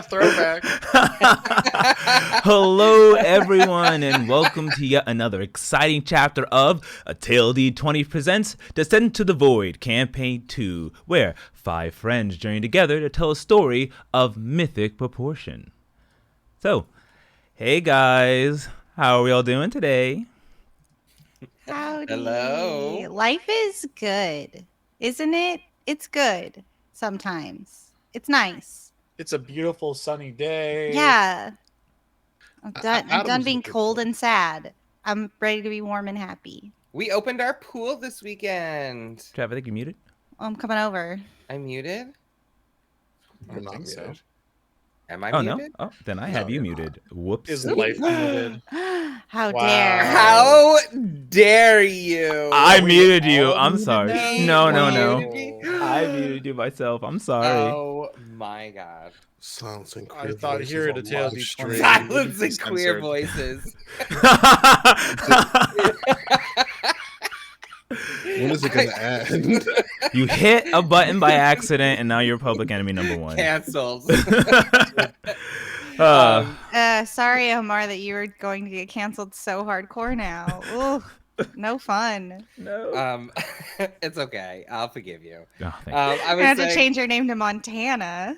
Throwback. Hello, everyone, and welcome to yet another exciting chapter of A Tale D20 presents Descent into the Void Campaign 2, where 5 friends journey together to tell a story of mythic proportion. So, hey guys, how are we all doing today? Howdy. Hello. Life is good, isn't it? It's good sometimes. It's nice. It's a beautiful sunny day. Yeah. I'm done Adam's being looking cold for- and sad. I'm ready to be warm and happy. We opened our pool this weekend. Trav, I think you're muted. I'm coming over. I'm muted. I don't think so. Am I Oh, muted? no? Oh, then I have No, you you're not. muted. Whoops. Is life muted? How Wow. dare. How dare you? I Are we muted you. all I'm muted sorry. now? No. Muted me? I muted you myself. I'm sorry. Oh my god. Silencing I queer thought voices here on at a Tale live D20. stream. Silencing Censored. queer voices. When is it going to end? You hit a button by accident, and now you're public enemy number 1. Cancelled. Sorry, Omar, that you were going to get canceled so hardcore now. Ooh, no fun. No. It's okay. I'll forgive you. Oh, thank I I was had to saying- change your name to Montana.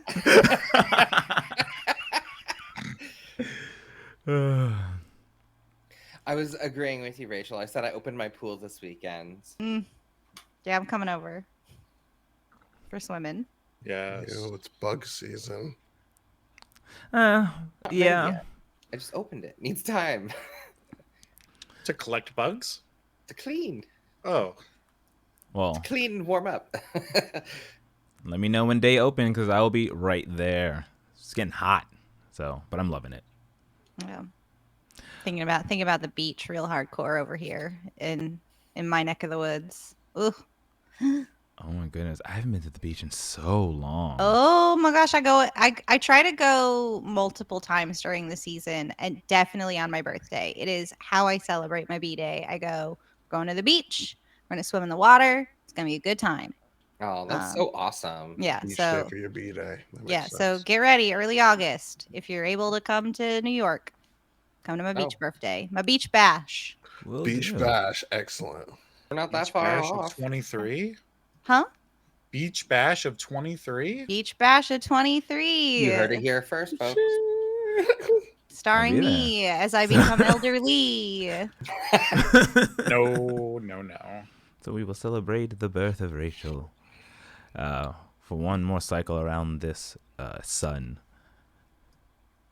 you. I was agreeing with you, Rachel. I said I opened my pool this weekend. Yeah, I'm coming over for swimming. Yes. Ew, it's bug season. Not ready Yeah. yet. I just opened it. Needs time To collect bugs? to clean. Oh. Well, Clean and warm up. let me know when day open, because I will be right there. It's getting hot, but I'm loving it. Yeah. Thinking about the beach real hardcore over here in my neck of the woods. Ooh. Oh my goodness, I haven't been to the beach in so long. Oh my gosh, I try to go multiple times during the season, and definitely on my birthday. It is how I celebrate my B-Day. I go, going to the beach, we're gonna swim in the water, it's gonna be a good time. Oh, that's so awesome. Yeah, Beach so day for your B day. That makes yeah, so sense. get ready, early August. If you're able to come to New York, come to my beach Oh. birthday, my beach bash. Will Beach do. bash, excellent. We're not that Beach far Bash of off. 23. Huh? Beach Bash of 23. Beach bash of 23. You heard it here first, folks. Starring I'll be me as I become elderly. No. So we will celebrate the birth of Rachel for one more cycle around this sun.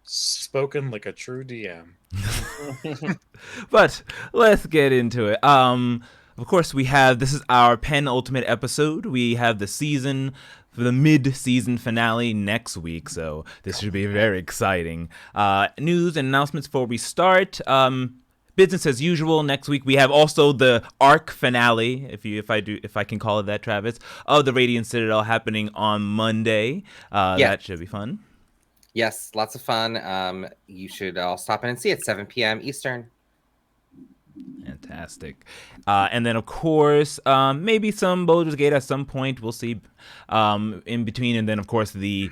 Spoken like a true DM. But let's get into it. Of course, this is our penultimate episode. We have the mid-season finale next week, so this should be very exciting. News and announcements before we start. Business as usual. Next week we have also the arc finale, if I can call it that, Travis, of the Radiant Citadel happening on Monday. That should be fun. Yes, lots of fun. You should all stop in and see it, 7 p.m. Eastern. Fantastic. And then, of course, maybe some Baldur's Gate at some point. We'll see in between. And then, of course, the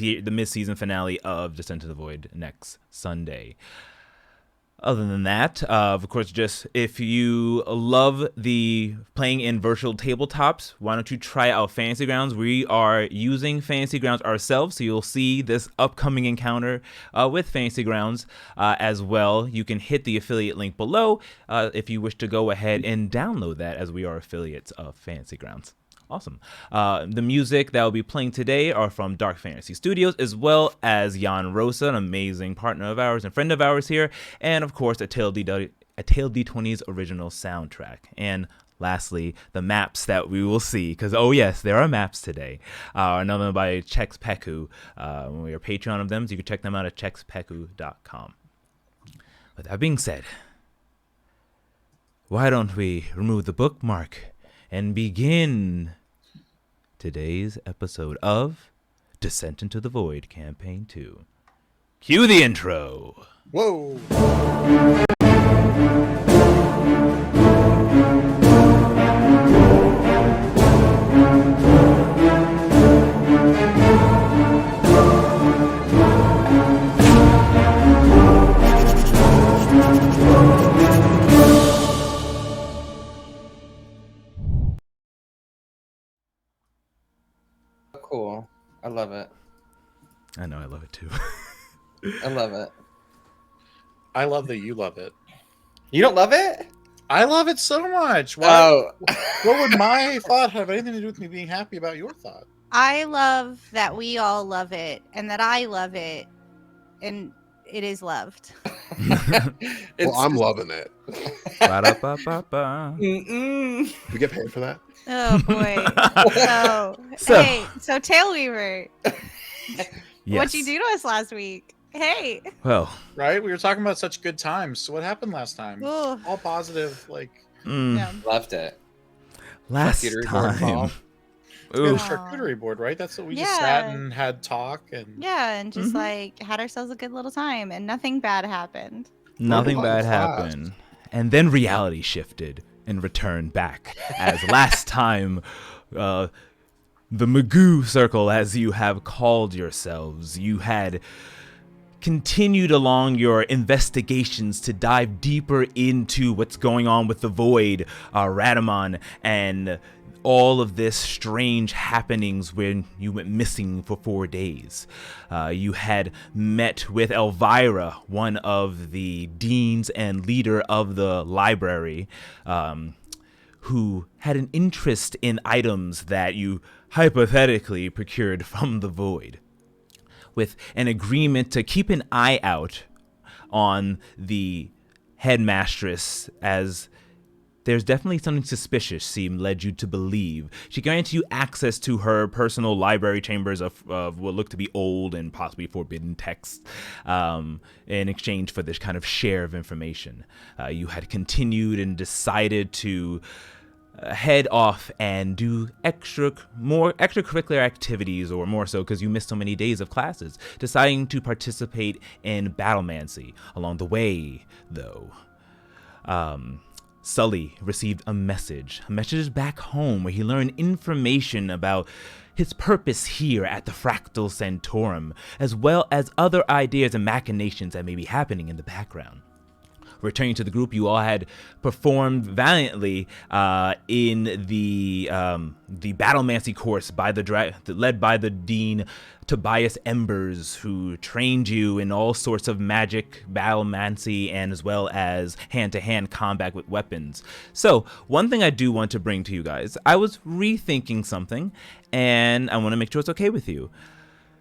mid-season finale of Descent to the Void next Sunday. Other than that, of course, just if you love the playing in virtual tabletops, why don't you try out Fantasy Grounds? We are using Fantasy Grounds ourselves, so you'll see this upcoming encounter with Fantasy Grounds as well. You can hit the affiliate link below if you wish to go ahead and download that, as we are affiliates of Fantasy Grounds. Awesome. The music that will be playing today are from Dark Fantasy Studios, as well as Jan Rosa, an amazing partner of ours and friend of ours here, and of course a Tale D20's original soundtrack. And lastly, the maps that we will see, because oh yes, there are maps today. Another one by Chex Peku. We are Patreon of them, so you can check them out at chexpeku.com. With that being said, why don't we remove the bookmark and begin today's episode of Descent into the Void Campaign 2. Cue the intro. Whoa. Cool. I love it. I know, I love it too. I love it. I love that you love it. You don't love it? I love it so much. Why, Oh. what would my thought have anything to do with me being happy about your thought? I love that we all love it and that I love it and it is loved. Well, I'm loving it. Ba-da-ba-ba-ba. Mm-mm. We get paid for that? Oh boy. So- Hey, so Tailweaver, Yes. what'd you do to us last week? Hey. Well, Right? We were talking about such good times. So what happened last time? Ooh. All positive, like Yeah. Loved it. last Charcuterie board time. ball. we had a Ooh, charcuterie board, right? That's what we just sat Yeah. and had talk and Yeah, and just Mhm. like had ourselves a good little time and nothing bad happened. nothing Oh, bad class. happened. And then reality shifted and returned back. As last time, the Magoo Circle, as you have called yourselves, you had continued along your investigations to dive deeper into what's going on with the Void, Radamon, and all of this strange happenings when you went missing for 4 days. You had met with Elvira, one of the deans and leader of the library, who had an interest in items that you hypothetically procured from the Void, with an agreement to keep an eye out on the headmistress, as there's definitely something suspicious led you to believe. She granted you access to her personal library chambers of what looked to be old and possibly forbidden texts in exchange for this kind of share of information. You had continued and decided to head off and do extracurricular activities, or more so because you missed so many days of classes, deciding to participate in battlemancy. Along the way, though, Sully received a message back home where he learned information about his purpose here at the Fractal Centaurum, as well as other ideas and machinations that may be happening in the background. Returning to the group, you all had performed valiantly in the battlemancy course led by the Dean Tobias Embers, who trained you in all sorts of magic, battlemancy, and as well as hand-to-hand combat with weapons. So, one thing I do want to bring to you guys, I was rethinking something, and I want to make sure it's okay with you.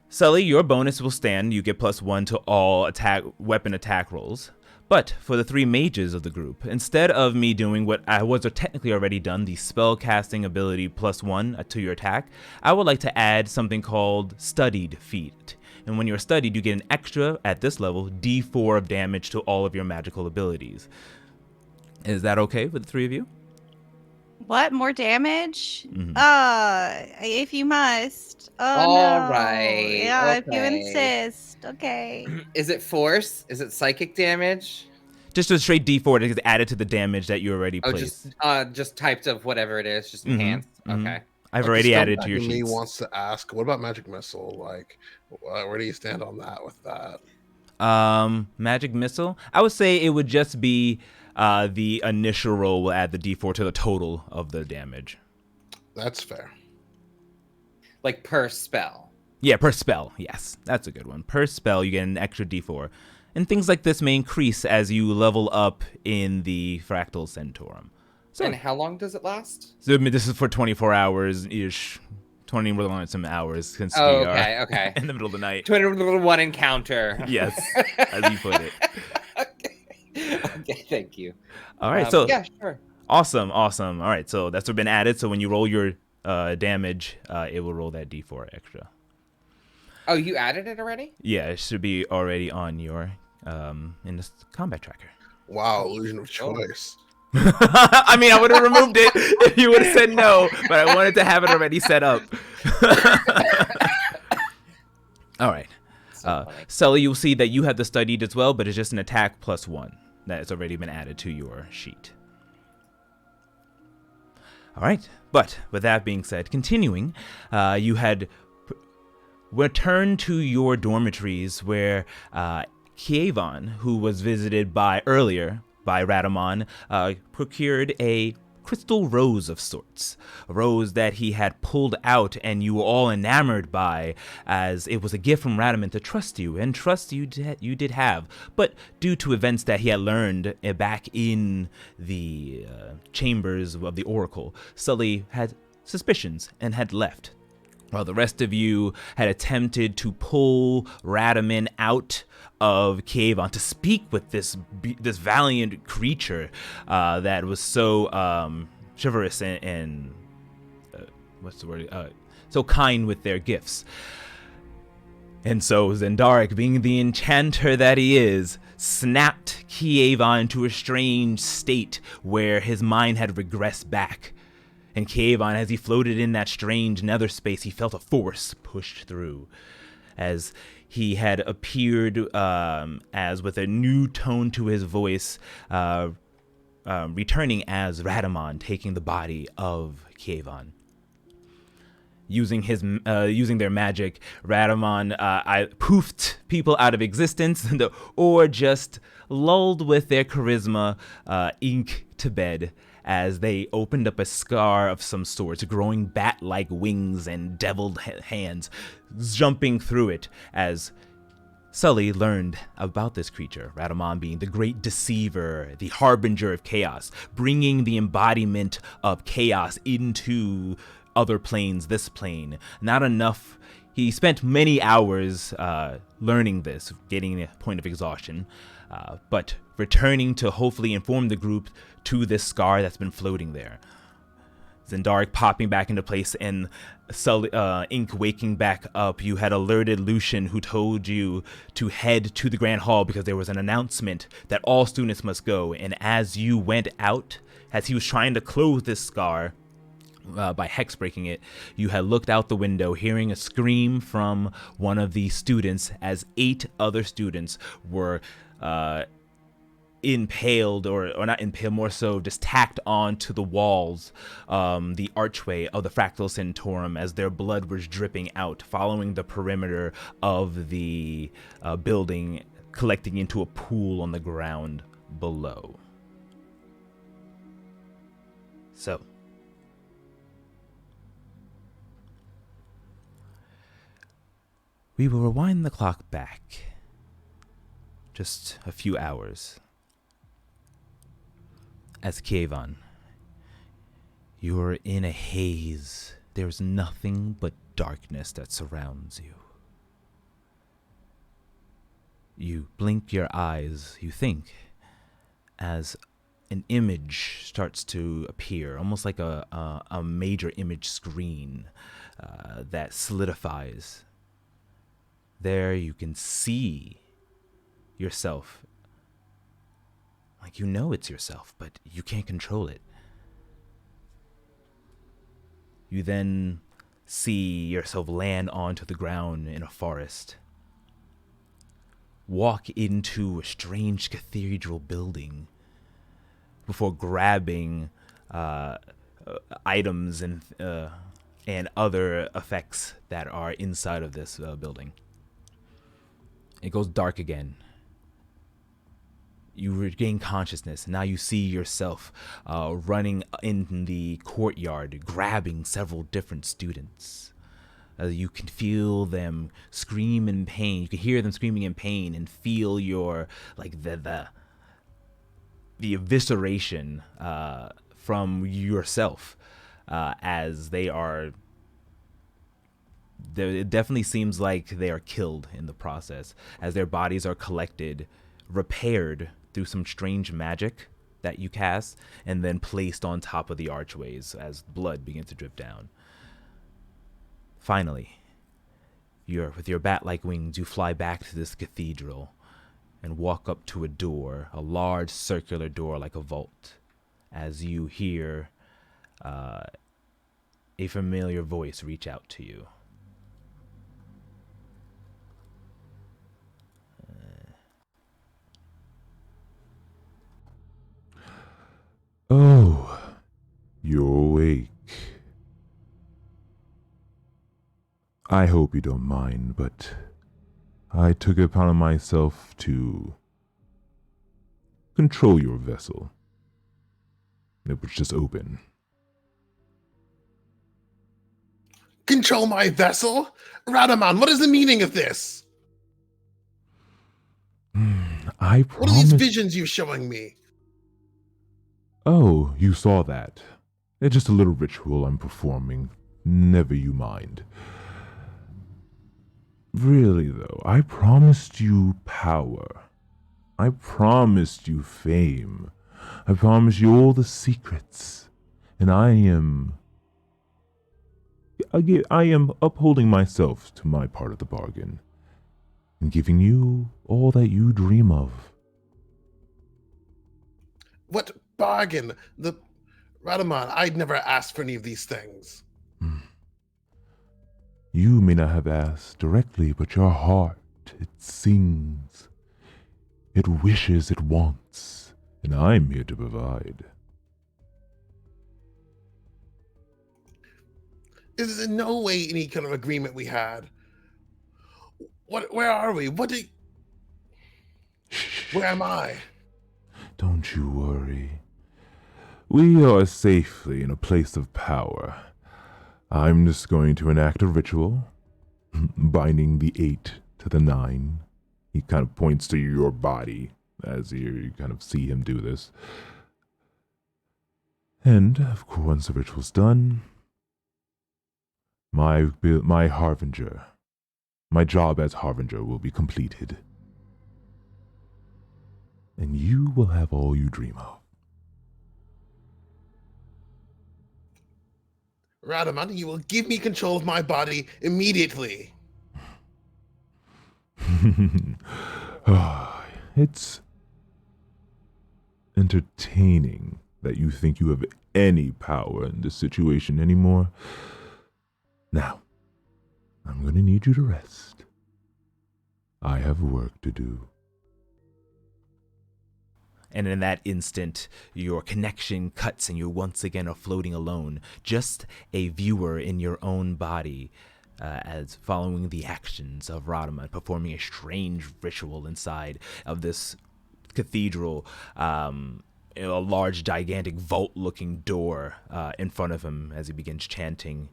Sully, your bonus will stand. You get +1 to all weapon attack rolls. But for the 3 mages of the group, instead of me doing what I was technically already done, the spell casting ability +1 to your attack, I would like to add something called Studied Feat. And when you're studied, you get an extra, at this level, D4 of damage to all of your magical abilities. Is that okay with the 3 of you? What? More damage? Mhm. If you must. Oh, All no. right, Yeah, if you okay. insist. Okay. Is it force? Is it psychic damage? Just a straight D4 that gets added to the damage that you already Oh, placed. just typed of whatever it is, just Mhm, enhanced. mhm. Okay. I've Like, already the added to your scumbag in me sheets. wants to ask, what about magic missile? Like, where do you stand on that with that? Magic missile? I would say it would just be the initial roll will add the D4 to the total of the damage. That's fair. Like per spell. Yeah, per spell. Yes, that's a good one. Per spell, you get an extra D4. And things like this may increase as you level up in the Fractal Centaurum. So, And how long does it last? I mean, this is for 24 hours-ish. 20 more than some hours since we Oh, are okay. in the middle of the night. 21 encounter. Yes, as you put it. Okay, thank you. All right, so yeah, sure. awesome. All right, so that's been added. So when you roll your damage, it will roll that D4 extra. Oh, you added it already? Yeah, it should be already on your in this combat tracker. Wow, illusion of choice. I mean, I would have removed it if you would have said no, but I wanted to have it already set up. All right. So funny. Sully, you'll see that you have the studied as well, but it's just an attack +1 that has already been added to your sheet. All right. But with that being said, continuing, you had returned to your dormitories where Kievon, who was visited earlier by Radamon, procured a crystal rose of sorts, a rose that he had pulled out and you were all enamored by, as it was a gift from Radamon to trust you, and trust you did have. But due to events that he had learned back in the chambers of the Oracle, Sully had suspicions and had left, while the rest of you had attempted to pull Radamon out of Kievon to speak with this valiant creature that was so chivalrous and what's the word? So kind with their gifts. And so Zendaric, being the enchanter that he is, snapped Kievon into a strange state where his mind had regressed back. And Kievon, as he floated in that strange nether space, he felt a force pushed through, as he had appeared as with a new tone to his voice, returning as Radamon, taking the body of Kievon. Using their magic, Radamon poofed people out of existence, or just lulled with their charisma ink to bed, as they opened up a scar of some sort, growing bat-like wings and deviled hands, jumping through it, as Sully learned about this creature, Radamon being the great deceiver, the harbinger of chaos, bringing the embodiment of chaos into other planes, this plane. Not enough. He spent many hours learning this, getting a point of exhaustion, but returning to hopefully inform the group to this scar that's been floating there. Zendaric popping back into place and Ink waking back up. You had alerted Lucian, who told you to head to the Grand Hall because there was an announcement that all students must go. And as you went out, as he was trying to close this scar by hex breaking it, you had looked out the window, hearing a scream from one of the students as 8 other students were impaled, or not impaled, more so just tacked on to the walls, the archway of the Fractal Centaurum, as their blood was dripping out, following the perimeter of the building, collecting into a pool on the ground below. So, we will rewind the clock back just a few hours. As Kievan, you are in a haze. There's nothing but darkness that surrounds you. You blink your eyes, you think, as an image starts to appear, almost like a major image screen that solidifies. There you can see yourself. Like, you know it's yourself, but you can't control it. You then see yourself land onto the ground in a forest. Walk into a strange cathedral building before grabbing items and other effects that are inside of this building. It goes dark again. You regain consciousness. Now you see yourself running in the courtyard, grabbing several different students. You can feel them scream in pain. You can hear them screaming in pain and feel your, like, the evisceration from yourself as they are. It definitely seems like they are killed in the process, as their bodies are collected, repaired through some strange magic that you cast, and then placed on top of the archways as blood begins to drip down. Finally, with your bat-like wings, you fly back to this cathedral and walk up to a door, a large circular door like a vault, as you hear a familiar voice reach out to you. Oh, you're awake. I hope you don't mind, but I took it upon myself to control your vessel. It was just open. Control my vessel? Radaman, what is the meaning of this? I What are these promise. visions you're showing me? Oh, you saw that. It's just a little ritual I'm performing. Never you mind. Really, though, I promised you power. I promised you fame. I promised you all the secrets. And I am upholding myself to my part of the bargain and giving you all that you dream of. What bargain? Radaman, I'd never asked for any of these things. You may not have asked directly, but your heart, it sings. It wishes, it wants, and I'm here to provide. This is in no way any kind of agreement we had. Where are we? Where am I? Don't you worry. We are safely in a place of power. I'm just going to enact a ritual, binding the 8 to the 9. He kind of points to your body as you kind of see him do this. And, of course, once the ritual's done, my Harbinger, my job as Harbinger will be completed. And you will have all you dream of. Radaman, you will give me control of my body immediately. It's entertaining that you think you have any power in this situation anymore. Now, I'm going to need you to rest. I have work to do. And in that instant, your connection cuts and you once again are floating alone, just a viewer in your own body, as following the actions of Radama, performing a strange ritual inside of this cathedral. A large, gigantic, vault-looking door in front of him as he begins chanting,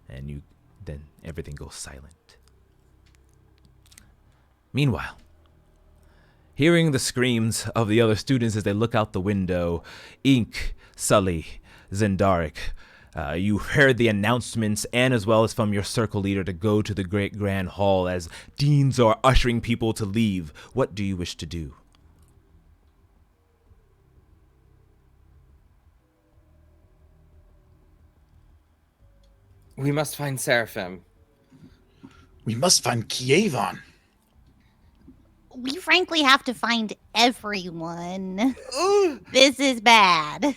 and then everything goes silent. Meanwhile, hearing the screams of the other students as they look out the window, Ink, Sully, Zendaric, you heard the announcements, and as well as from your circle leader, to go to the Great Grand Hall as deans are ushering people to leave. What do you wish to do? We must find Seraphim. We must find Kievon. We frankly have to find everyone. This is bad.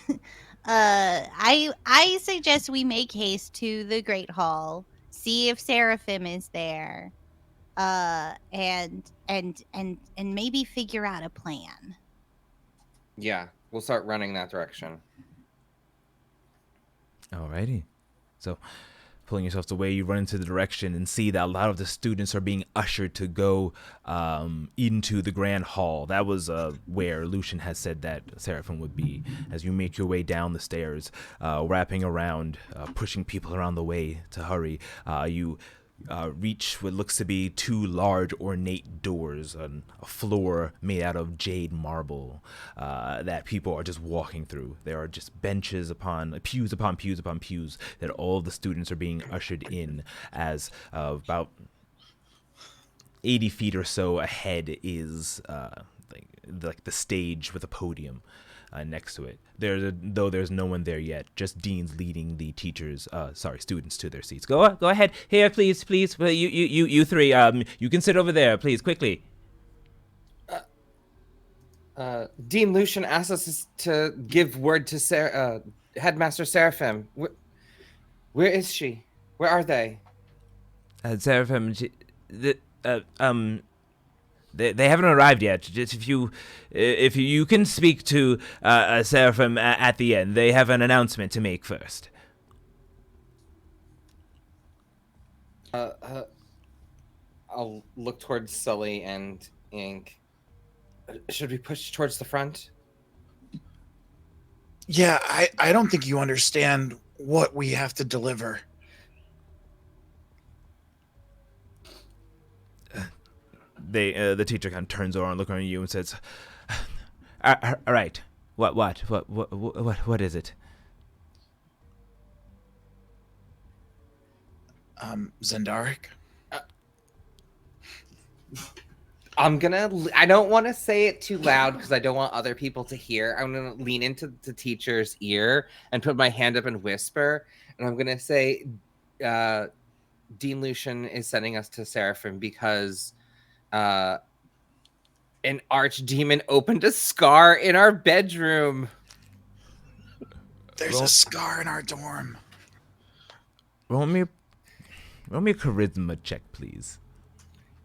I suggest we make haste to the Great Hall, see if Seraphim is there, and maybe figure out a plan. Yeah, we'll start running that direction. Alrighty. So, pulling yourselves away, you run into the direction and see that a lot of the students are being ushered to go into the Grand Hall. That was where Lucian has said that Seraphim would be. As you make your way down the stairs, wrapping around, pushing people around the way to hurry, you reach what looks to be two large ornate doors on a floor made out of jade marble that people are just walking through. There are just benches upon pews upon pews upon pews that all of the students are being ushered in, as about 80 feet or so ahead is like the stage with a podium next to it. Though there's no one there yet, just deans leading the students to their seats. Go ahead. Here, please. You three. You can sit over there, please, quickly. Dean Lucian asked us to give word to Headmaster Seraphim. Where is she? Where are they? Seraphim, They haven't arrived yet. Just if you can speak to Seraphim at the end, they have an announcement to make first. I'll look towards Sully and Ink. Should we push towards the front? Yeah, I don't think you understand what we have to deliver. The teacher kind of turns around, looking at you, and says, "All right, what is it?" Zendaric. I don't want to say it too loud because I don't want other people to hear. I'm going to lean into the teacher's ear and put my hand up and whisper. And I'm going to say, Dean Lucian is sending us to Seraphim because an archdemon opened a scar in our bedroom. There's a scar in our dorm. Roll me a charisma check, please.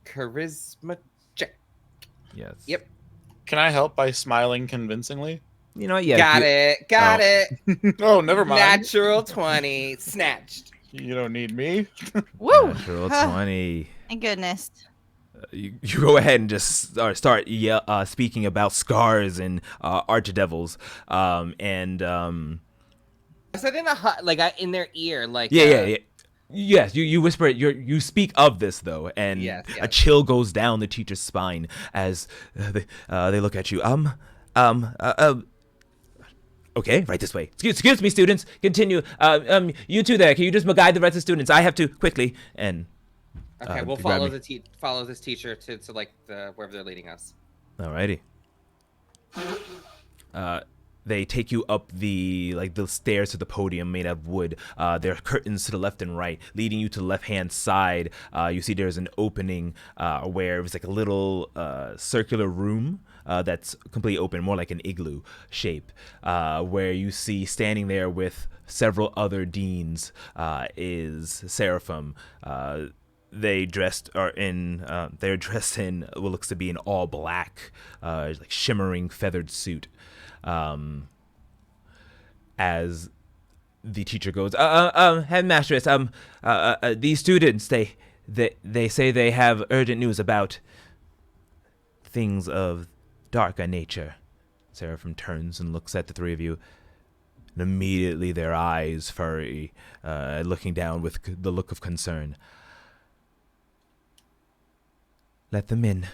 Charisma check. Yes. Yep. Can I help by smiling convincingly? You know what? Yeah. Got it. Oh, never mind. Natural 20. Snatched. You don't need me. Woo! Natural 20. Thank goodness. You go ahead and just start speaking about scars and archdevils, and I said in their ear, like yeah. Yes, you whisper it. You speak of this though, and yes. A chill goes down the teacher's spine as they look at you. Okay, right this way. Excuse me, students. Continue. You two there. Can you just guide the rest of the students? I have to quickly and. Okay, we'll follow follow this teacher to like wherever they're leading us. Alrighty. They take you up the stairs to the podium made out of wood. There are curtains to the left and right, leading you to the left-hand side. You see there's an opening where it's like a little circular room that's completely open, more like an igloo shape, where you see standing there with several other deans is Seraphim. They're dressed in what looks to be an all black, like shimmering feathered suit. As the teacher goes, headmistress, these students, they say they have urgent news about things of darker nature. Seraphim turns and looks at the three of you, and immediately their eyes furry, looking down with the look of concern. Let them in.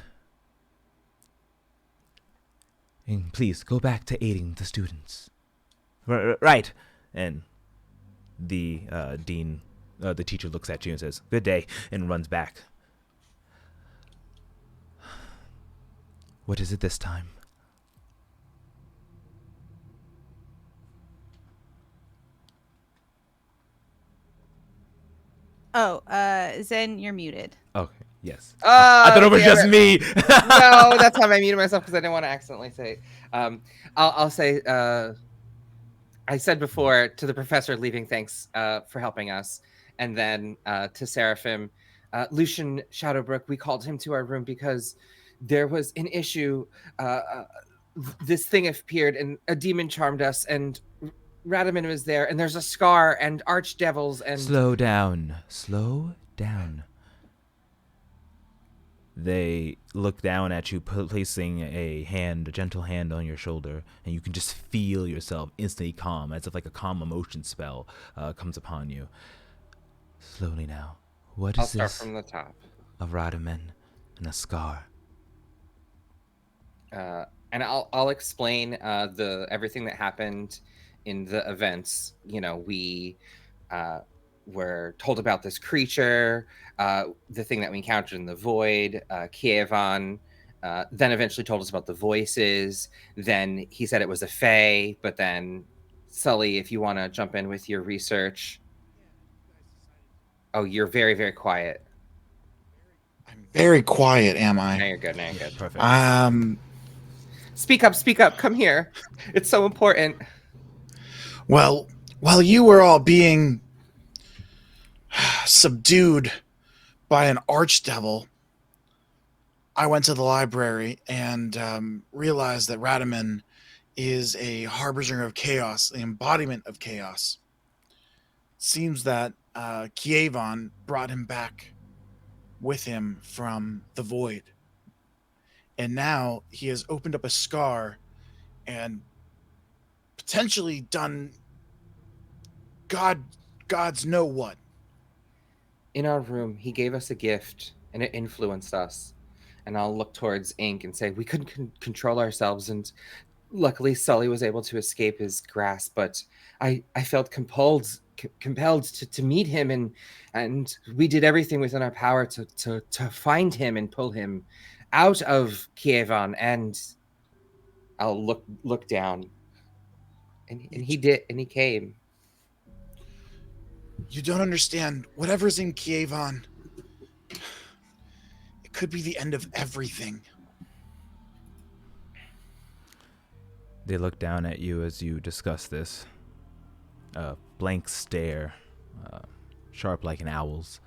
And please go back to aiding the students. Right. And the the teacher looks at you and says, "Good day," and runs back. What is it this time? Oh, Zen, you're muted. Okay, yes. I thought it was just me. No, that's how I muted myself because I didn't want to accidentally say. I'll say. I said before to the professor leaving, thanks for helping us, and then to Seraphim, Lucian Shadowbrook. We called him to our room because there was an issue. This thing appeared, and a demon charmed us, and Radaman was there, and there's a scar and archdevils and. Slow down. Slow down. They look down at you, placing a gentle hand on your shoulder, and you can just feel yourself instantly calm, as if like a calm emotion spell comes upon you. Slowly now. What I'll is start this? from the top. A Radaman and a scar. And I'll explain the everything that happened in the events. You know, we were told about this creature, the thing that we encountered in the void, Kievan, then eventually told us about the voices. Then he said it was a fae, but then Sully, if you want to jump in with your research. Oh, you're very, very quiet. I'm very quiet, am Now I? you're good. Now you're good. Perfect. Speak up. Speak up. Come here. It's so important. Well, while you were all being subdued by an archdevil, I went to the library and realized that Radaman is a harbinger of chaos, the embodiment of chaos. Seems that Kievan brought him back with him from the void. And now he has opened up a scar and potentially done God's know what. In our room, he gave us a gift, and it influenced us. And I'll look towards Ink and say, we couldn't control ourselves, and luckily Sully was able to escape his grasp, but I felt compelled to meet him, and we did everything within our power to find him and pull him out of Kievan. And I'll look down, and he did, and he came. You don't understand. Whatever's in Kievan, it could be the end of everything. They look down at you as you discuss this. A blank stare, sharp like an owl's.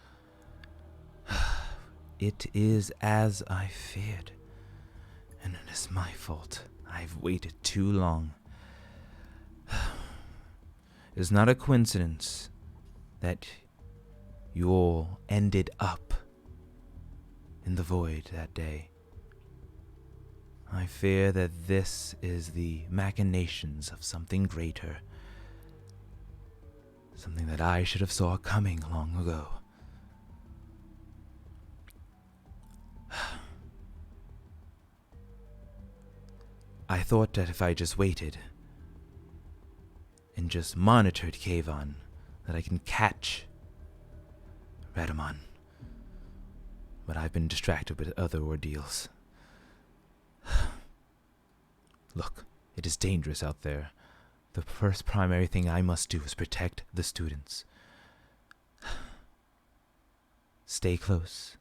It is as I feared, and it is my fault. I've waited too long. It is not a coincidence that you all ended up in the void that day. I fear that this is the machinations of something greater. Something that I should have saw coming long ago. I thought that if I just waited and just monitored Kievan, that I can catch Radaman. But I've been distracted with other ordeals. Look, it is dangerous out there. The first primary thing I must do is protect the students. Stay close.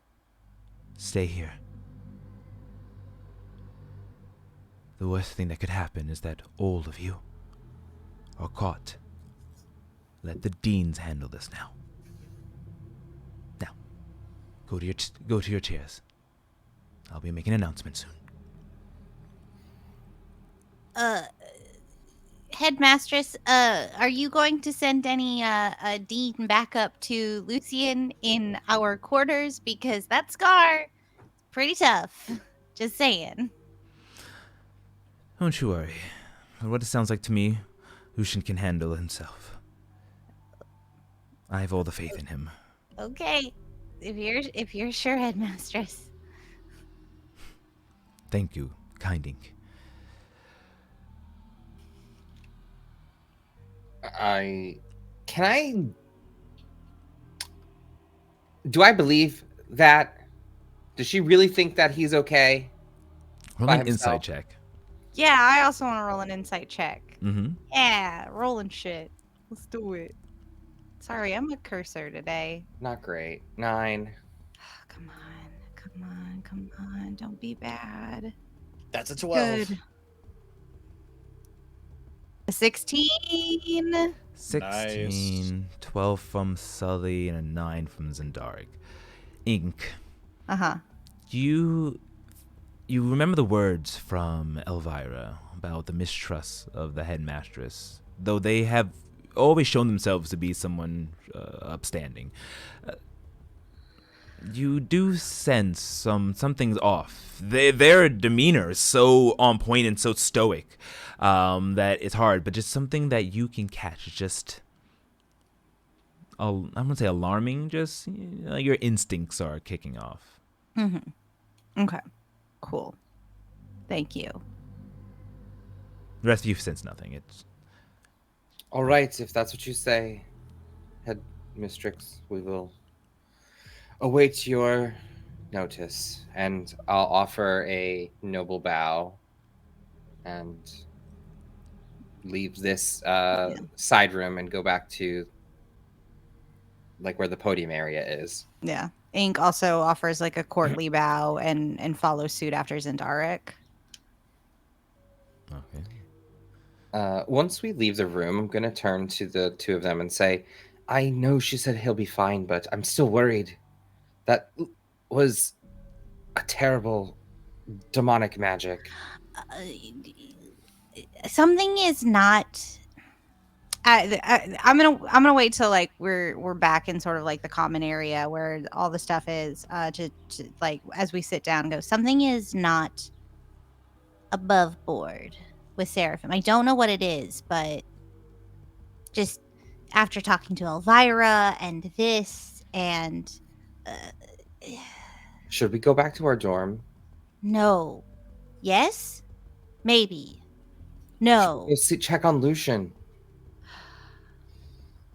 Stay here. The worst thing that could happen is that all of you are caught. Let the deans handle this now. Now, Go to your chairs. I'll be making an announcement soon. Headmistress, are you going to send any dean back up to Lucian in our quarters? Because that scar, pretty tough. Just saying. Don't you worry. From what it sounds like to me, Lucian can handle himself. I have all the faith in him. Okay, if you're sure, Headmistress. Thank you, kind ink. Do I believe that? Does she really think that he's okay? Roll By an insight himself. check. Yeah, I also want to roll an insight check. Mm-hmm. Yeah, rolling shit. Let's do it. Sorry, I'm a cursor today. Not great. 9. Come on, come on, come on. Don't be bad. That's a 12. Good. A 16. 16, 12 from Sully, and a 9 from Zendaric. Ink, Uh-huh. you remember the words from Elvira about the mistrust of the headmistress, though they have always shown themselves to be someone upstanding. You do sense something's off. Their demeanor is so on point and so stoic that it's hard, but just something that you can catch. Just, I'm gonna say alarming. Just your instincts are kicking off. Mm-hmm. Okay. Cool. Thank you. The rest of you sense nothing. It's All right, if that's what you say, Headmistress, we will await your notice, and I'll offer a noble bow and leave this side room and go back to like where the podium area is. Yeah. Ink also offers like a courtly bow and follows suit after Zendaric. okay. Once we leave the room, I'm going to turn to the two of them and say, I know she said he'll be fine, but I'm still worried. That was a terrible demonic magic. Something is not. I'm gonna wait till like we're back in sort of like the common area where all the stuff is to like as we sit down and go, something is not above board with Seraphim. I don't know what it is, but just after talking to Elvira and this and Should we go back to our dorm? no. Yes? Maybe. No. We'll check on Lucian.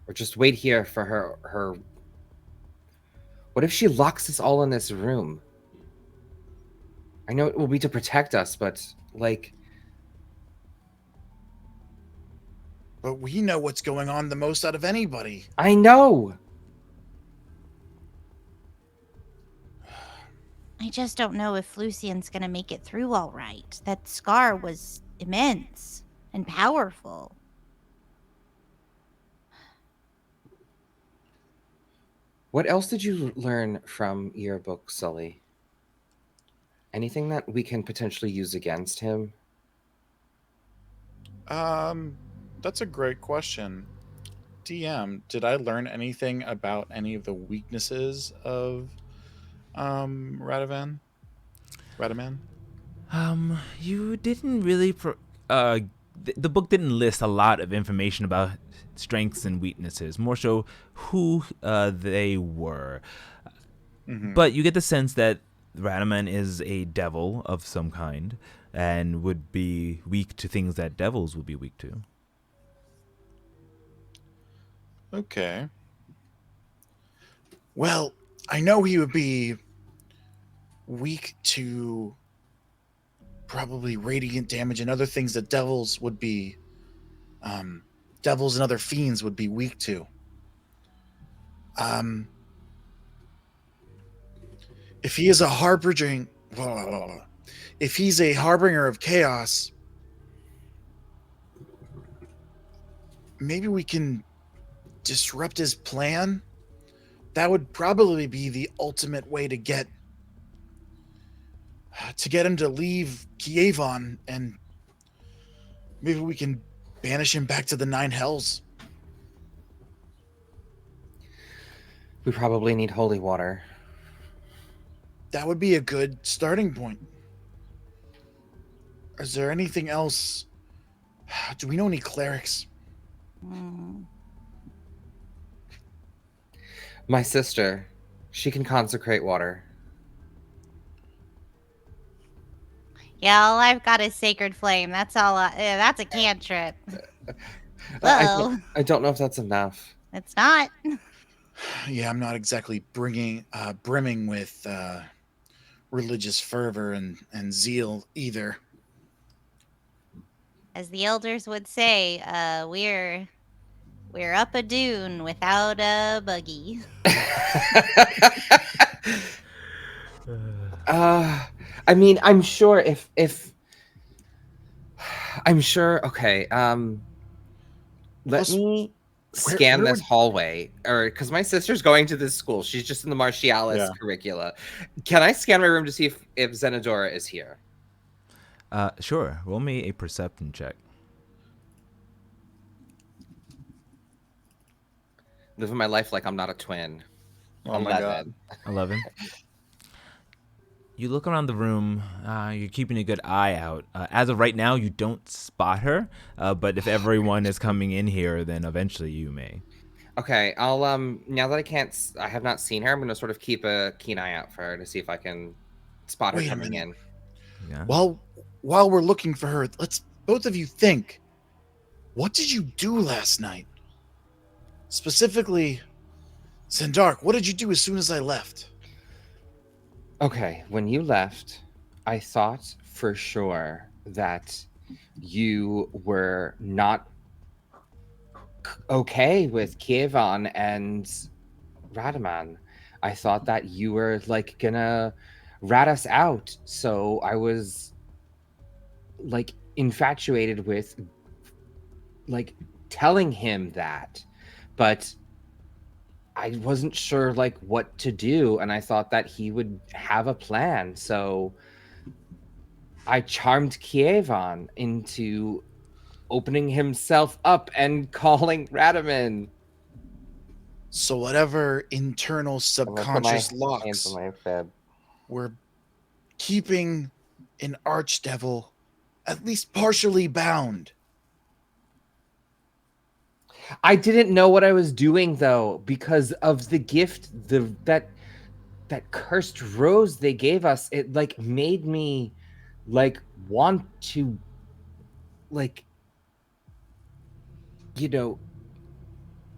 Or just wait here for her. What if she locks us all in this room? I know it will be to protect us, but like... But we know what's going on the most out of anybody. I know! I just don't know if Lucian's gonna make it through all right. That scar was immense and powerful. What else did you learn from your book, Sully? Anything that we can potentially use against him? That's a great question. DM, did I learn anything about any of the weaknesses of Radaman? You didn't really the book didn't list a lot of information about strengths and weaknesses, more so who they were. Mm-hmm. But you get the sense that Radaman is a devil of some kind and would be weak to things that devils would be weak to. Okay. Well, I know he would be weak to probably radiant damage and other things that devils would be, devils and other fiends would be weak to. If he is a harbinger, if he's a harbinger of chaos, maybe we can disrupt his plan that would probably be the ultimate way to get him to leave Kievon, and maybe we can banish him back to the Nine Hells. We probably need holy water. That would be a good starting point. Is there anything else? Do we know any clerics? Mm. My sister, she can consecrate water. Yeah, all I've got is Sacred Flame. That's all. That's a cantrip. I Oh, don't know if that's enough. it's not. Yeah, I'm not exactly brimming with religious fervor and zeal either. As the elders would say, we're up a dune without a buggy. I mean, I'm sure if I'm sure. Okay. Let Also, me scan where this would- hallway, or because my sister's going to this school. She's just in the Martialis Yeah. curricula. Can I scan my room to see if Zenodora is here? Sure. Roll me a perception check. Living my life like I'm not a twin. Oh my god. 11. 11. You look around the room. You're keeping a good eye out. As of right now, you don't spot her. But if everyone is coming in here, then eventually you may. Okay, I'll now that I have not seen her, I'm gonna sort of keep a keen eye out for her to see if I can spot her Wait a coming minute. in. Yeah. While we're looking for her, let's both of you think. What did you do last night? Specifically, Zendark, what did you do as soon as I left? Okay, when you left, I thought for sure that you were not okay with Kievon and Radaman. I thought that you were like gonna rat us out. So I was like infatuated with like telling him that. But I wasn't sure like what to do, and I thought that he would have a plan. So I charmed Kievon into opening himself up and calling Radaman. So whatever internal subconscious locks were keeping an archdevil at least partially bound. I didn't know what I was doing though, because of the gift, that cursed rose they gave us. It like made me like want to like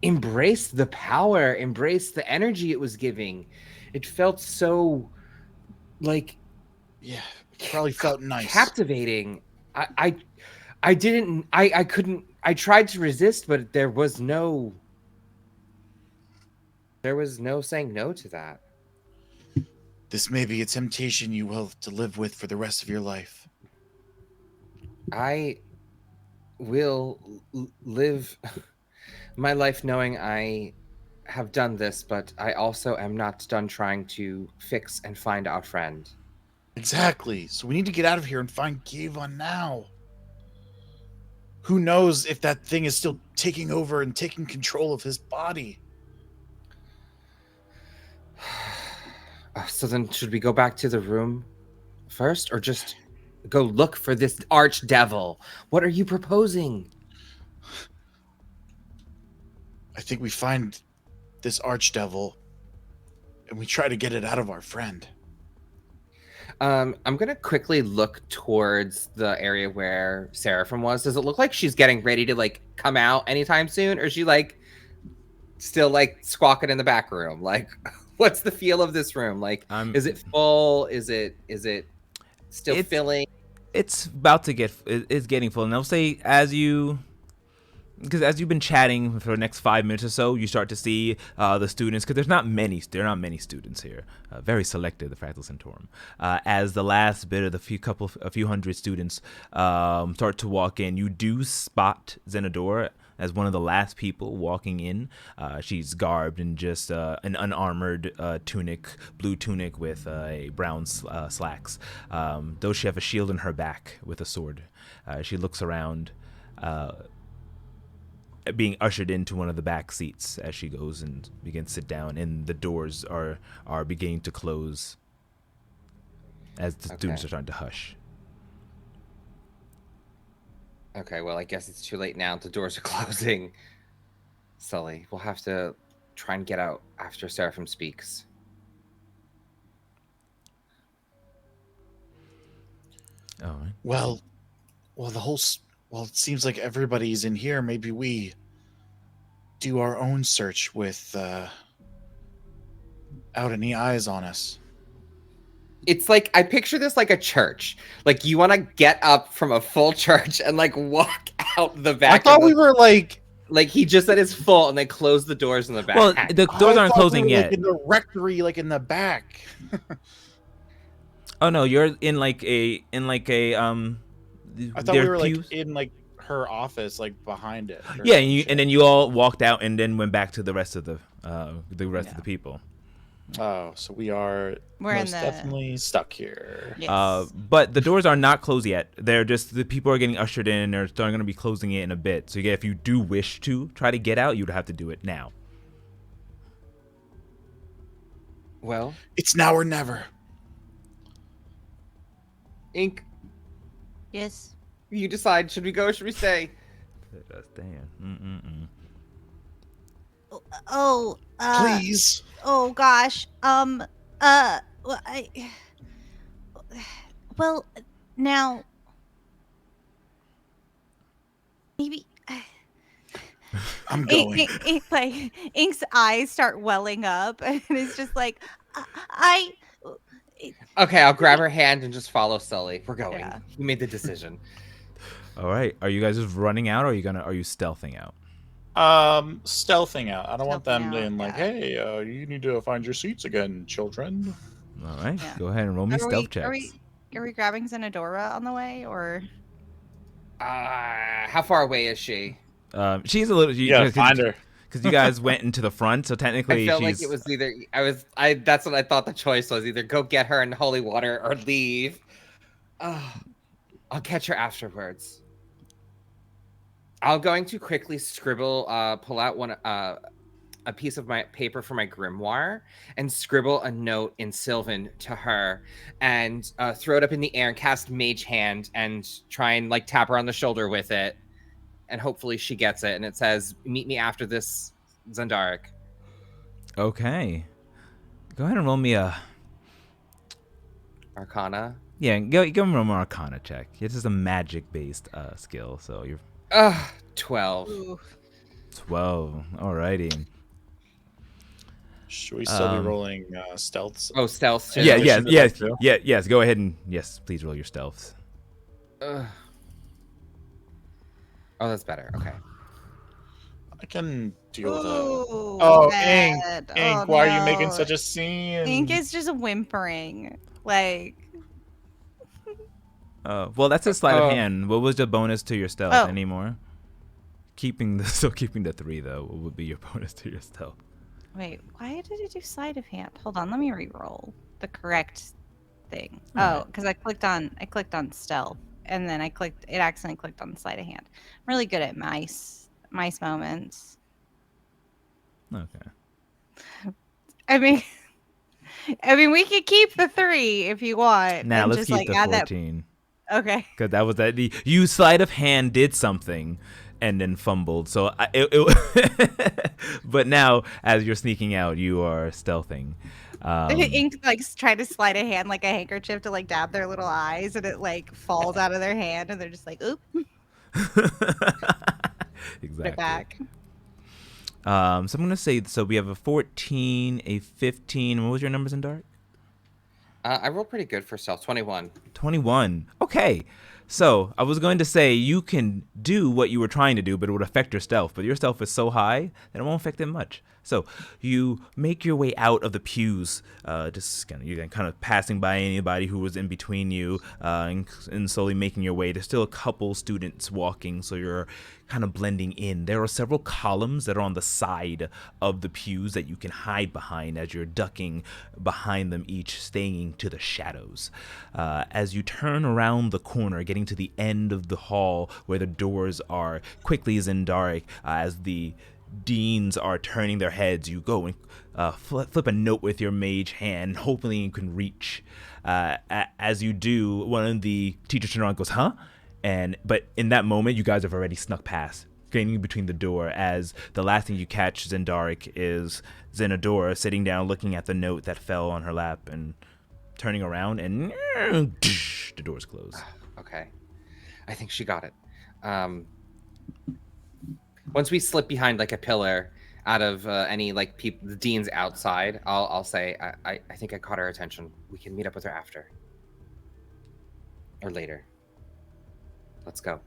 embrace the power, embrace the energy it was giving. It felt so like Yeah, probably felt nice. captivating. I couldn't. I tried to resist, but there was no saying no to that. This may be a temptation you will have to live with for the rest of your life. I will live my life knowing I have done this, but I also am not done trying to fix and find our friend. Exactly. So we need to get out of here and find Kievon now. Who knows if that thing is still taking over and taking control of his body? So then, should we go back to the room first, or just go look for this archdevil? What are you proposing? I think we find this archdevil and we try to get it out of our friend. I'm gonna quickly look towards the area where Seraphim was. Does it look like she's getting ready to like come out anytime soon, or is she like still like squawking in the back room? Like, what's the feel of this room? Like, is it full? Is it still It's- filling? It's about to get. It's getting full, and I'll say as you because as you've been chatting for the next 5 minutes or so, you start to see the students, because there are not many students here, very selective, the Fractal Centaurum. As the last bit of a few hundred students start to walk in, you do spot Zenadora as one of the last people walking in. She's garbed in just an unarmored tunic, blue tunic with a brown slacks. Though she have a shield in her back with a sword. She looks around, being ushered into one of the back seats as she goes and begins to sit down, and the doors are beginning to close as the students are starting to hush. Okay, well, I guess it's too late now. The doors are closing. Sully, we'll have to try and get out after Seraphim speaks. All right. Well, it seems like everybody's in here. Maybe we do our own search without any eyes on us. It's like, I picture this like a church. Like, you want to get up from a full church and, like, walk out the back. I thought we were like he just said it's full and they close the doors in the back. Well, the doors I aren't thought closing we were, yet. Like in the rectory, like in the back. Oh no, you're in like a I thought we were like in like her office, like behind it. or Yeah, some shit. and then you all walked out and then went back to the rest of the of the people. Oh, so we're We're in most the- definitely stuck here. Yes. But the doors are not closed yet. They're just, the people are getting ushered in. They're going to be closing it in a bit. So yeah, if you do wish to try to get out, you'd have to do it now. Well, It's now or never. Ink, Yes. you decide. Should we go or should we stay? Damn. Oh. Please. Oh gosh. Well, now maybe I'm going. like Ink's eyes start welling up, and it's just like I. Okay, I'll grab her hand and just follow Sully. We're going. Yeah. We made the decision. All right. Are you guys just running out, or are you stealthing out? Stealthing out. I don't want them Stealthing out, being like, yeah. "Hey, you need to find your seats again, children." All right. Yeah. Go ahead and roll me stealth checks. Are we grabbing Zenadora on the way, or? How far away is she? She's a little. Yeah, find her. Because you guys went into the front, so I technically felt she's. like it was either that's what I thought the choice was, either go get her in holy water or leave. I'll catch her afterwards. I'm going to quickly scribble, pull out a piece of my paper for my grimoire and scribble a note in Sylvan to her and throw it up in the air and cast Mage Hand and try and like tap her on the shoulder with it. And hopefully she gets it. And it says, "Meet me after this, Zendaric." Okay. Go ahead and roll me a. Arcana. Yeah, go roll me an Arcana check. This is a magic-based skill, so you're 12. 12. Alrighty. Should we still be rolling stealths? Oh, stealth. Too. Yeah, we yeah, should do yes, that too. yes. Go ahead and please roll your stealths. Ugh. Oh, that's better. Okay. I can deal with it. Ooh, Oh, bad. Ink, Oh, why are you making no. such a scene? Ink is just whimpering. Like, Well, that's a sleight Oh. of hand. What was the bonus to your stealth Oh. anymore? Keeping the 3 though. What would be your bonus to your stealth? wait, why did it do sleight of hand? Hold on, let me re-roll the correct thing. Alright. Oh, because I clicked on stealth, and then it accidentally clicked on sleight of hand. I'm really good at mice moments. Okay. I mean, we could keep the 3 if you want. Now and let's just, keep like, the add that. 14. Okay. Because that was that. You sleight of hand did something and then fumbled. So but now as you're sneaking out, you are stealthing. Ink like tried to slide a hand like a handkerchief to like dab their little eyes, and it like falls out of their hand, and they're just like, "Oop, put Exactly. it back." So I'm gonna say, so we have a 14, a 15. What was your numbers in dark? I rolled pretty good for stealth. 21. 21. Okay. So I was going to say you can do what you were trying to do, but it would affect your stealth. But your stealth is so high that it won't affect it much. So you make your way out of the pews, just you're kind of passing by anybody who was in between you, and slowly making your way. There's still a couple students walking, so you're kind of blending in. There are several columns that are on the side of the pews that you can hide behind as you're ducking behind them each, staying to the shadows. As you turn around the corner, getting to the end of the hall where the doors are, quickly Zendaric, as the deans are turning their heads, you go and flip a note with your mage hand, hopefully you can reach. As you do, one of the teachers turns around and goes, huh? But in that moment, you guys have already snuck past, getting between the door, as the last thing you catch Zendaric is Zenadora sitting down looking at the note that fell on her lap and turning around, and the doors close. Okay. I think she got it. Once we slip behind like a pillar out of any like the dean's outside, I'll say, I think I caught her attention. We can meet up with her after. Or later. Let's go.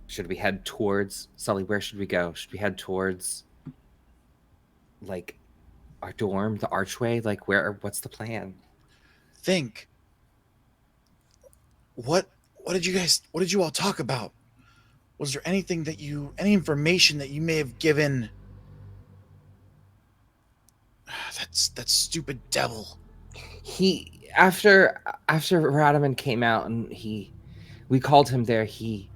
Should we head towards, Sully, where should we go? Should we head towards like our dorm, the archway? Like what's the plan? Think. What did you all talk about? Was there any information that you may have given that stupid devil? He after Radaman came out and we called him there, he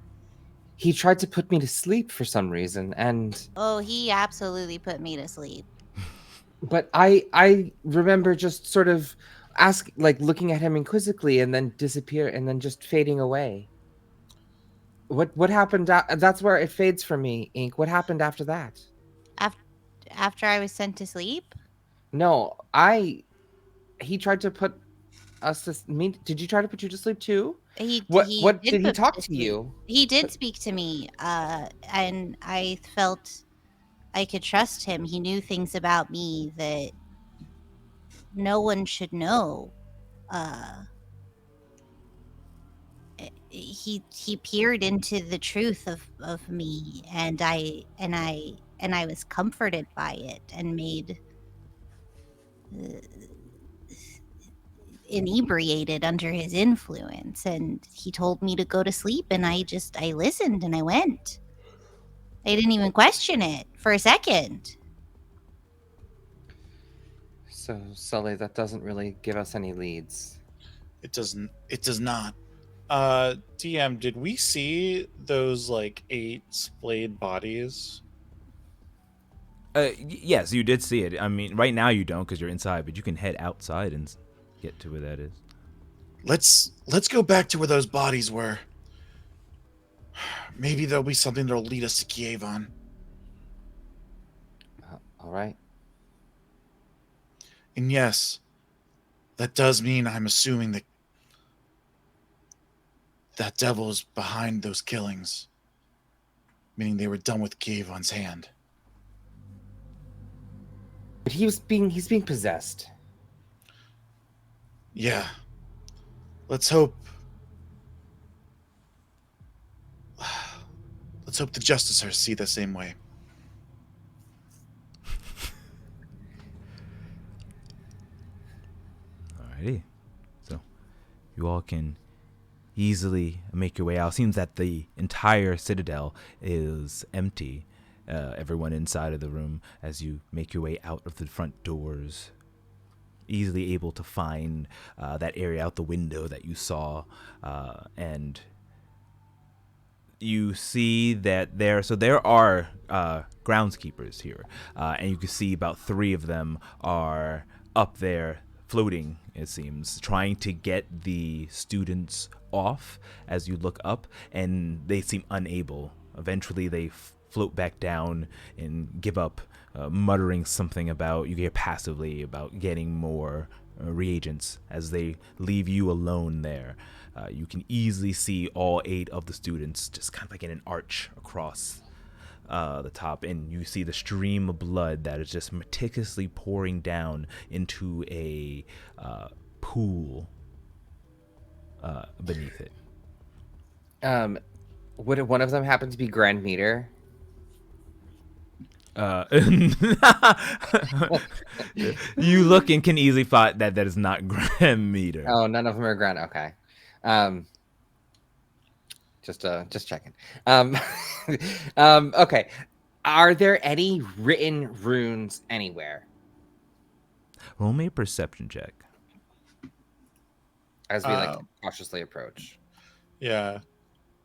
tried to put me to sleep for some reason, and Oh, he absolutely put me to sleep. but I remember just sort of looking at him inquisitively and then disappear and then just fading away. What happened? That's where it fades for me, Ink. What happened after that? After I was sent to sleep? No, he tried to put us to me. Did you try to put you to sleep too? What did he talk to you? He did speak to me, and I felt I could trust him. He knew things about me that no one should know. He peered into the truth of me, and I was comforted by it and made inebriated under his influence, and he told me to go to sleep, and I listened and I went. I didn't even question it for a second. So, Sully, that doesn't really give us any leads. It does not. DM, did we see those like 8 splayed bodies? Yes, you did see it. I mean, right now you don't because you're inside, but you can head outside and get to where that is. Let's go back to where those bodies were. Maybe there'll be something that'll lead us to Kievon. All right. And yes, that does mean I'm assuming that devil is behind those killings, meaning they were done with Kievon's hand. But he's being possessed. Yeah. Let's hope the Justicers see the same way. Alrighty. So you all can easily make your way out. Seems that the entire citadel is empty. Everyone inside of the room, as you make your way out of the front doors, easily able to find that area out the window that you saw, and you see that there are groundskeepers here, and you can see about 3 of them are up there floating, it seems, trying to get the students off as you look up, and they seem unable. Eventually they float back down and give up, muttering something about, you hear passively, about getting more reagents as they leave you alone there. You can easily see all 8 of the students just kind of like in an arch across the top, and you see the stream of blood that is just meticulously pouring down into a pool beneath it. Would one of them happen to be Grand Meter? You look and can easily find that is not gram meter. Oh, none of them are Grand. Okay. Just checking. Okay. Are there any written runes anywhere Roll me a perception check. as we like cautiously approach? Yeah.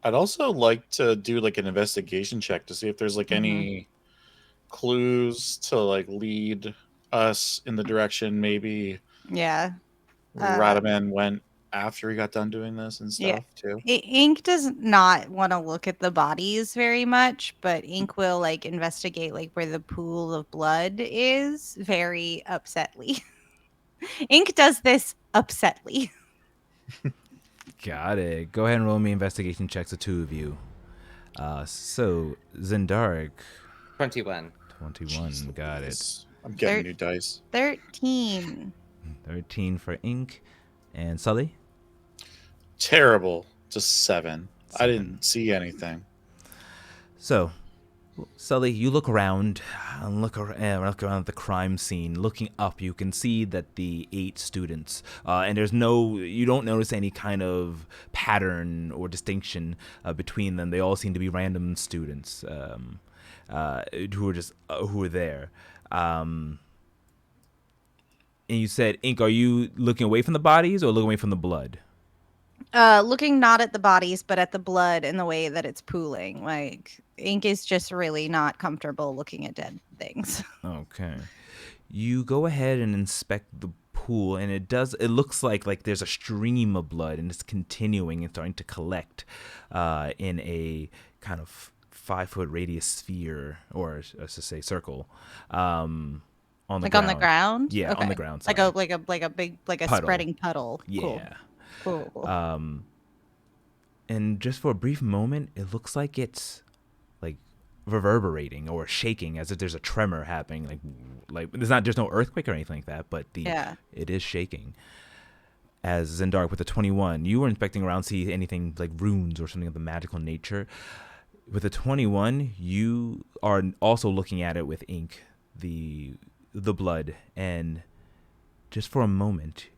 I'd also like to do like an investigation check to see if there's like any clues to like lead us in the direction maybe Yeah. Radaman went after he got done doing this and stuff Yeah. too. Ink does not want to look at the bodies very much, but Ink will like investigate like where the pool of blood is very upsetly. Ink does this upsetly. Got it. Go ahead and roll me investigation checks, the two of you. So Zendaric, 21. 21. Jeez Got it. Louise. I'm getting There- new dice. 13. 13 for Ink. And Sully? Terrible. Just 7. I 7. didn't see anything. So, Sully, you look around and look around at the crime scene. Looking up, you can see that the 8 students, and you don't notice any kind of pattern or distinction between them. They all seem to be random students who are there. And you said, Ink, are you looking away from the bodies or looking away from the blood? Looking not at the bodies, but at the blood and the way that it's pooling. Like, Ink is just really not comfortable looking at dead things. Okay. You go ahead and inspect the pool, and it looks like there's a stream of blood, and it's continuing and starting to collect in a kind of 5-foot radius sphere, or I should say circle, on the Like ground. on the ground? Yeah, on Okay. the ground. Like side. a big Puddle. spreading puddle. Yeah. Cool. And just for a brief moment, it looks like it's like reverberating or shaking, as if there's a tremor happening. Like there's no earthquake or anything like that, but it is shaking. As Zendark with the 21, you were inspecting around, see anything like runes or something of the magical nature. With the 21, you are also looking at it with Ink, the blood, and just for a moment,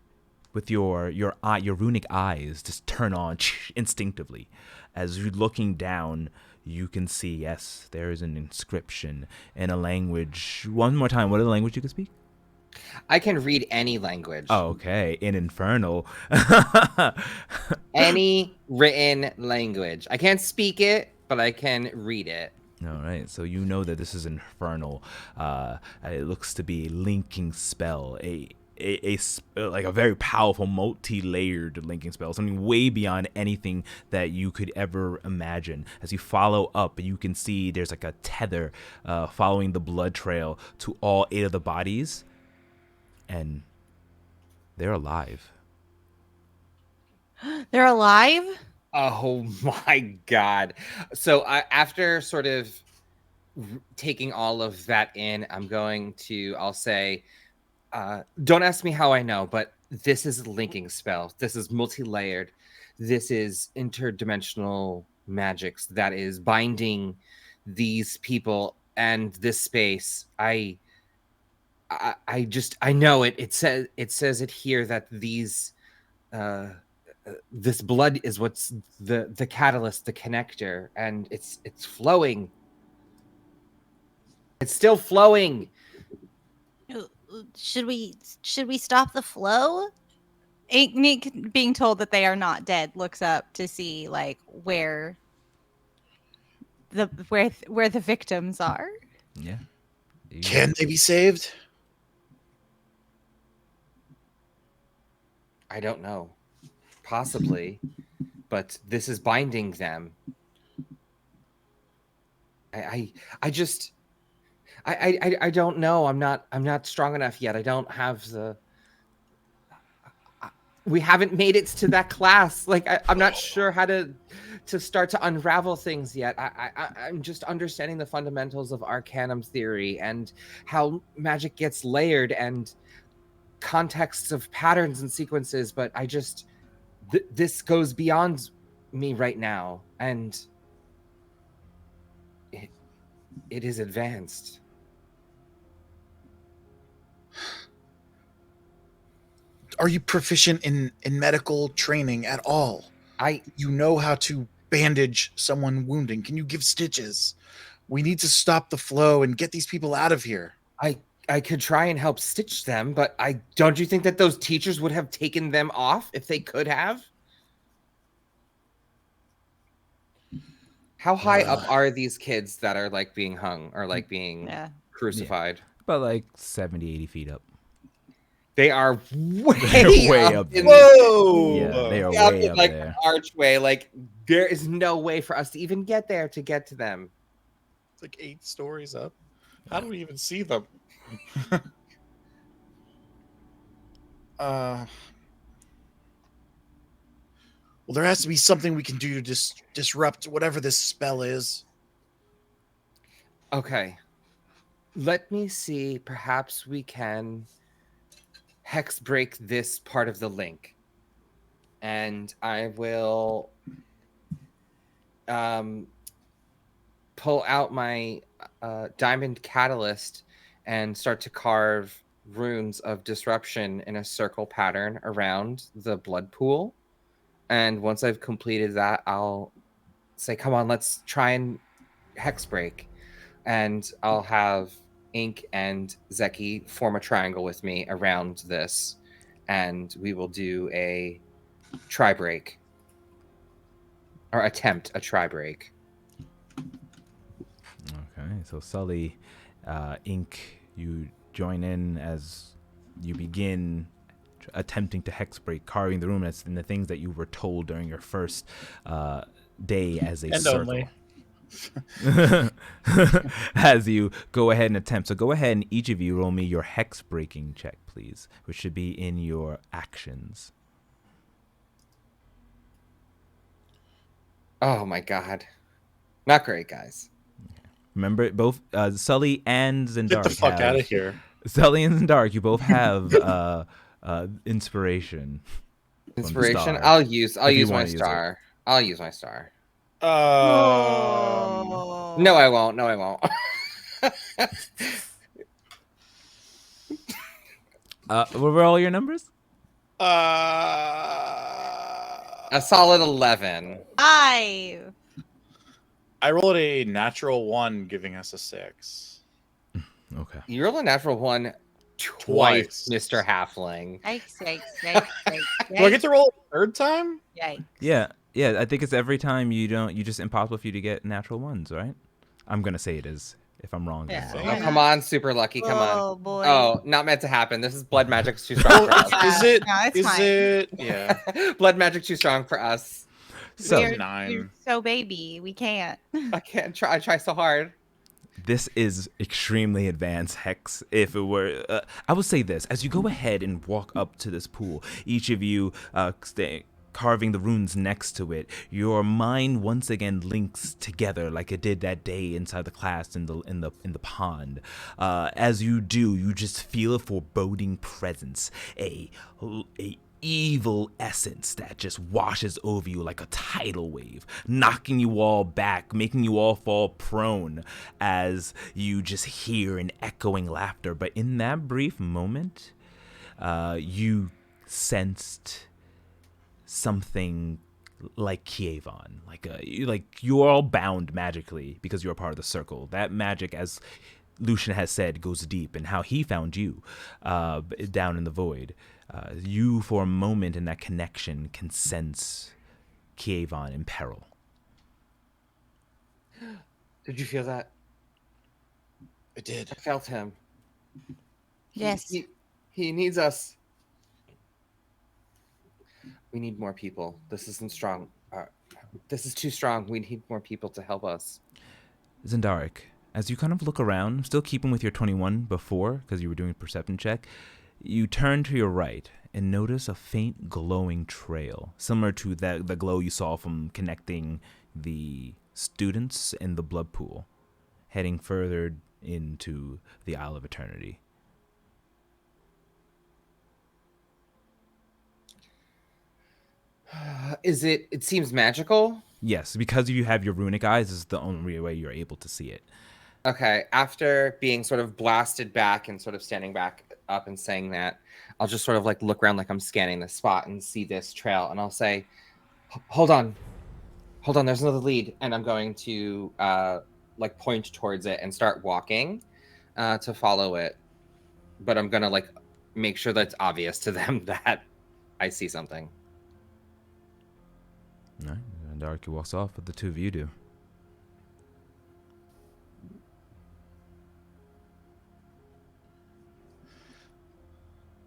with your runic eyes just turn on instinctively. As you're looking down, you can see, yes, there is an inscription in a language. One more time, what are the language you can speak? I can read any language. Oh, okay, in Infernal. Any written language. I can't speak it, but I can read it. All right, so you know that this is Infernal. It looks to be a linking spell, like a very powerful, multi-layered linking spell, something way beyond anything that you could ever imagine. As you follow up, you can see there's like a tether following the blood trail to all 8 of the bodies, and they're alive. They're alive? Oh my god. So after sort of taking all of that in, I'll say, don't ask me how I know, but this is a linking spell. This is multi-layered. This is interdimensional magics that is binding these people and this space. I know it. It says it here that these this blood is what's the catalyst, the connector, and it's flowing. It's still flowing. Should we stop the flow? Nick, being told that they are not dead, looks up to see like where the victims are. Yeah. Can they be saved? I don't know. Possibly, but this is binding them. I don't know. I'm not strong enough yet. I don't have the. We haven't made it to that class. Like I'm not sure how to start to unravel things yet. I'm just understanding the fundamentals of Arcanum theory and how magic gets layered and contexts of patterns and sequences. But I just this goes beyond me right now, and it is advanced. Are you proficient in medical training at all? You know how to bandage someone wounding? Can you give stitches? We need to stop the flow and get these people out of here. I could try and help stitch them, but don't you think that those teachers would have taken them off if they could have? How high up are these kids that are like being hung or like being crucified? About like 70, 80 feet up. They are way, way up in there. Whoa! Yeah, they are up way in, up like there. an archway. Like there is no way for us to even get there to get to them. It's like 8 stories up. How do we even see them? Well, there has to be something we can do to disrupt whatever this spell is. Okay. Let me see. Perhaps we can hex break this part of the link. And I will pull out my diamond catalyst and start to carve runes of disruption in a circle pattern around the blood pool. And once I've completed that, I'll say, come on, let's try and hex break. And I'll have Ink and Zeki form a triangle with me around this. And we will do a try break. Or attempt a try break. Okay, so Sully, Ink, you join in as you begin attempting to hex break, carving the runes and the things that you were told during your first day as a And circle. only. As you go ahead and attempt. So go ahead and each of you roll me your hex breaking check, please, which should be in your actions. Oh my god. Not great, guys. Remember, both Sully and Zendark Get the fuck have- out of here. Sully and Zendark, you both have inspiration. from Inspiration. Star. I'll use If you my wanna use it. star. I'll use my star. Oh. No, I won't. No, I won't. What were all your numbers? A solid 11. 5. I rolled a natural 1, giving us a 6. Okay. You rolled a natural 1 Twice. twice, Mr. Halfling. Yikes, yikes, yikes, yikes, Do I get to roll a 3rd time? yikes. Yeah. I think it's every time you just impossible for you to get natural ones, right? I'm gonna say it is. If I'm wrong, Yeah. then- Oh, come on, super lucky. Come on. Oh boy. Oh, not meant to happen. This is blood magic's too strong for us. Is it? No, it's Is fine. it? Yeah. Blood magic too strong for us. So We're 9. so baby. We can't. I can't try. I try so hard. this is extremely advanced hex. If it were, I would say this: as you go ahead and walk up to this pool, each of you carving the runes next to it, your mind once again links together like it did that day inside the class in the pond. As you do, you just feel a foreboding presence, a evil essence that just washes over you like a tidal wave, knocking you all back, making you all fall prone as you just hear an echoing laughter. But in that brief moment, you sensed something like Kievon, like you're all bound magically because you're a part of the circle. That magic, as Lucian has said, goes deep, and how he found you down in the void. You, for a moment in that connection, can sense Kievon in peril. Did you feel that? I did. I felt him. Yes. He needs us. We need more people. This isn't strong. This is too strong. We need more people to help us. Zendarik, as you kind of look around, still keeping with your 21 before, because you were doing a perception check, you turn to your right and notice a faint glowing trail, similar to the glow you saw from connecting the students in the blood pool, heading further into the Isle of Eternity. Is it? It seems magical. Yes, because you have your runic eyes, this is the only way you're able to see it. Okay. After being sort of blasted back and sort of standing back up and saying that, I'll just sort of like look around like I'm scanning the spot and see this trail, and I'll say, Hold on. There's another lead," and I'm going to like point towards it and start walking to follow it. But I'm gonna like make sure that it's obvious to them that I see something. All right, and Darky walks off, but the two of you do.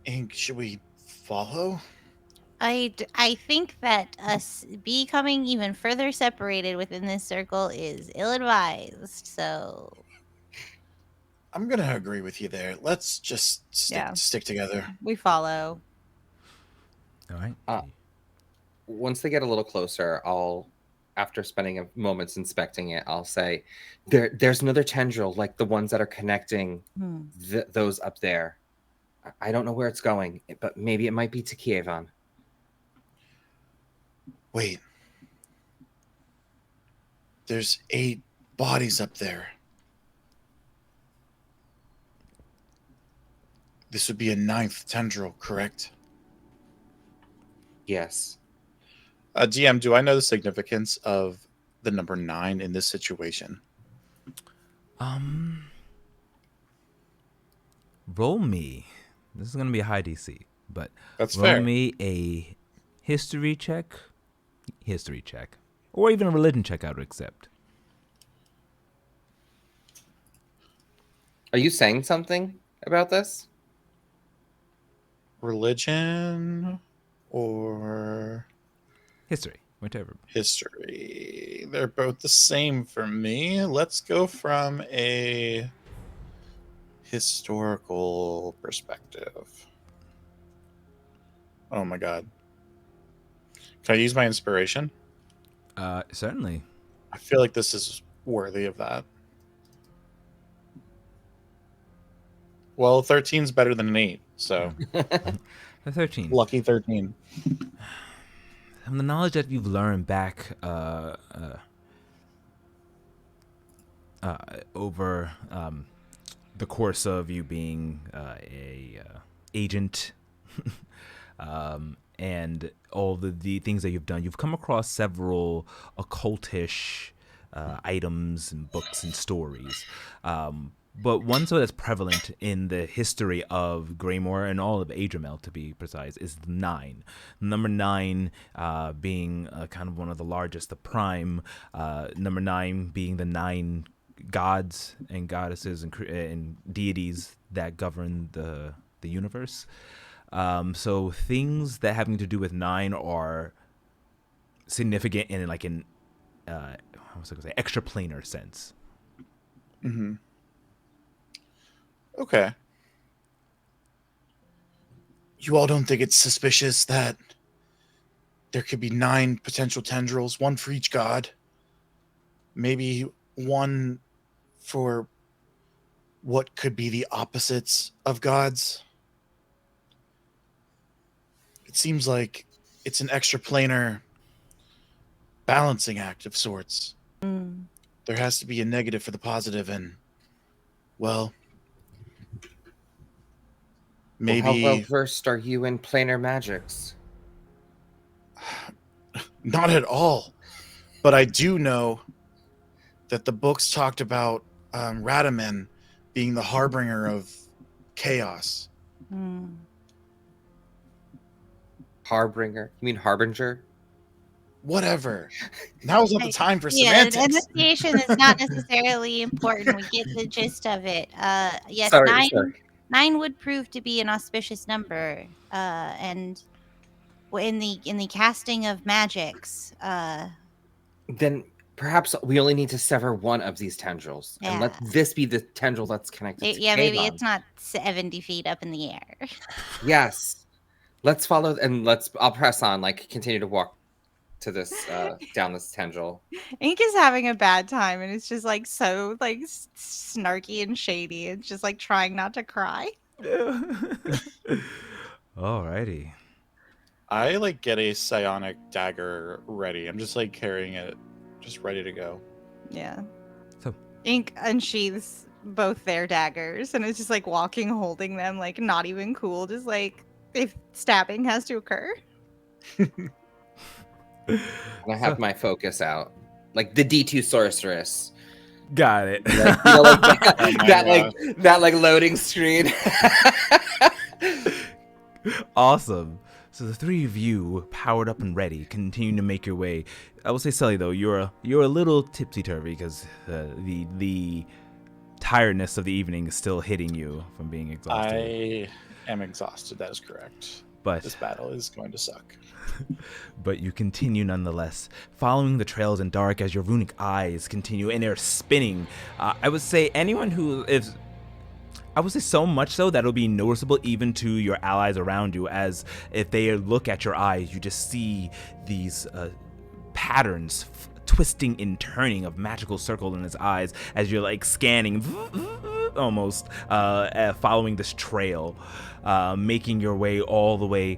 Ink, should we follow? I think that us becoming even further separated within this circle is ill-advised. So I'm gonna agree with you there. Let's just Yeah. stick together. we follow. All right. Once they get a little closer, after spending a moments inspecting it, I'll say, "There's another tendril, like the ones that are connecting Hmm. those up there. I don't know where it's going, but maybe it might be to Kievan." Wait. There's 8 bodies up there. This would be a 9th tendril, correct? Yes. DM, do I know the significance of the number 9 in this situation? Roll me. This is gonna be a high DC, but That's roll fair. me a history check, or even a religion check. I would accept. Are you saying something about this? Religion or History, whichever. history? They're both the same for me. Let's go from a historical perspective. Oh my god. Can I use my inspiration? Certainly. I feel like this is worthy of that. Well, 13's better than an 8, so A 13. lucky 13. From the knowledge that you've learned back over the course of you being a agent and all the things that you've done, you've come across several occultish items and books and stories. But one sort that's prevalent in the history of Greymore and all of Adramel, to be precise, is 9. Number 9 being kind of one of the largest, the prime. Number 9 being the 9 gods and goddesses and deities that govern the universe. So things that having to do with 9 are significant in like an what's I gonna say, extraplanar sense. Mm-hmm. Okay. You all don't think it's suspicious that there could be 9 potential tendrils, one for each god? Maybe one for what could be the opposites of gods? It seems like it's an extraplanar balancing act of sorts. Mm. There has to be a negative for the positive, and, well, maybe. Well, how well versed are you in planar magics? Not at all. But I do know that the books talked about Radaman being the harbinger of chaos. Mm. Harbinger? You mean harbinger? Whatever. Now's not the time for Yeah, semantics. enunciation is not necessarily important. We get the gist of it. Yes, Sorry. 9 would prove to be an auspicious number. And in the casting of magics, Then perhaps we only need to sever one of these tendrils and let Yeah. this be the tendril that's connected to maybe Kayvon. it's not 70 feet up in the air. Yes. Let's follow and I'll press on, like continue to walk to this down this tendril. Ink is having a bad time, and it's just like so like snarky and shady. It's just like trying not to cry. Alrighty. I like get a psionic dagger ready. I'm just like carrying it, just ready to go. Yeah. So- Ink unsheathes both their daggers and is just like walking, holding them, like not even cool, just like if stabbing has to occur. And I have my focus out, like the D2 sorceress. Got it. Like, you know, like that, Oh my that like loading screen. Awesome. So the three of you, powered up and ready, continue to make your way. I will say, Sully, though, you're a little tipsy turvy because the tiredness of the evening is still hitting you from being exhausted. I am exhausted. That is correct. But This battle is going to suck. but you continue nonetheless, following the trails in dark as your runic eyes continue and they're spinning. I would say anyone who is. I would say so much so that it'll be noticeable even to your allies around you, as if they look at your eyes, you just see these patterns twisting and turning of magical circle in his eyes as you're like scanning almost following this trail, making your way all the way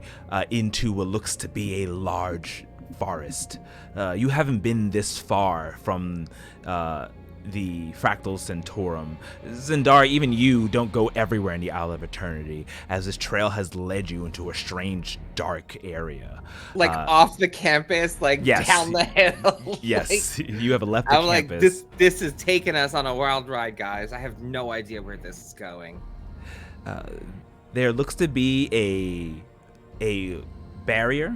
into what looks to be a large forest. You haven't been this far from the Fractal Centaurum. Zendar, even you don't go everywhere in the Isle of Eternity, as this trail has led you into a strange, dark area. Like off the campus, like yes. down the hill. Yes, you have left the I'm campus. like, this is taking us on a wild ride, guys. I have no idea where this is going. There looks to be a barrier,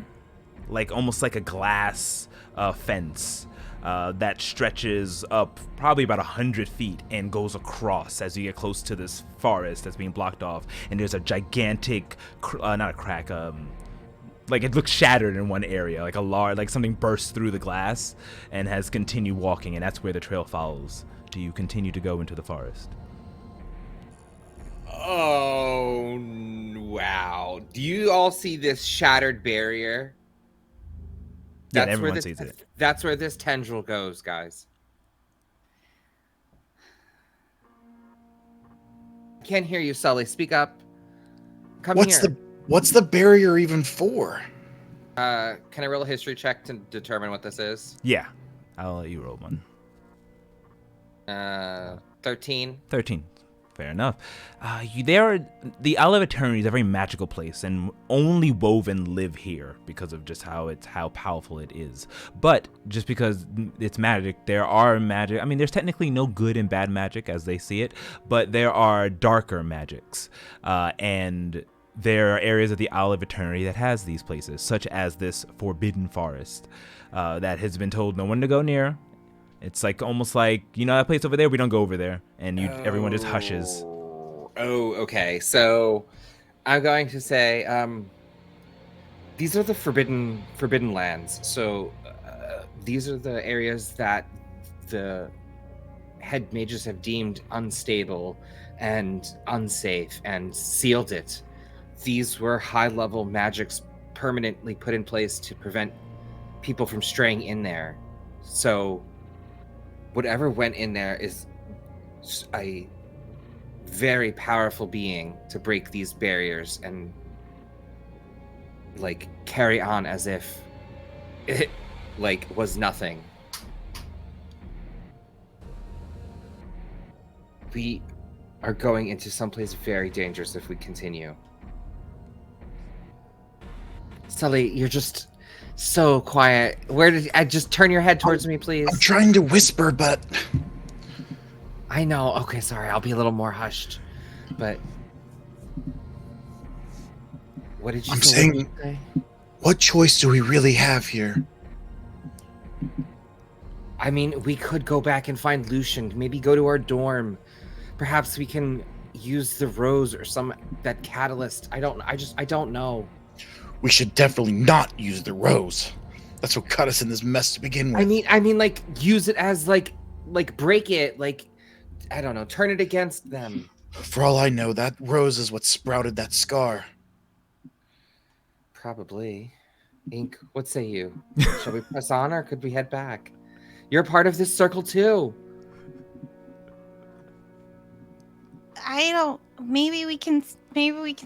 like almost like a glass fence. That stretches up probably about 100 feet and goes across as you get close to this forest that's being blocked off. And there's a gigantic, not a crack, like it looks shattered in one area, like a large, like something burst through the glass and has continued walking, and that's where the trail follows. Do you continue to go into the forest? Oh, wow. Do you all see this shattered barrier? Yeah, That's everyone where sees it. That's where this tendril goes, guys. Can't hear you, Sully. Speak up. Come here. What's the barrier even for? Can I roll a history check to determine what this is? Yeah, I'll let you roll one. 13. 13. Fair enough. The Isle of Eternity is a very magical place, and only Woven live here because of just how powerful it is. But just because it's magic, there are magic. I mean, there's technically no good and bad magic as they see it, but there are darker magics, and there are areas of the Isle of Eternity that has these places, such as this Forbidden Forest that has been told no one to go near. It's like almost like, you know, that place over there, we don't go over there, and everyone just hushes. Oh, okay. So I'm going to say these are the forbidden lands. So these are the areas that the head mages have deemed unstable and unsafe and sealed it. These were high-level magics permanently put in place to prevent people from straying in there. So whatever went in there is a very powerful being to break these barriers and like carry on as if it like was nothing. We are going into someplace very dangerous if we continue. Sully, you're just so quiet. Where did I just turn your head towards me, please? I'm trying to whisper, but I know. Okay, sorry. I'll be a little more hushed. But what did you I'm say? saying, what choice do we really have here? I mean, we could go back and find Lucian. Maybe go to our dorm. Perhaps we can use the rose or that catalyst. I don't know. We should definitely not use the rose. That's what got us in this mess to begin with. I mean, like use it as like break it, like I don't know, turn it against them. For all I know, that rose is what sprouted that scar. Probably. Ink, what say you? Shall we press on or could we head back? You're part of this circle too. I don't. Maybe we can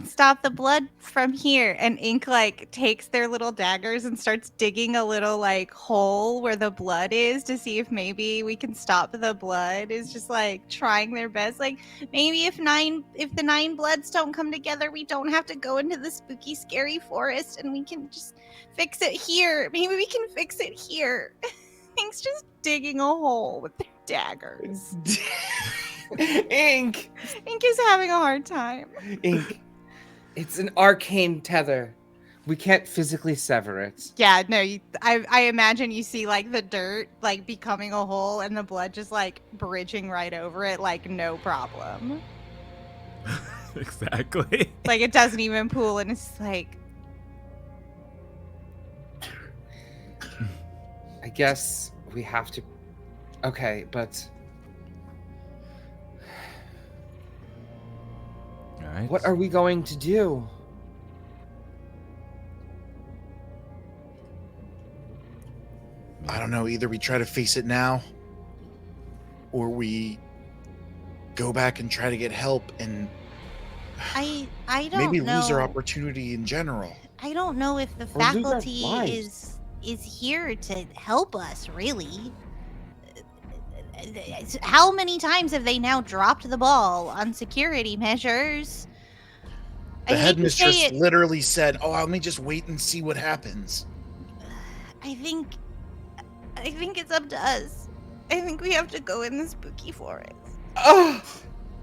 stop the blood from here. And Ink like takes their little daggers and starts digging a little like hole where the blood is to see if maybe we can stop the blood. Is just like trying their best. Like maybe if the 9 bloods don't come together, we don't have to go into the spooky, scary forest, and we can just fix it here. Maybe we can fix it here. Ink's just digging a hole with their daggers. Ink! Ink is having a hard time. Ink. It's an arcane tether. We can't physically sever it. Yeah, no, I imagine you see like the dirt like becoming a hole and the blood just like bridging right over it like no problem. Exactly. Like it doesn't even pool and it's like I guess we have to. Okay, but All right. what are we going to do? I don't know. Either we try to face it now, or we go back and try to get help and I don't maybe know. lose our opportunity in general. I don't know if the Or lose our faculty lives. is here to help us really. How many times have they now dropped the ball on security measures? The I hate to say headmistress it, literally said, "Oh, let me just wait and see what happens." I think it's up to us. I think we have to go in the spooky forest. Oh!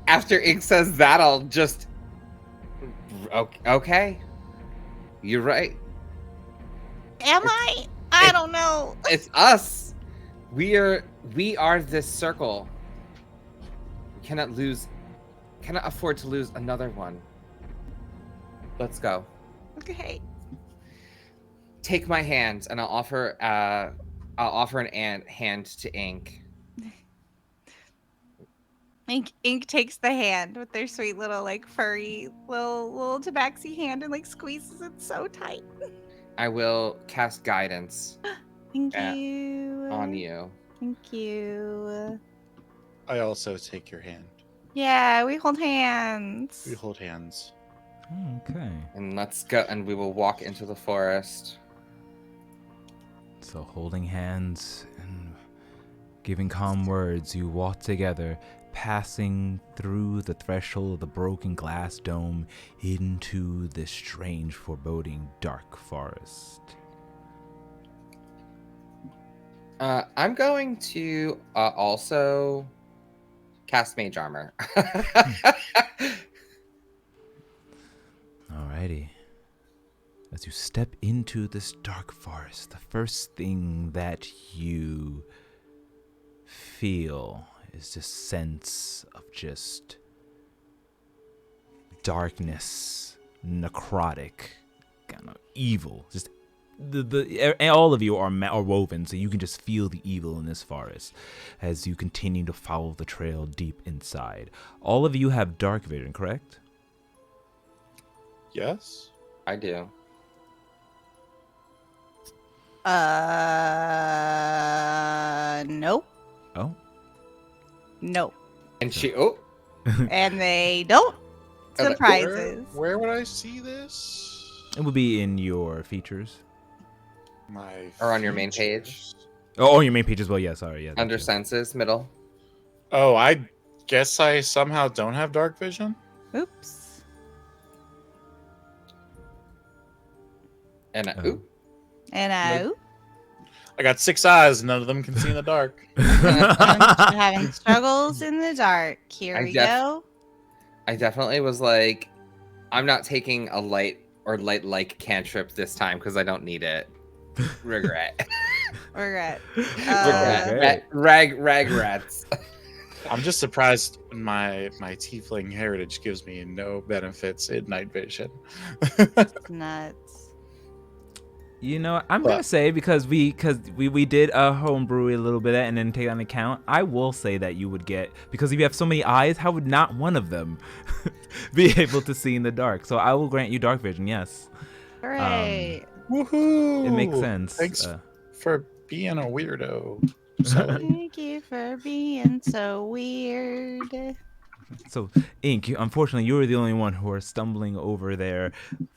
After Ink says that, I'll just. Okay. You're right. Am I? I don't know. It's us. We are this circle. We cannot afford to lose another one. Let's go. Okay. Take my hand, and I'll offer an hand to Ink. Ink takes the hand with their sweet little like furry little tabaxi hand and like squeezes it so tight. I will cast guidance Thank Yeah. you. on you. Thank you. I also take your hand. Yeah, we hold hands. We hold hands. Okay. And let's go, and we will walk into the forest. So holding hands and giving calm words, you walk together, passing through the threshold of the broken glass dome into this strange, foreboding, dark forest. I'm going to also cast Mage Armor. Alrighty. As you step into this dark forest, the first thing that you feel is this sense of just darkness, necrotic, kind of evil. Just all of you are woven, so you can just feel the evil in this forest as you continue to follow the trail deep inside. All of you have dark vision, correct? Yes. I do. Nope. Oh. Nope. And she. And they don't. Oh, but Surprises. Where would I see this? It would be in your features. My Or on your main features. Oh, your main page as well. Yeah, sorry. Yeah. Under that's it. senses, middle. Oh, I guess I somehow don't have dark vision. Oops. And Oh. oop. And I got 6 eyes. None of them can see in the dark. I'm having struggles in the dark. Here I we def- go. I definitely was like, I'm not taking a light like cantrip this time because I don't need it. Regret. Regret. Okay. Rag rats. I'm just surprised my tiefling heritage gives me no benefits in night vision. Nuts. You know, I'm gonna say because we did homebrew a little bit and then take on account. I will say that you would get, because if you have so many eyes, how would not one of them be able to see in the dark? So I will grant you dark vision. Yes, Hooray. Woohoo! it makes sense. Thanks for being a weirdo. Sully. Thank you for being so weird. So, Ink, unfortunately, you were the only one who are stumbling over their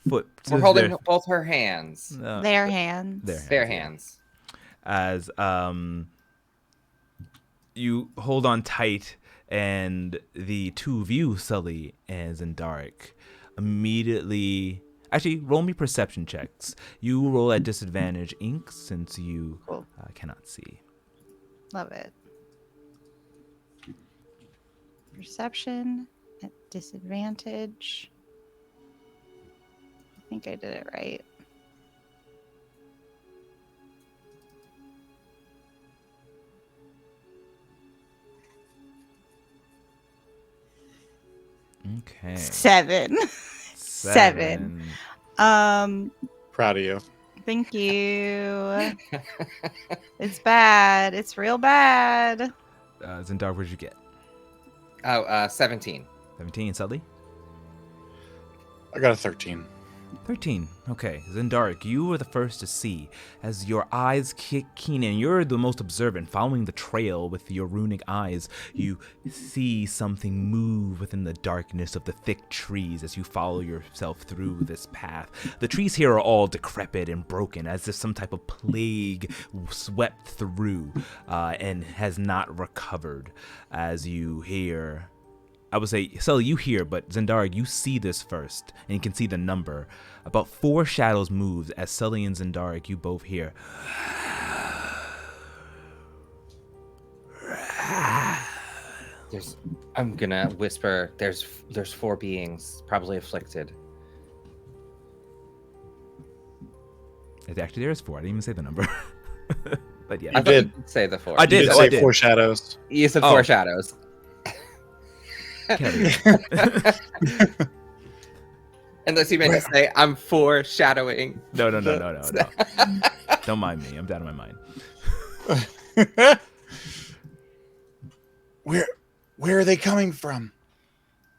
foot. We're holding both her hands. Their hands. Their hands. As you hold on tight, and the two of you, Sully and Zendarik, immediately. Actually, roll me perception checks. You roll at disadvantage, Ink, since you Cool. cannot see. Love it. Perception at disadvantage. I think I did it right. Okay. 7. 7. Proud of you. Thank you. It's bad. It's real bad. Zendar, what'd you get? 17. 17, Sully? I got a 13. 13. Okay. Zendarik, you were the first to see. As your eyes keen in, you're the most observant. Following the trail with your runic eyes, you see something move within the darkness of the thick trees as you follow yourself through this path. The trees here are all decrepit and broken, as if some type of plague swept through and has not recovered. As you hear... I would say, Sully, you hear, but Zendarik, you see this first, and you can see the number. About 4 shadows moves as Sully and Zendarik, you both hear. I'm gonna whisper. There's 4 beings, probably afflicted. Actually, there is 4. I didn't even say the number. But yeah. I did. say the 4. I did. You Oh, I say did. 4 shadows. You said Oh. 4 shadows. Unless you meant to say, I'm foreshadowing. No. Don't mind me. I'm out of my mind. Where are they coming from?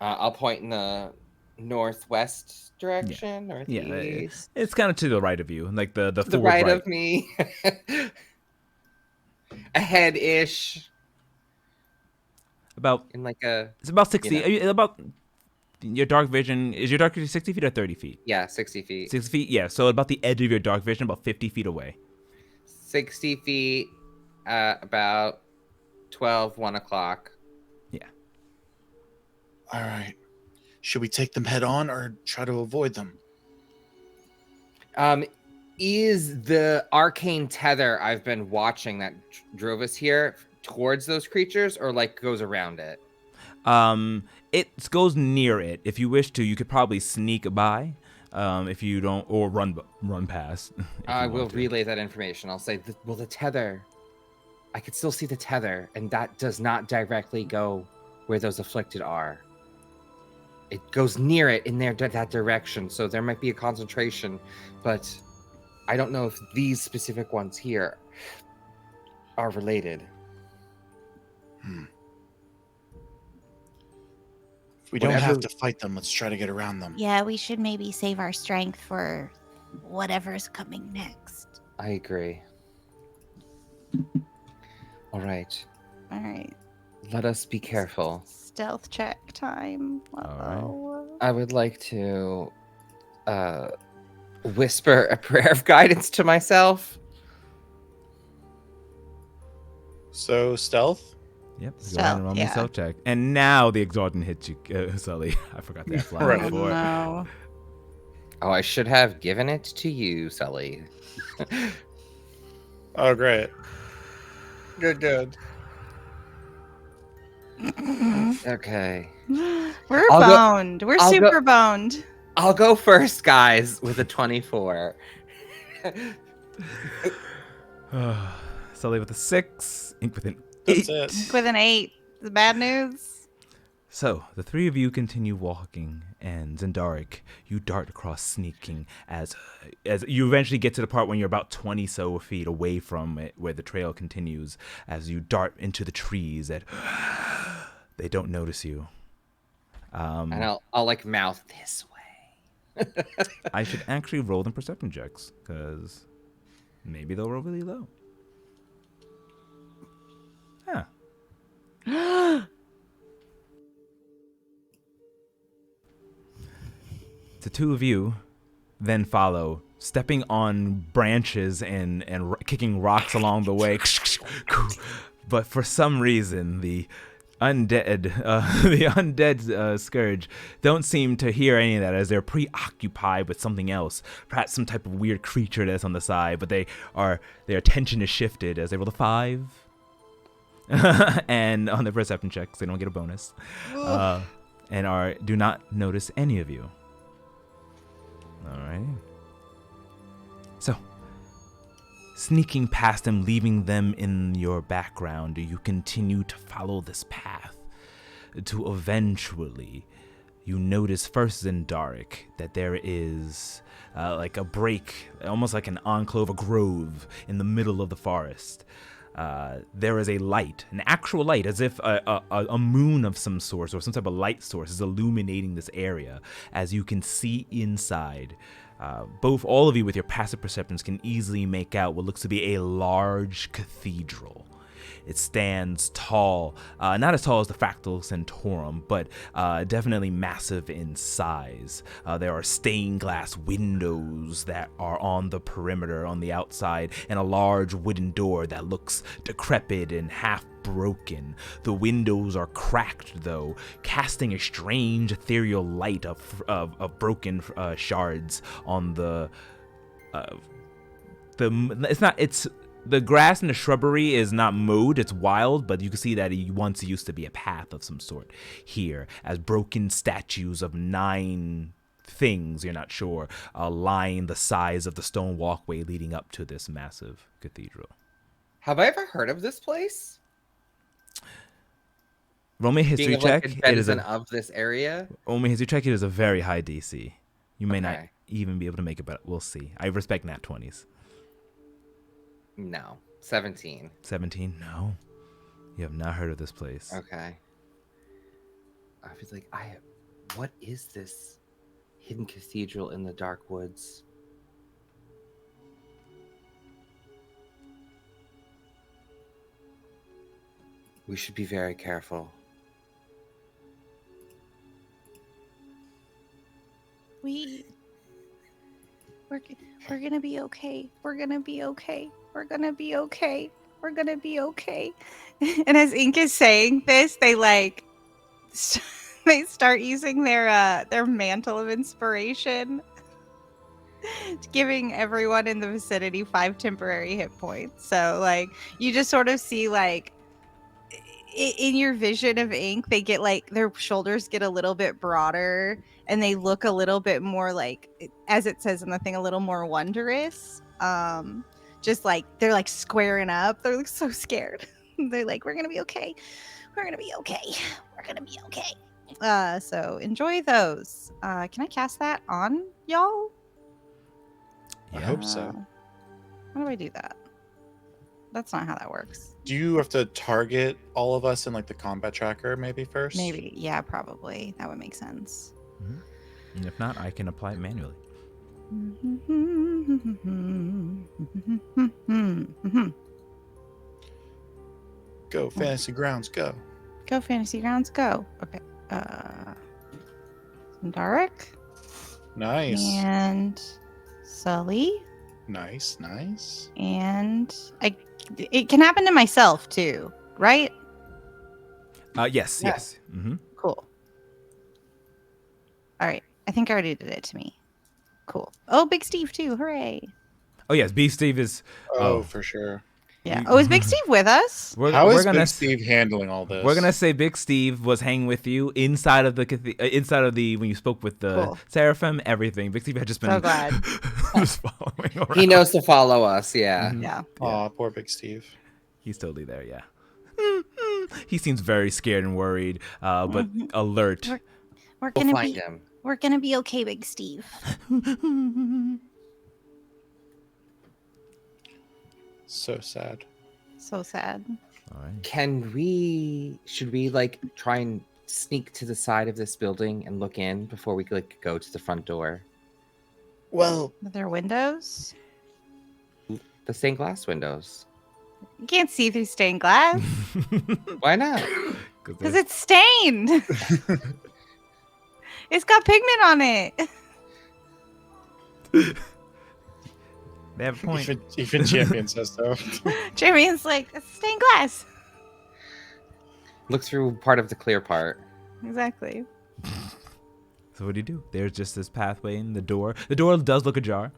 I'll point in the northwest direction, Yeah, northeast. it's kind of to the right of you, like the To the forward right of me. Ahead-ish. About In like a... it's about 60. know. Are you, about your dark vision. Is your dark vision 60 feet or 30 feet? Yeah, 60 feet. 60 feet. Yeah. So about the edge of your dark vision, about 50 feet away. 60 feet, about 12, 1 o'clock. All right. Should we take them head on or try to avoid them? Is the arcane tether I've been watching that drove us here towards those creatures, or like goes around it? It goes near it. If you wish to, you could probably sneak by. If you don't, or run past. if I you will want to. relay that information. I'll say, well, the tether, I could still see the tether, and that does not directly go where those afflicted are. It goes near it in that direction, so there might be a concentration, but I don't know if these specific ones here are related. If we don't Whatever- have to fight them, let's try to get around them. Yeah, we should maybe save our strength for whatever's coming next. I agree. All right, All right. let us be careful. Stealth check time. Uh-oh. I would like to whisper a prayer of guidance to myself. So stealth. Yep. Go ahead Stealth, and roll me a yeah. stealth check. And now the exhaustion hits you, Sully. I forgot that flag Right. Oh, before. no. Oh, I should have given it to you, Sully. Oh, great. Good. Okay. We're I'll go- boned. We're I'll go- super boned. I'll go first, guys, with a 24. Sully with a 6, Ink with an 8. That's it. With an 8. The bad news. So, the three of you continue walking, and Zendarik, you dart across sneaking as you eventually get to the part when you're about 20 so feet away from it, where the trail continues, as you dart into the trees that they don't notice you. And I'll like mouth this way. I should actually roll them perception checks, because maybe they'll roll really low. Yeah. The two of you then follow, stepping on branches and kicking rocks along the way. But for some reason, the undead scourge don't seem to hear any of that, as they're preoccupied with something else, perhaps some type of weird creature that's on the side. But their attention is shifted as they roll a 5, and on the perception checks they don't get a bonus, and do not notice any of you. All right. So, sneaking past them, leaving them in your background, you continue to follow this path to eventually you notice first, Zendaric, that there is like a break, almost like an enclave, a grove in the middle of the forest. There is a light, an actual light, as if a moon of some sort or some type of light source is illuminating this area. As you can see inside, all of you with your passive perceptions can easily make out what looks to be a large cathedral. It stands tall, not as tall as the Fractal Centaurum, but definitely massive in size. There are stained glass windows that are on the perimeter on the outside, and a large wooden door that looks decrepit and half broken. The windows are cracked, though, casting a strange ethereal light of broken shards on the grass and the shrubbery is not mowed, it's wild, but you can see that it once used to be a path of some sort here, as broken statues of 9 things, you're not sure, line the size of the stone walkway leading up to this massive cathedral. Have I ever heard of this place? Roll me a history check. It is of this area. Roll me a history check. It is a very high DC. You may not Okay. even be able to make it, but we'll see. I respect nat 20s. No, 17. 17? No. You have not heard of this place. Okay. I was like, what is this hidden cathedral in the dark woods? We should be very careful. We're gonna be okay. We're gonna be okay. We're gonna be okay. We're gonna be okay. And as Ink is saying this, they they start using their mantle of inspiration, giving everyone in the vicinity 5 temporary hit points. So like you just sort of see like in your vision of Ink, they get like their shoulders get a little bit broader and they look a little bit more like, as it says in the thing, a little more wondrous. Just like they're like squaring up. They're like so scared. They're like, we're gonna be okay. We're gonna be okay. We're gonna be okay. So enjoy those. Can I cast that on y'all? I hope so. How do I do that? That's not how that works. Do you have to target all of us in like the combat tracker maybe first? Maybe. Yeah, probably. That would make sense. And if not, I can apply it manually. Go fantasy grounds, go. Go Fantasy Grounds, go. Okay. Darek Nice. and Sully, Nice. and it can happen to myself too, right? Yes. Yeah. Yes. Mm-hmm. Cool. All right. I think I already did it to me. Cool. Oh, Big Steve too. Hooray. Oh yes, B Steve is. Oh, for sure. Yeah. You- Oh, is Big Steve with us? How is gonna Big Steve handling all this? We're gonna say Big Steve was hanging with you inside of the when you spoke with the Cool. Seraphim. Everything. Big Steve had just been So glad. just following around. He knows to follow us, yeah. Mhm. Yeah. Aw, poor Big Steve. He's totally there. Yeah. He seems very scared and worried, but alert. We're We'll gonna find be him. we're gonna be okay, Big Steve. So sad. So sad. All right. Should we like try and sneak to the side of this building and look in before we like go to the front door? Well, Are there windows? The stained glass windows. You can't see through stained glass Why not? because it's stained. It's got pigment on it. They have a point. Even champion says so. Jeremy's like, it's stained glass. Look through part of the clear part. Exactly. So what do? There's just this pathway in the door. The door does look ajar.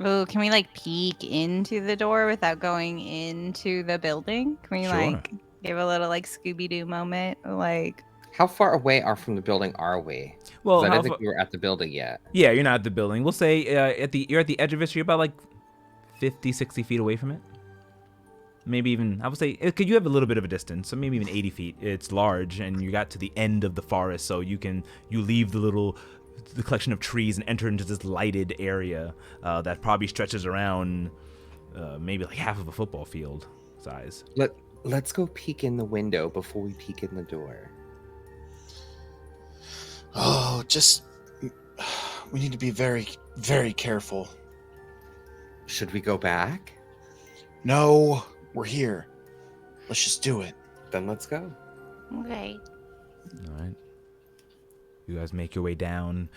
Oh, can we like peek into the door without going into the building? Can we Sure. like give a little like Scooby Doo moment? Like, How far away from the building are we? 'Cause Well, I how didn't think fa- we were at the building yet. yeah, you're not at the building. We'll say you're at the edge of it, so you're about like 50, 60 feet away from it. Maybe even, I would say, because you have a little bit of a distance, so maybe even 80 feet. It's large, and you got to the end of the forest, so you leave the collection of trees and enter into this lighted area that probably stretches around maybe like half of a football field size. Let's go peek in the window before we peek in the door. Oh, we need to be very, very careful. Should we go back? No, we're here. Let's just do it. Then let's go. okay. All right. You guys make your way down,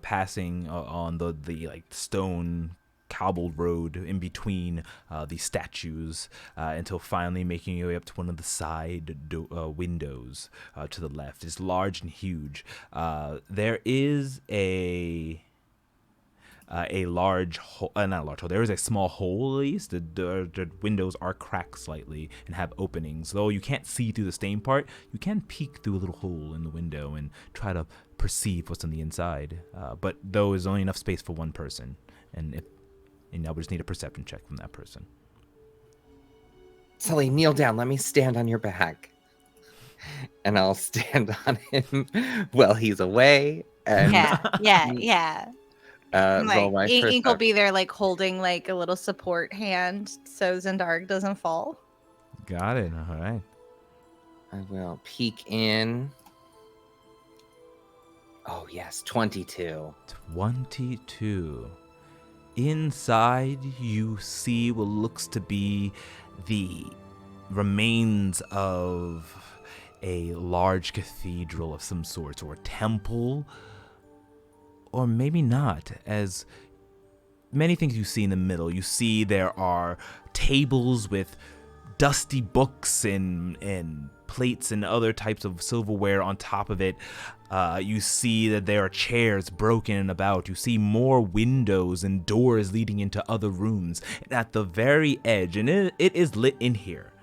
passing on the like stone cobbled road in between the statues, until finally making your way up to one of the side windows to the left. It's large and huge. There is a large hole, not a large hole. There is a small hole, at least. The windows are cracked slightly and have openings. Though you can't see through the stained part, you can peek through a little hole in the window and try to perceive what's on the inside. But though there's only enough space for one person, and now we just need a perception check from that person. Sully, kneel down. Let me stand on your back. And I'll stand on him while he's away. And Yeah. roll my Like, Ink will perception. be there, like holding like a little support hand, so Zendarg doesn't fall. Got it. All right. I will peek in. Oh, yes, 22. 22. Inside, you see what looks to be the remains of a large cathedral of some sort, or temple, or maybe not, as many things you see in the middle. You see there are tables with dusty books and plates and other types of silverware on top of it. You see that there are chairs broken about. You see more windows and doors leading into other rooms. And at the very edge, and it is lit in here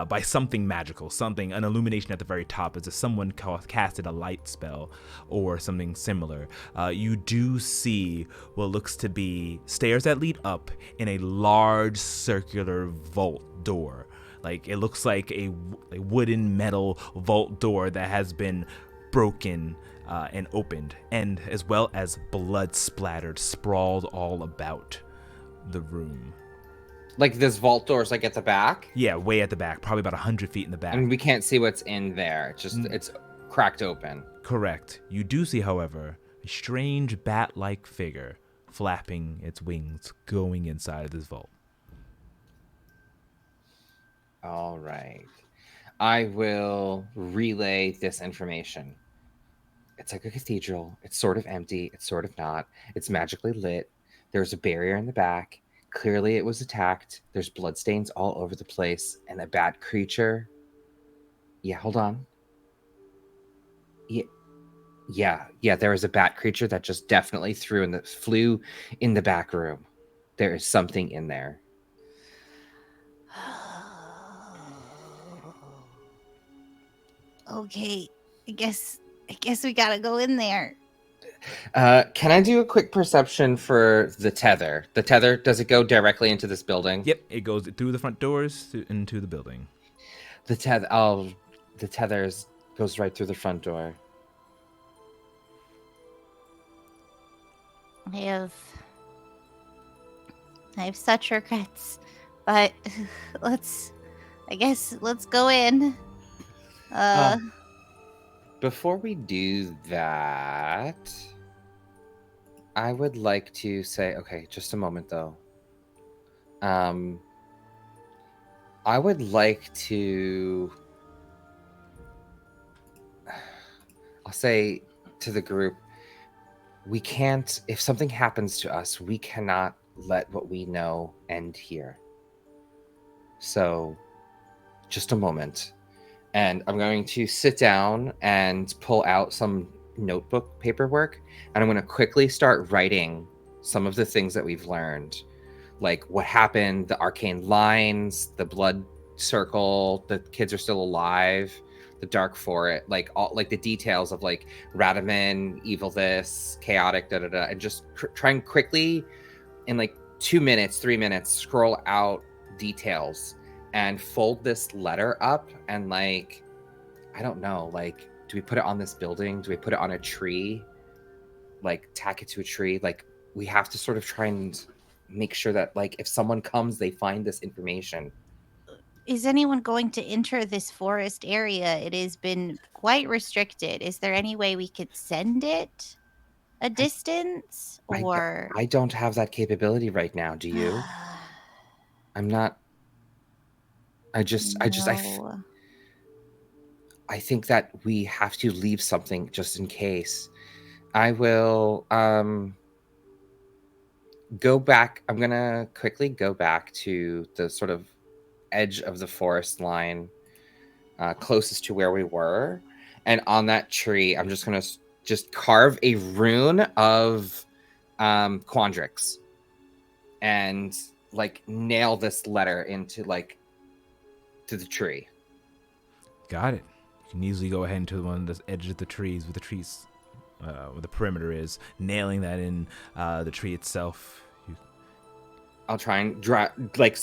by something magical, an illumination at the very top, as if someone casted a light spell or something similar. You do see what looks to be stairs that lead up in a large circular vault door. Like, it looks like a wooden metal vault door that has been broken and opened, and as well as blood sprawled all about the room. Like this vault door's like at the back? Yeah, way at the back, probably about 100 feet in the back. And we can't see what's in there. It's cracked open. Correct. You do see, however, a strange bat-like figure flapping its wings going inside of this vault. All right. I will relay this information. It's like a cathedral. It's sort of empty. It's sort of not. It's magically lit. There's a barrier in the back. Clearly it was attacked. There's bloodstains all over the place. And a bat creature. Yeah, hold on. Yeah, there was a bat creature that just definitely flew in the back room. There is something in there. Okay, I guess we gotta go in there. Can I do a quick perception for the tether? The tether, does it go directly into this building? Yep, it goes through the front doors into the building. The tether goes right through the front door. I have such regrets, but let's go in. Before we do that, I would like to say, okay, just a moment though. I would like to, I'll say to the group, we can't, if something happens to us, we cannot let what we know end here. So, just a moment. And I'm going to sit down and pull out some notebook paperwork, and I'm going to quickly start writing some of the things that we've learned. Like what happened, the arcane lines, the blood circle, the kids are still alive, the dark forest, like all like the details of like Radaman, evil this, chaotic, and just try and quickly in like 2 minutes, 3 minutes, scroll out details and fold this letter up and like, I don't know, like, do we put it on this building? Do we put it on a tree? Like tack it to a tree? Like we have to sort of try and make sure that like if someone comes, they find this information. Is anyone going to enter this forest area? It has been quite restricted. Is there any way we could send it a distance? Or I don't have that capability right now. Do you? I'm not. I No. I think that we have to leave something just in case. I will go back. I'm gonna quickly go back to the sort of edge of the forest line closest to where we were, and on that tree I'm just gonna just carve a rune of Quandrix and like nail this letter into like to the tree. Got it. You can easily go ahead into one of the edge of the trees where the perimeter is, nailing that in the tree itself. I'll try and draw like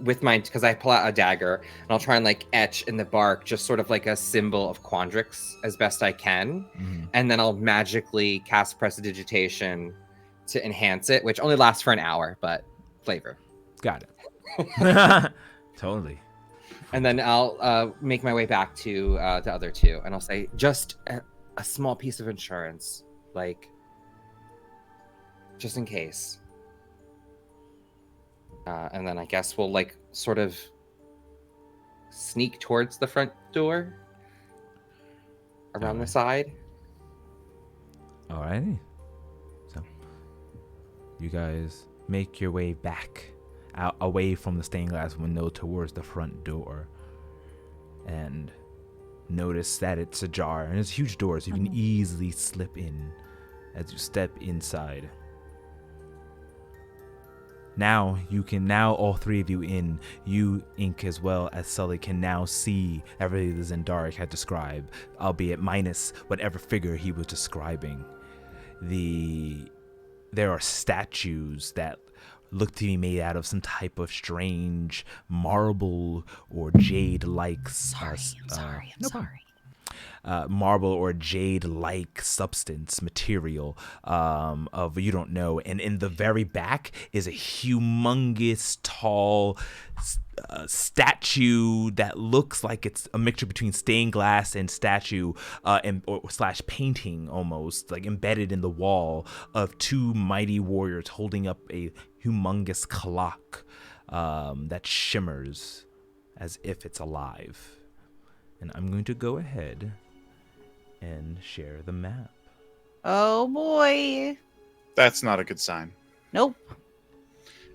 with my, because I pull out a dagger and I'll try and like etch in the bark just sort of like a symbol of Quandrix as best I can, and then I'll magically cast Prestidigitation to enhance it, which only lasts for an hour, but flavor. Got it. Totally. And then I'll make my way back to the other two, and I'll say just a small piece of insurance, like just in case. And then I guess we'll like sort of sneak towards the front door around the side. Alrighty. So you guys make your way back out away from the stained glass window towards the front door, and notice that it's ajar, and it's a huge door, so you can easily slip in as you step inside. Now all three of you you, Ink, as well as Sully, can now see everything that Zendaric had described, albeit minus whatever figure he was describing. There are statues that look to be made out of some type of strange marble or jade-like. Marble or jade-like substance material of you don't know, and in the very back is a humongous tall statue that looks like it's a mixture between stained glass and statue slash painting, almost like embedded in the wall, of two mighty warriors holding up a humongous clock that shimmers as if it's alive. And I'm going to go ahead and share the map. Oh boy. That's not a good sign. Nope.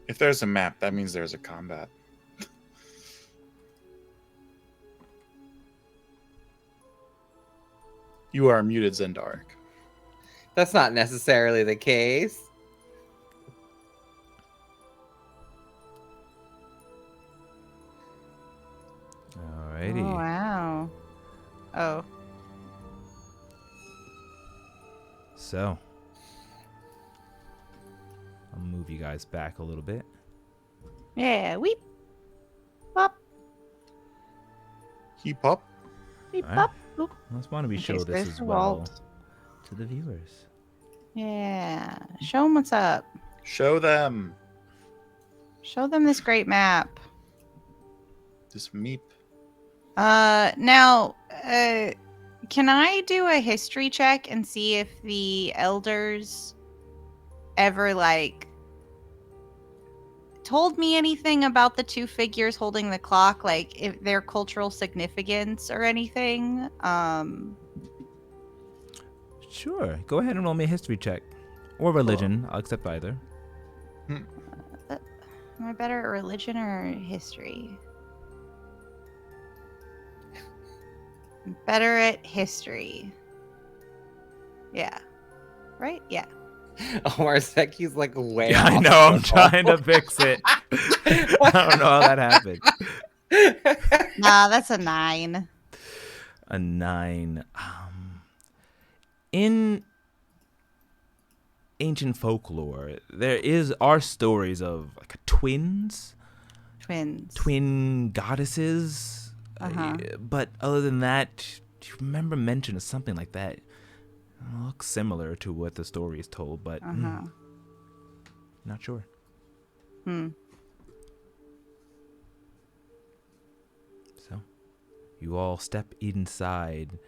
If there's a map, that means there's a combat. You are muted, Zendaric. That's not necessarily the case. Alrighty. Oh, wow. Oh. So, I'll move you guys back a little bit. Yeah, weep. Pop. Keep up. Weep, All right. pop. Boop. I just want to be Okay, show so this there's as the well vault. to the viewers. Yeah. Show them what's up. Show them. Show them this great map. This meep. Now, can I do a history check and see if the elders ever, like, told me anything about the two figures holding the clock, like, if their cultural significance or anything? Sure. Go ahead and roll me a history check. Or religion. I'll accept either. Am I better at religion or history? I'm better at history. Yeah. Right? Yeah. Oh, Arseki's like way. Yeah, I off know. the I'm ball. trying to fix it. I don't know how that happened. Nah, that's a 9. A 9. In ancient folklore, there are stories of like twins, Twins. twin goddesses. Uh-huh. But other than that, do you remember mention of something like that? It looks similar to what the story is told, but Uh-huh. not sure. So, you all step inside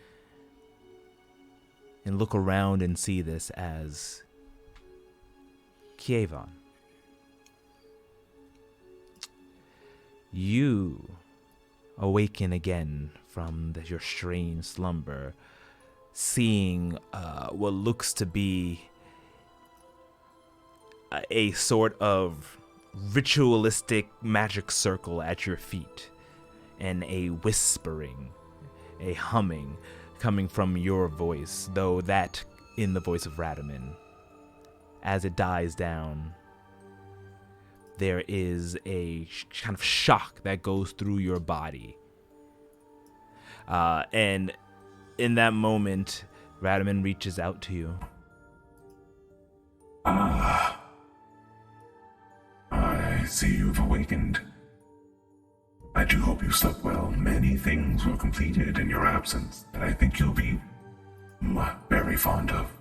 and look around and see this as Kievon. You awaken again from your strange slumber, seeing what looks to be a sort of ritualistic magic circle at your feet, and a whispering, a humming coming from your voice, though that in the voice of Radaman. As it dies down, there is a kind of shock that goes through your body. And in that moment, Radaman reaches out to you. Ah, I see you've awakened. I do hope you slept well. Many things were completed in your absence that I think you'll be very fond of.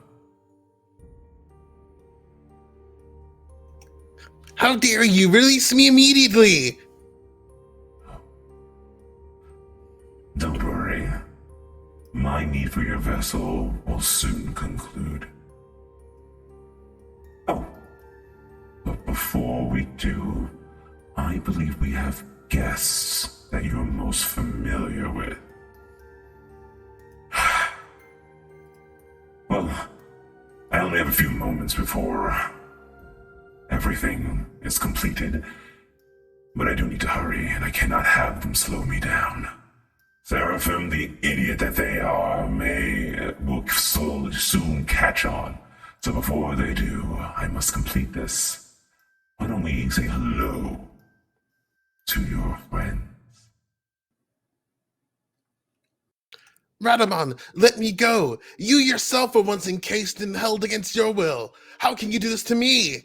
How dare you release me immediately? Don't worry. My need for your vessel will soon conclude. Oh, but before we do, I believe we have guests that you're most familiar with. Well, I only have a few moments before everything is completed, but I do need to hurry, and I cannot have them slow me down. Seraphim, the idiot that they are, will soon catch on. So before they do, I must complete this. Why don't we say hello to your friends? Radaman, let me go. You yourself were once encased and held against your will. How can you do this to me?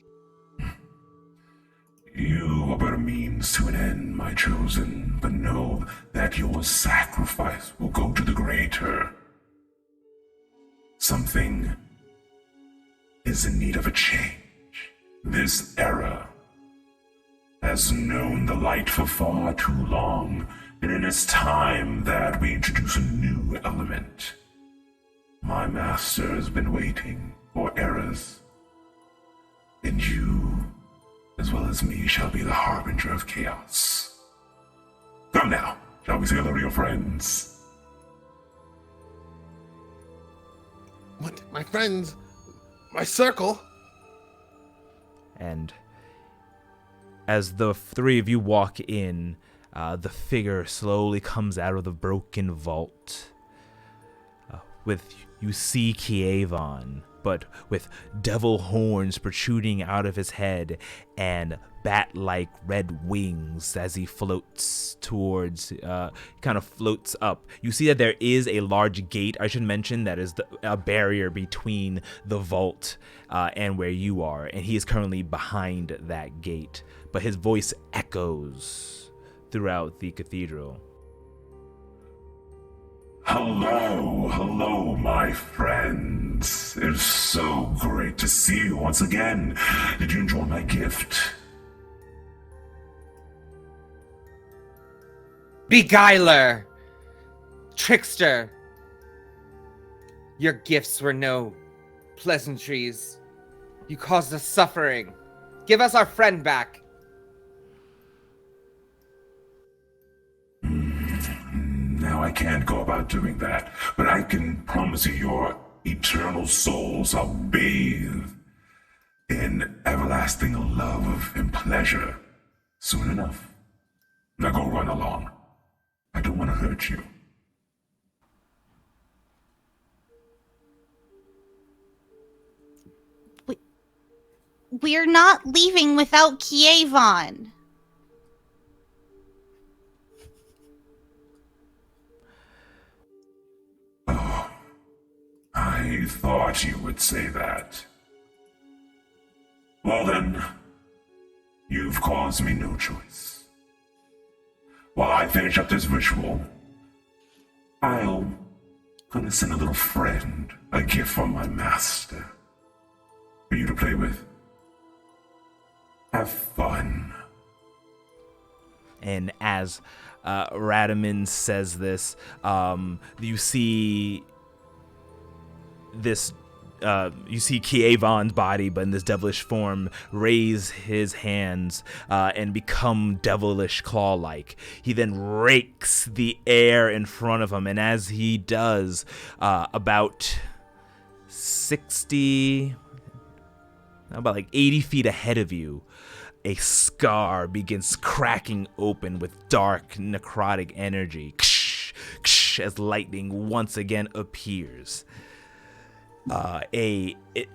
You are but a means to an end, my chosen, but know that your sacrifice will go to the greater. Something is in need of a change. This era has known the light for far too long, and it is time that we introduce a new element. My master has been waiting for eras, and you, as well as me, shall be the harbinger of chaos. Come now, shall we say hello to your friends? What? My friends? My circle? And as the three of you walk in, the figure slowly comes out of the broken vault. You see Kievon, but with devil horns protruding out of his head and bat-like red wings as he floats towards, kind of floats up. You see that there is a large gate, I should mention, that is a barrier between the vault and where you are, and he is currently behind that gate, but his voice echoes throughout the cathedral. Hello, my friends. It's so great to see you once again. Did you enjoy my gift? Beguiler! Trickster! Your gifts were no pleasantries. You caused us suffering. Give us our friend back. Now I can't go about doing that, but I can promise you your eternal souls I'll bathe in everlasting love and pleasure soon enough. Now go run along. I don't want to hurt you. We're not leaving without Kievon. Oh, I thought you would say that. Well then, you've caused me no choice. While I finish up this ritual, I'll gonna send a little friend, a gift from my master, for you to play with. Have fun. And as Radaman says this, you see this. You see Kievon's body, but in this devilish form, raise his hands and become devilish claw-like. He then rakes the air in front of him, and as he does, about 80 feet ahead of you, a scar begins cracking open with dark necrotic energy as lightning once again appears.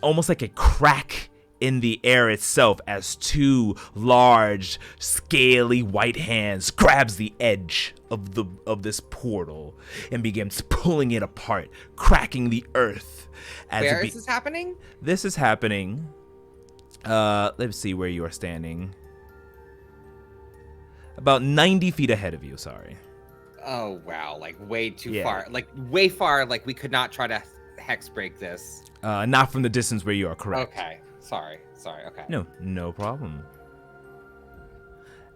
Almost like a crack in the air itself as two large, scaly white hands grabs the edge of this portal and begins pulling it apart, cracking the earth. Where is this happening? This is happening. Let's see where you are standing. About 90 feet ahead of you, sorry. Oh, wow. Like, way too Yeah. far. Like, way far. Like, we could not try to hex break this. Not from the distance where you are, correct. Okay. Sorry. Okay. No problem.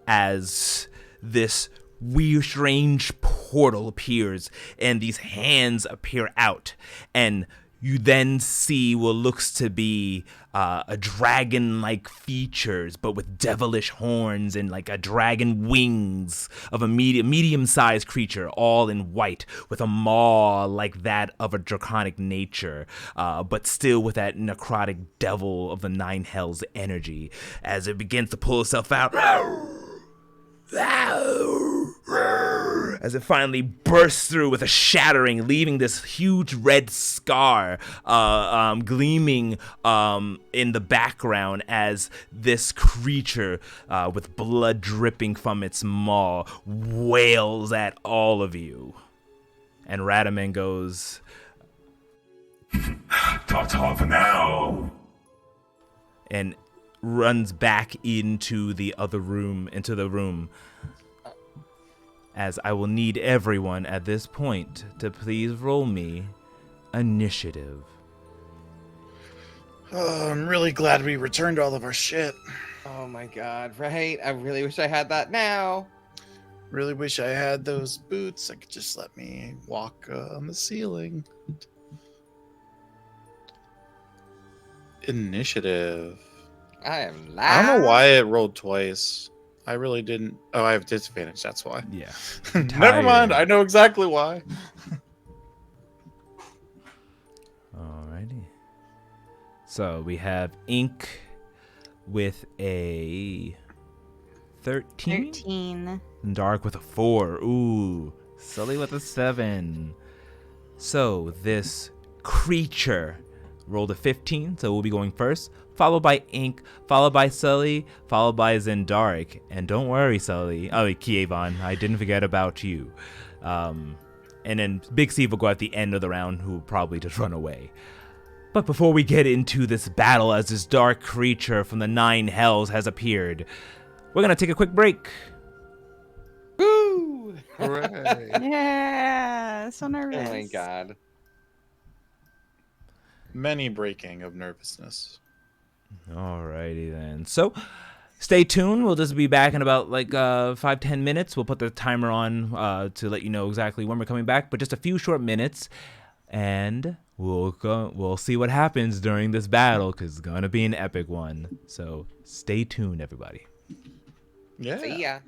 As this weird, strange portal appears and these hands appear out, and you then see what looks to be a dragon-like features, but with devilish horns and like a dragon wings of a medium-sized creature, all in white, with a maw like that of a draconic nature, but still with that necrotic devil of the nine hells energy, as it begins to pull itself out. As it finally bursts through with a shattering, leaving this huge red scar gleaming in the background as this creature with blood dripping from its maw wails at all of you. And Radaman goes, Ta-ta for now. and runs back into the room, as I will need everyone at this point to please roll me initiative. Oh, I'm really glad we returned all of our shit. Oh my god, right? I really wish I had that now. Really wish I had those boots. I could just let me walk on the ceiling. Initiative. I am loud. I don't know why it rolled twice. I really didn't. Oh, I have disadvantage. That's why. Yeah. Never mind. I know exactly why. Alrighty. So we have Ink with a 13? 13. And Dark with a 4. Ooh. Sully with a 7. So this creature rolled a 15, so we'll be going first, followed by Ink, followed by Sully, followed by Zendark. And don't worry, Sully. Oh, Kievon, I didn't forget about you. And then Big Steve will go at the end of the round, who will probably just run away. But before we get into this battle, as this dark creature from the Nine Hells has appeared, we're going to take a quick break. Woo! Hooray. Yeah, so nervous. Oh my god. Many breaking of nervousness. Alrighty then. So, stay tuned. We'll just be back in about 5-10 minutes. We'll put the timer on to let you know exactly when we're coming back, but just a few short minutes, and we'll see what happens during this battle, because it's gonna be an epic one. So stay tuned, everybody. Yeah. See ya.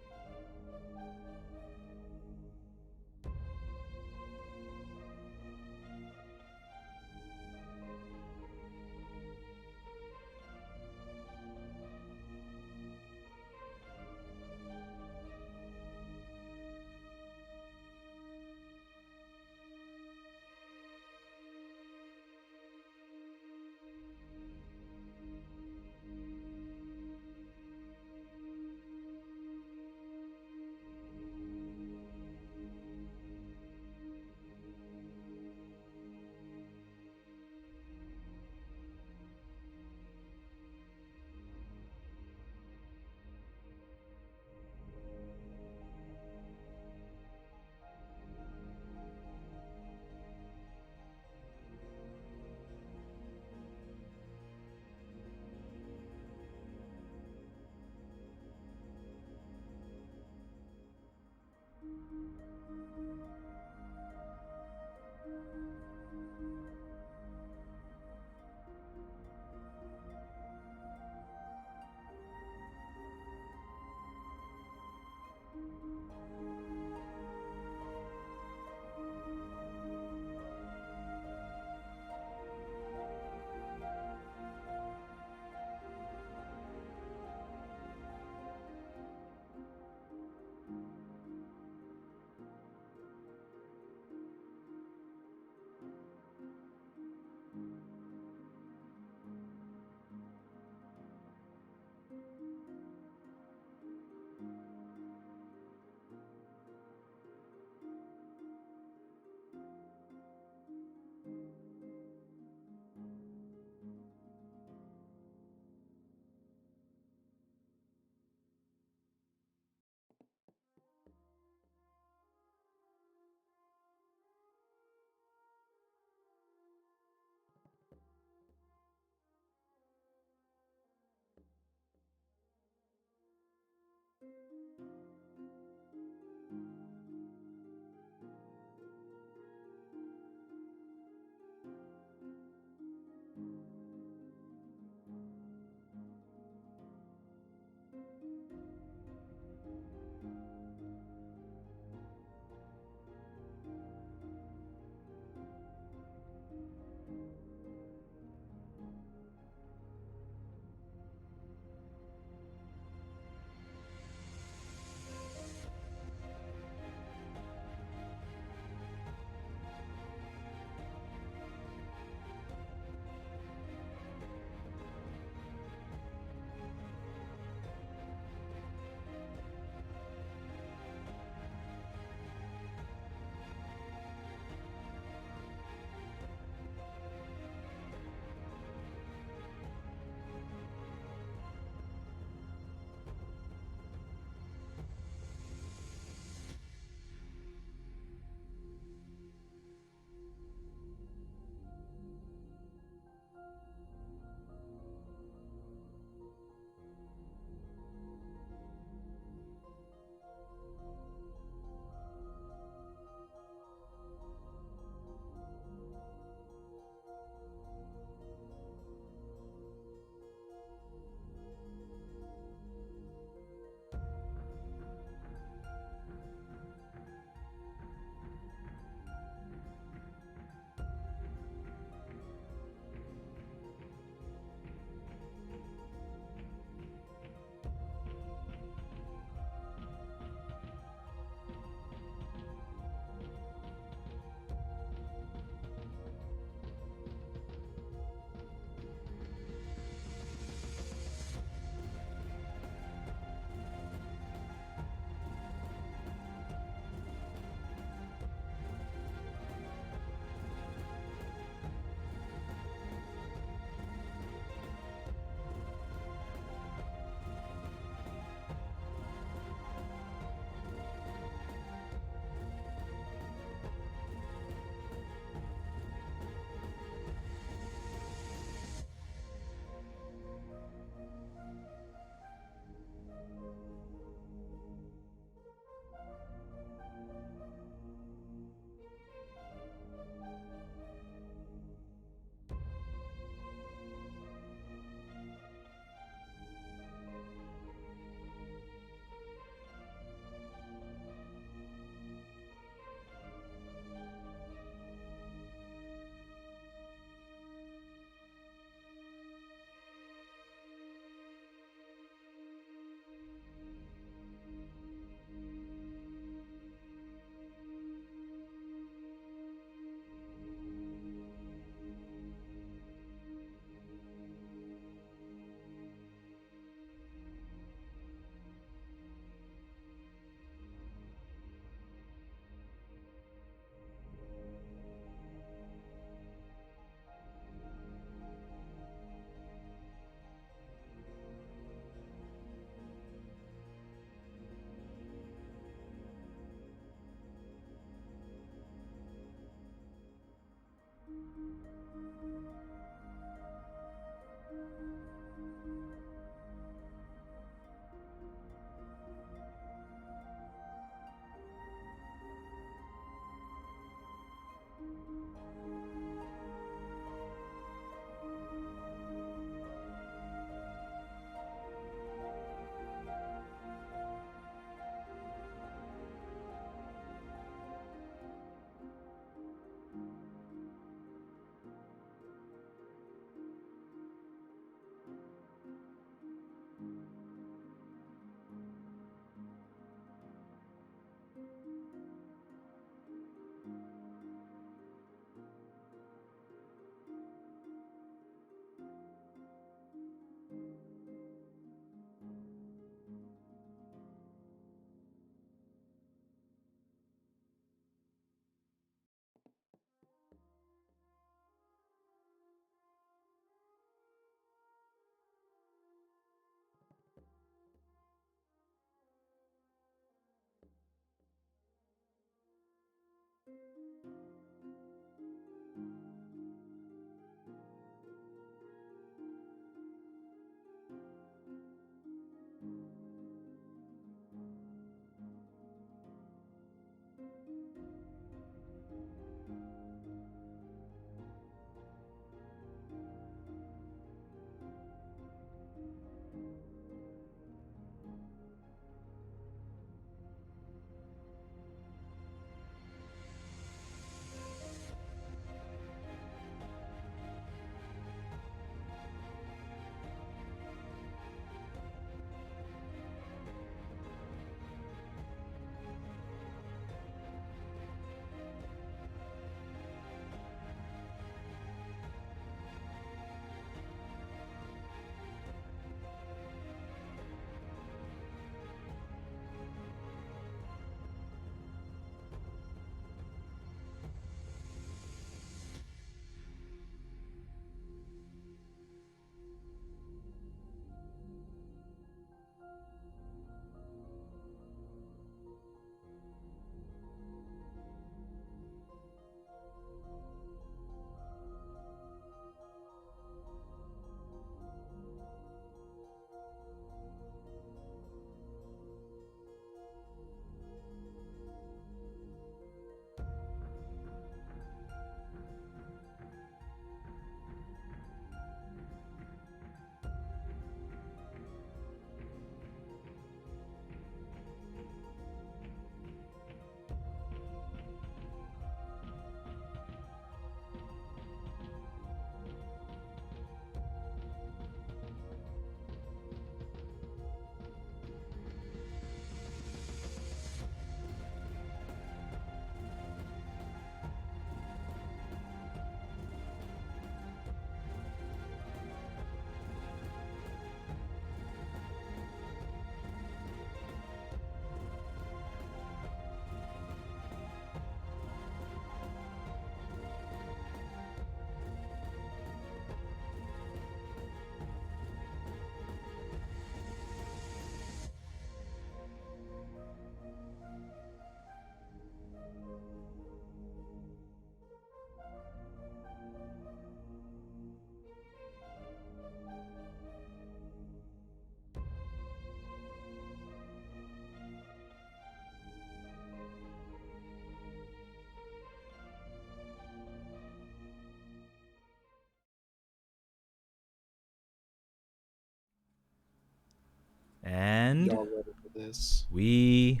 this. We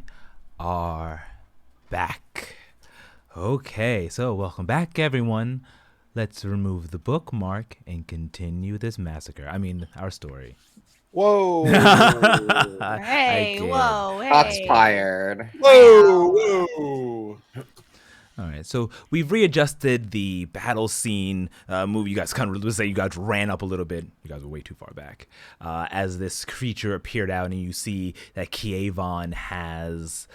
are back. Okay, so welcome back, everyone. Let's remove the bookmark and continue this massacre. I mean, our story. Whoa! Hey, kid. whoa, Shots hey. fired. Whoa! Whoa! All right, so we've readjusted the battle scene. You guys kind of say you guys ran up a little bit. You guys were way too far back. As this creature appeared out, and you see that Kievon has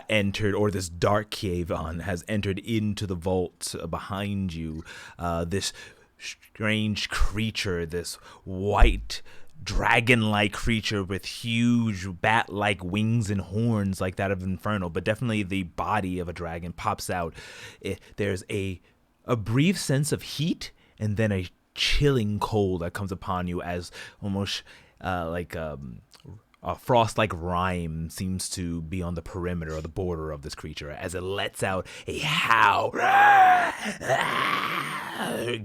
entered, or this dark Kievon has entered into the vault behind you. This strange creature, this white dragon-like creature with huge bat-like wings and horns like that of Infernal, but definitely the body of a dragon pops out. There's a brief sense of heat and then a chilling cold that comes upon you as almost like a frost-like rime seems to be on the perimeter or the border of this creature as it lets out a howl,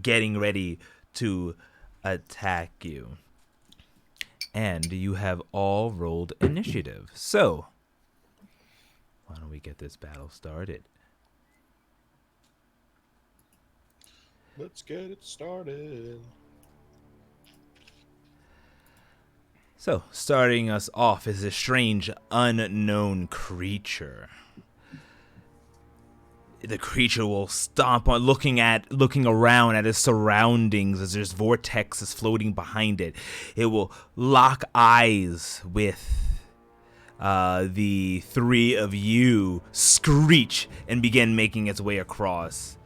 getting ready to attack you. And you have all rolled initiative. So, why don't we get this battle started? Let's get it started. So, starting us off is a strange, unknown creature. The creature will stomp on, looking around at its surroundings as there's vortexes floating behind it. It will lock eyes with the three of you, screech, and begin making its way across.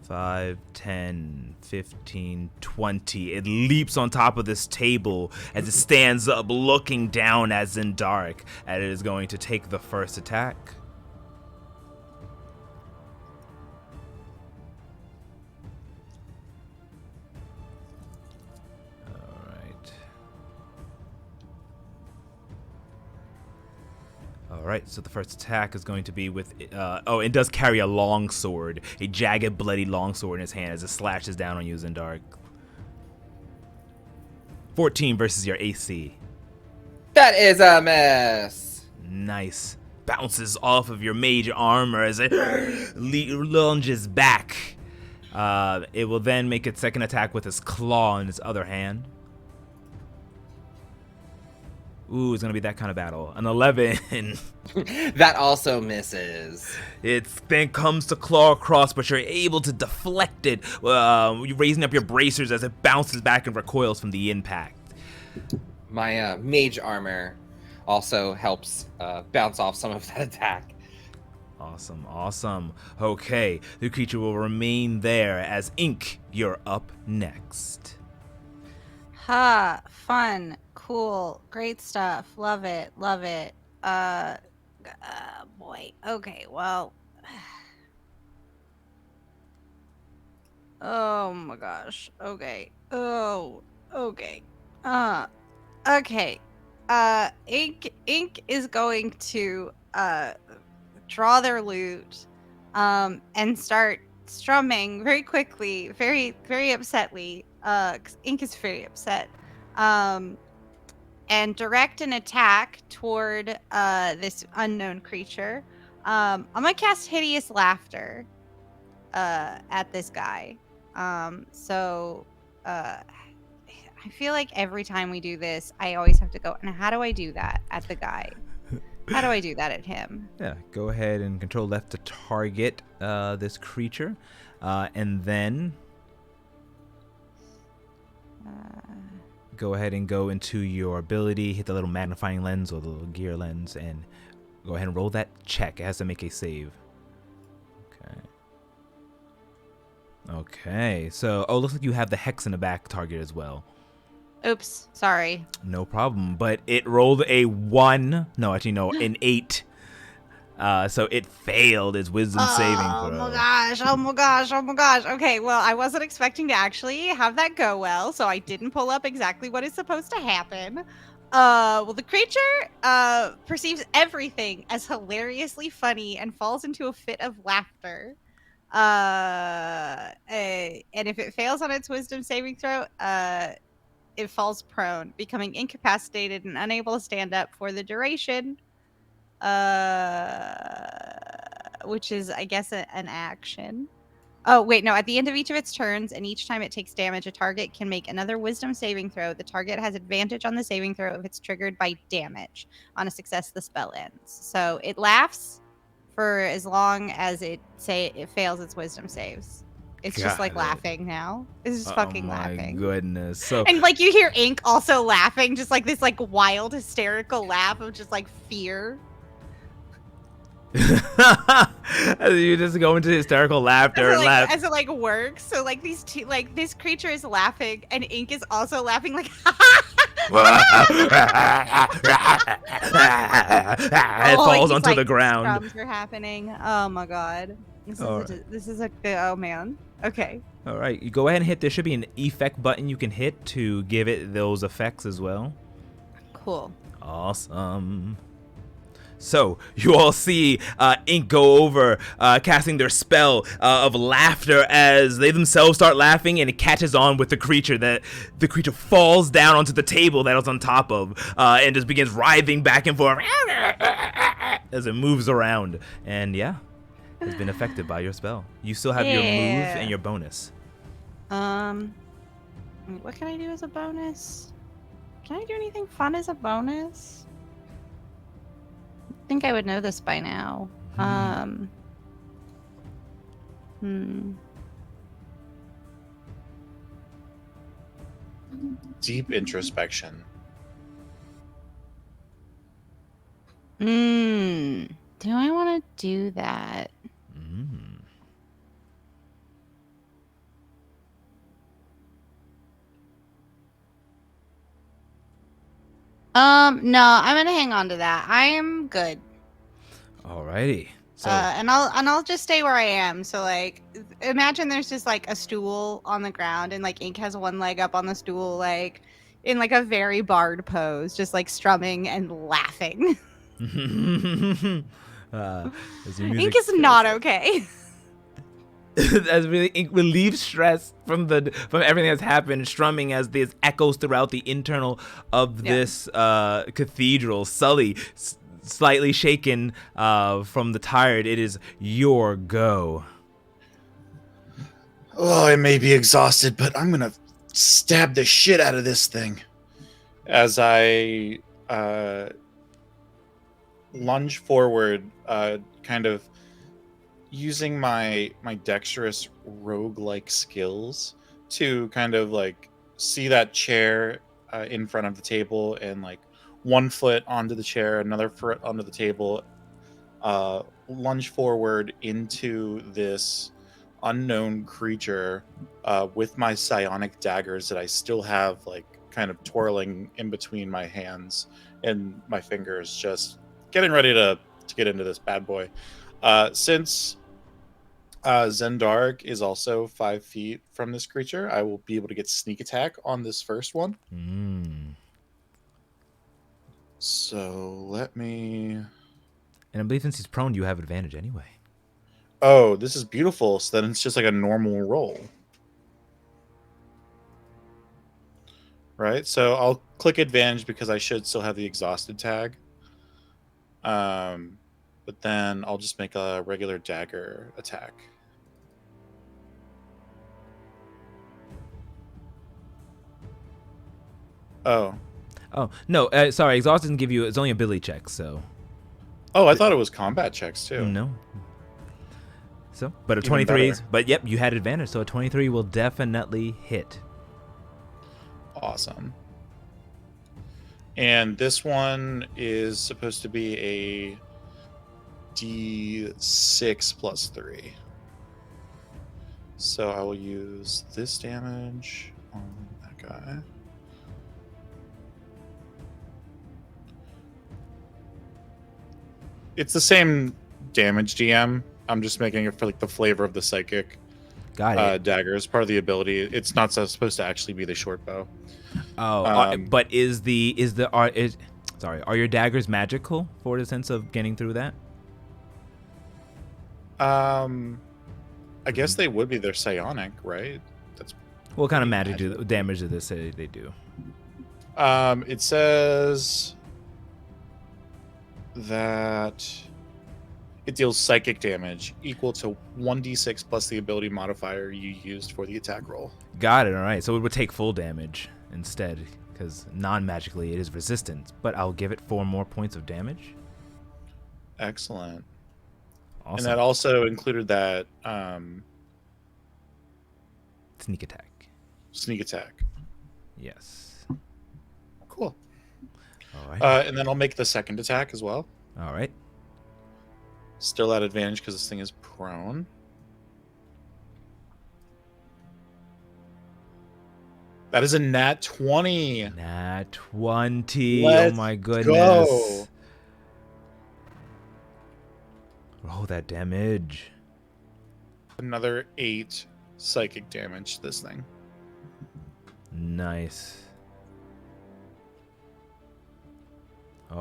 5, 10, 15, 20. It leaps on top of this table as it stands up, looking down as in dark, and it is going to take the first attack. All right, so the first attack is going to be with, it does carry a long sword, a jagged, bloody long sword in his hand as it slashes down on you, Zendark. 14 versus your AC. That is a miss. Nice. Bounces off of your mage armor as it lunges back. It will then make its second attack with its claw in its other hand. Ooh, it's going to be that kind of battle. An 11. That also misses. It then comes to claw across, but you're able to deflect it, raising up your bracers as it bounces back and recoils from the impact. My mage armor also helps bounce off some of that attack. Awesome. Okay, the creature will remain there as Ink, you're up next. Ha, fun, cool, great stuff. Love it. Boy. Okay, well. Oh my gosh. Okay. Oh, okay. Okay. Ink is going to draw their lute and start strumming very quickly, very upsetly. 'Cause Ink is very upset. And direct an attack toward this unknown creature. I'm gonna cast Hideous Laughter at this guy. I feel like every time we do this, I always have to go, and how do I do that at the guy? How do I do that at him? Yeah, go ahead and control left to target this creature. And then go ahead and go into your ability, hit the little magnifying lens or the little gear lens, and go ahead and roll that check. It has to make a save. Okay, so, looks like you have the hex in the back target as well. Oops, sorry. No problem, but it rolled a 1. No, actually, no, an 8. So it failed its wisdom saving throw. Oh my gosh. Okay, well, I wasn't expecting to actually have that go well, so I didn't pull up exactly what is supposed to happen. Well, the creature perceives everything as hilariously funny and falls into a fit of laughter. And if it fails on its wisdom saving throw, it falls prone, becoming incapacitated and unable to stand up for the duration. Which is, I guess, an action. Oh, wait, no. At the end of each of its turns, and each time it takes damage, a target can make another wisdom saving throw. The target has advantage on the saving throw if it's triggered by damage. On a success, the spell ends. So it laughs for as long as it fails its wisdom saves. It's just like Got it. laughing now. It's just Oh fucking my laughing. goodness. So And like you hear Ink also laughing, just like this like wild hysterical laugh of just like fear. you just go into hysterical laughter and laugh. As it like works. So like these two, like this creature is laughing and Ink is also laughing like It falls these, onto like, the ground. Scrums are happening. Oh my god. This is a oh man. Okay. All right, you go ahead and hit. There should be an effect button you can hit to give it those effects as well. Cool. Awesome. So you all see Ink go over, casting their spell of laughter as they themselves start laughing, and it catches on with the creature. That the creature falls down onto the table that it was on top of, and just begins writhing back and forth as it moves around. And yeah, has been affected by your spell. You still have your move and your bonus. What can I do as a bonus? Can I do anything fun as a bonus? I think I would know this by now. Deep introspection. Do I want to do that? No, I'm gonna hang on to that. I am good. Alrighty. So And I'll just stay where I am. So like, imagine there's just like a stool on the ground, and like Ink has one leg up on the stool, like in like a very bard pose, just like strumming and laughing. as your music Ink is not okay. as really Ink relieves stress from everything that's happened, strumming as this echoes throughout the internal of this cathedral. Sully, slightly shaken from the tired, it is your go. Oh, I may be exhausted, but I'm gonna stab the shit out of this thing. As I lunge forward, kind of using my dexterous rogue-like skills to kind of like see that chair in front of the table, and like one foot onto the chair, another foot onto the table, lunge forward into this unknown creature with my psionic daggers that I still have like kind of twirling in between my hands and my fingers, just getting ready to get into this bad boy. Since Zendark is also 5 feet from this creature, I will be able to get sneak attack on this first one. So let me... And I believe since he's prone, you have advantage anyway. Oh, this is beautiful. So then it's just like a normal roll. Right? So I'll click advantage because I should still have the exhausted tag. But then I'll just make a regular dagger attack. Oh. Oh, no, sorry, exhaust doesn't give you, it's only ability checks, so. Oh, I thought it was combat checks too. No. So, but a Even 23 better. but yep, you had advantage, so a 23 will definitely hit. Awesome. And this one is supposed to be a D6 plus 3. So I will use this damage on that guy. It's the same damage, DM. I'm just making it for like the flavor of the psychic Got it. dagger as part of the ability. It's not supposed to actually be the short bow. But are your daggers magical for the sense of getting through that? I guess they would be. They're psionic, right? That's What kind of pretty damage do they say they do? It says that it deals psychic damage equal to 1d6 plus the ability modifier you used for the attack roll. Got it. All right. So it would take full damage instead, because non-magically it is resistant. But I'll give it 4 more points of damage. Excellent. Awesome. And that also included that Sneak attack. sneak attack. Yes. Cool. All right. And then I'll make the second attack as well. All right. Still at advantage because this thing is prone. That is a nat 20. Nat 20. Let's oh my goodness. go. Roll that damage. Another 8 psychic damage to this thing. Nice.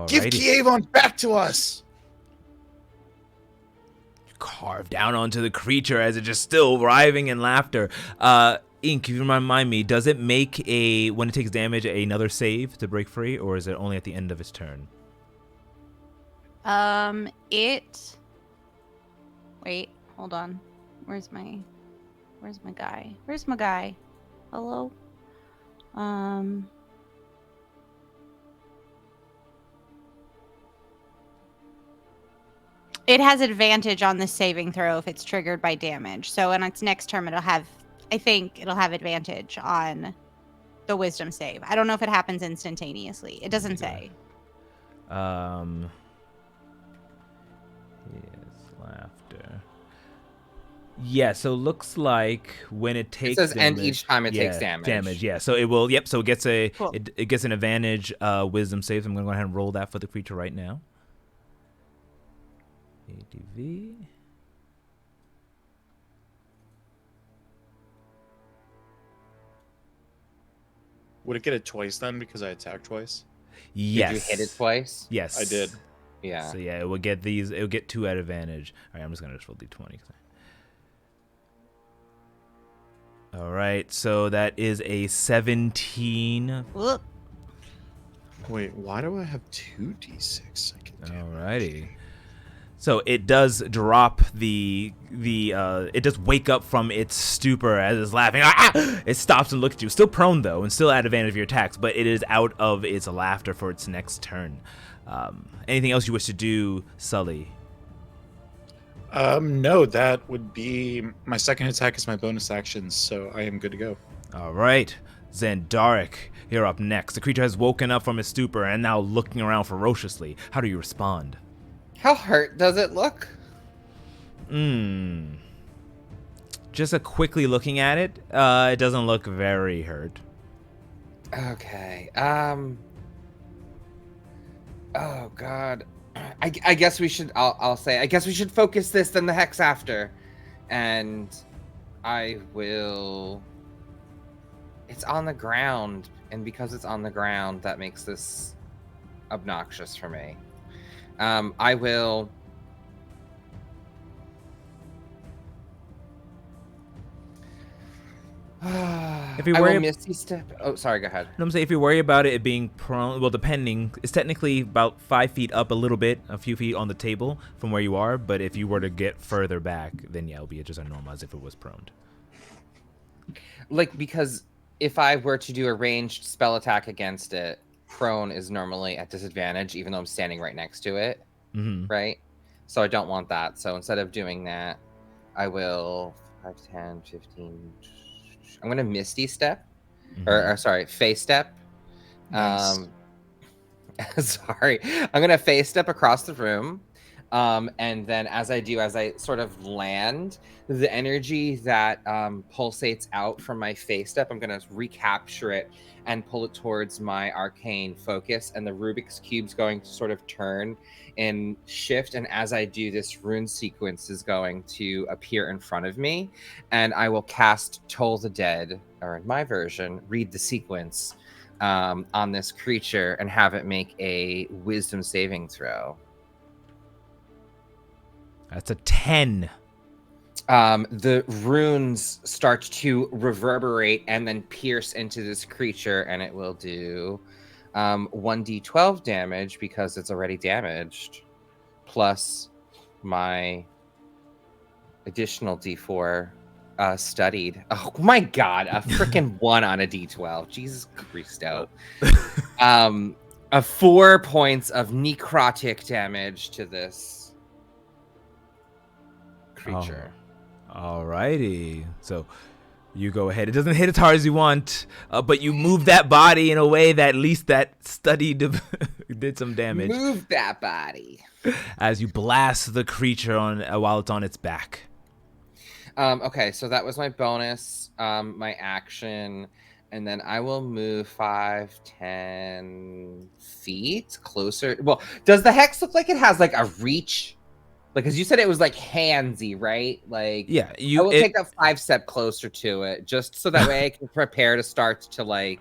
Give Alrighty. Kievon back to us. Carve down onto the creature as it's just still writhing in laughter. Ink, if you remind me, does it make when it takes damage another save to break free, or is it only at the end of its turn? Wait, hold on. Where's my guy? Where's my guy? Hello? It has advantage on the saving throw if it's triggered by damage. So in its next turn, I think it'll have advantage on the wisdom save. I don't know if it happens instantaneously. It doesn't say. Yes, laughter. Yeah, so it looks like when it takes It says end damage, each time it takes damage. Yeah, so it will. Yep. So it gets Cool. it gets an advantage. Wisdom save. I'm gonna go ahead and roll that for the creature right now. ADV. Would it get it twice then because I attacked twice? Yes. Did you hit it twice? Yes, I did. Yeah. So yeah, it will get these. It will get 2 at advantage. All right, I'm just gonna roll d20. All right, so that is a 17. Whoop. Wait, why do I have 2d6 psychic damage? Alrighty. So it does drop it does wake up from its stupor as it's laughing. Ah! It stops and looks at you. Still prone though, and still at advantage of your attacks, but it is out of its laughter for its next turn. Anything else you wish to do, Sully? No, that would be my second attack is my bonus action, so I am good to go. All right, Zandaric, you're up next. The creature has woken up from its stupor and now looking around ferociously. How do you respond? How hurt does it look? Just a quickly looking at it, it doesn't look very hurt. Okay. Oh God. I guess we should. I'll say. I guess we should focus this then the hex after, and I will. It's on the ground, and because it's on the ground, that makes this obnoxious for me. I will. If you I worry will Misty Step. Oh, sorry. Go ahead. I'm saying if you worry about it being prone, well, depending, it's technically about 5 feet up a little bit, a few feet on the table from where you are. But if you were to get further back, then yeah, it'll be just as normal as if it was prone. Like, because if I were to do a ranged spell attack against it, prone is normally at disadvantage, even though I'm standing right next to it. Mm-hmm. Right? So I don't want that. So instead of doing that, I will 5, 10, 15. I'm going to Misty Step. Or sorry, Face Step. Nice. Sorry. I'm going to Face Step across the room. And then as I sort of land, the energy that pulsates out from my Face Step, I'm going to recapture it and pull it towards my arcane focus, and the Rubik's Cube's going to sort of turn and shift, and as I do, this rune sequence is going to appear in front of me, and I will cast Toll the Dead, or in my version, read the sequence on this creature and have it make a wisdom saving throw. That's a 10. The runes start to reverberate and then pierce into this creature, and it will do 1d12 damage because it's already damaged, plus my additional d4 studied. Oh my god, a freaking 1 on a d12. Jesus Christo. A 4 points of necrotic damage to this creature. Alrighty. So you go ahead. It doesn't hit as hard as you want, but you move that body in a way that at least that study did some damage. Move that body. As you blast the creature on while it's on its back. Okay, so that was my bonus, my action, and then I will move 5, 10 feet closer. Well, does the hex look like it has like a reach? Like, because you said it was like handsy, right? Like, Yeah, I will take a 5 step closer to it, just so that way I can prepare to start to like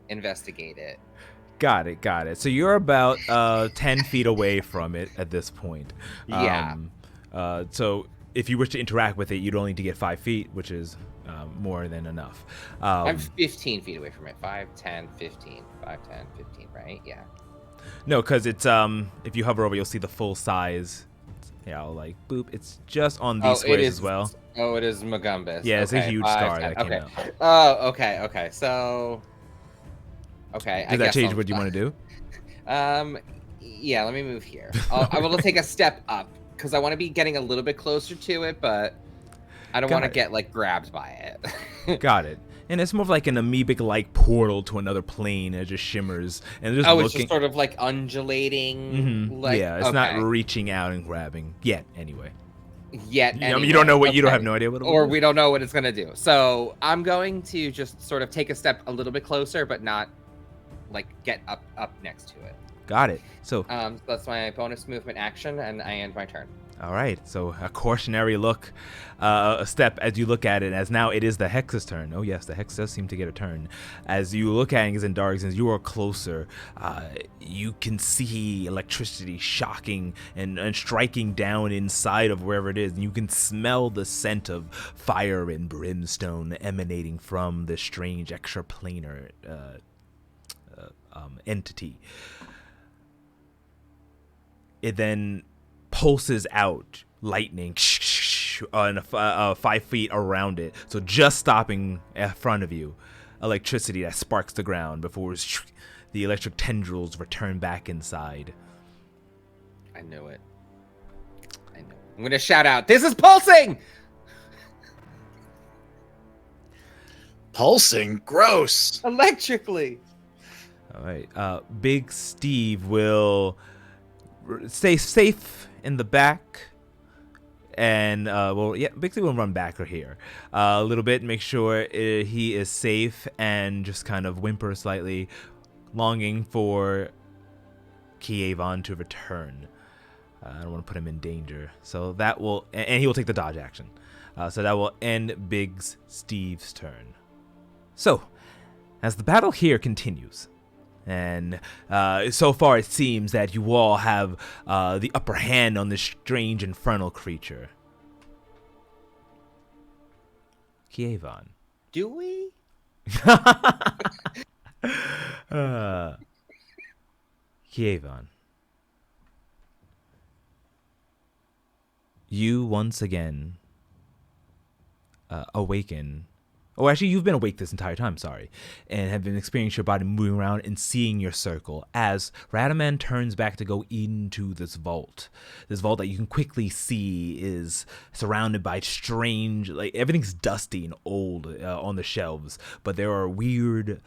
investigate it. Got it. So you're about 10 feet away from it at this point. Yeah. So if you wish to interact with it, you'd only need to get 5 feet, which is more than enough. I'm 15 feet away from it. 5, 10, 15. 5, 10, 15, right? Yeah. No, because it's if you hover over, you'll see the full size. Yeah, I'll like boop. It's just on these squares as well. Oh, it is Magumbus. Yeah, it's a huge 5, scar 10, that came okay. out. Oh, okay. So, okay. Does that change what you want to do? Yeah. Let me move here. I will take a step up because I want to be getting a little bit closer to it, but I don't want to get like grabbed by it. Got it. And it's more of like an amoebic-like portal to another plane. It just shimmers and just it's just sort of like undulating. Mm-hmm. Like, yeah, it's not reaching out and grabbing yet. Anyway. Anyway. You don't know what you don't have no idea what it or is. we don't know what it's gonna do. So I'm going to just sort of take a step a little bit closer, but not like get up next to it. Got it. So that's my bonus movement action, and I end my turn. all right. So a cautionary look, a step as you look at it, as now it is the Hex's turn. Oh yes, the Hex does seem to get a turn. As you look at it in dark, as you are closer, you can see electricity shocking and striking down inside of wherever it is. And you can smell the scent of fire and brimstone emanating from this strange extraplanar entity. It then pulses out lightning on 5 feet around it, so just stopping in front of you. Electricity that sparks the ground before the electric tendrils return back inside. I knew it. I'm gonna shout out, "This is pulsing!" Pulsing? Gross. Electrically. All right. Big Steve will stay safe in the back. And, Big Steve will run back here a little bit, make sure he is safe, and just kind of whimper slightly, longing for Kievon to return. I don't want to put him in danger. So that will, and he will take the dodge action. So that will end Big Steve's turn. So, as the battle here continues, and so far it seems that you all have the upper hand on this strange infernal creature. Kievon. Do we? Kievon. You once again awaken. Oh, actually, you've been awake this entire time, sorry, and have been experiencing your body moving around and seeing your circle as Radaman turns back to go into this vault. This vault that you can quickly see is surrounded by strange, like everything's dusty and old on the shelves, but there are weird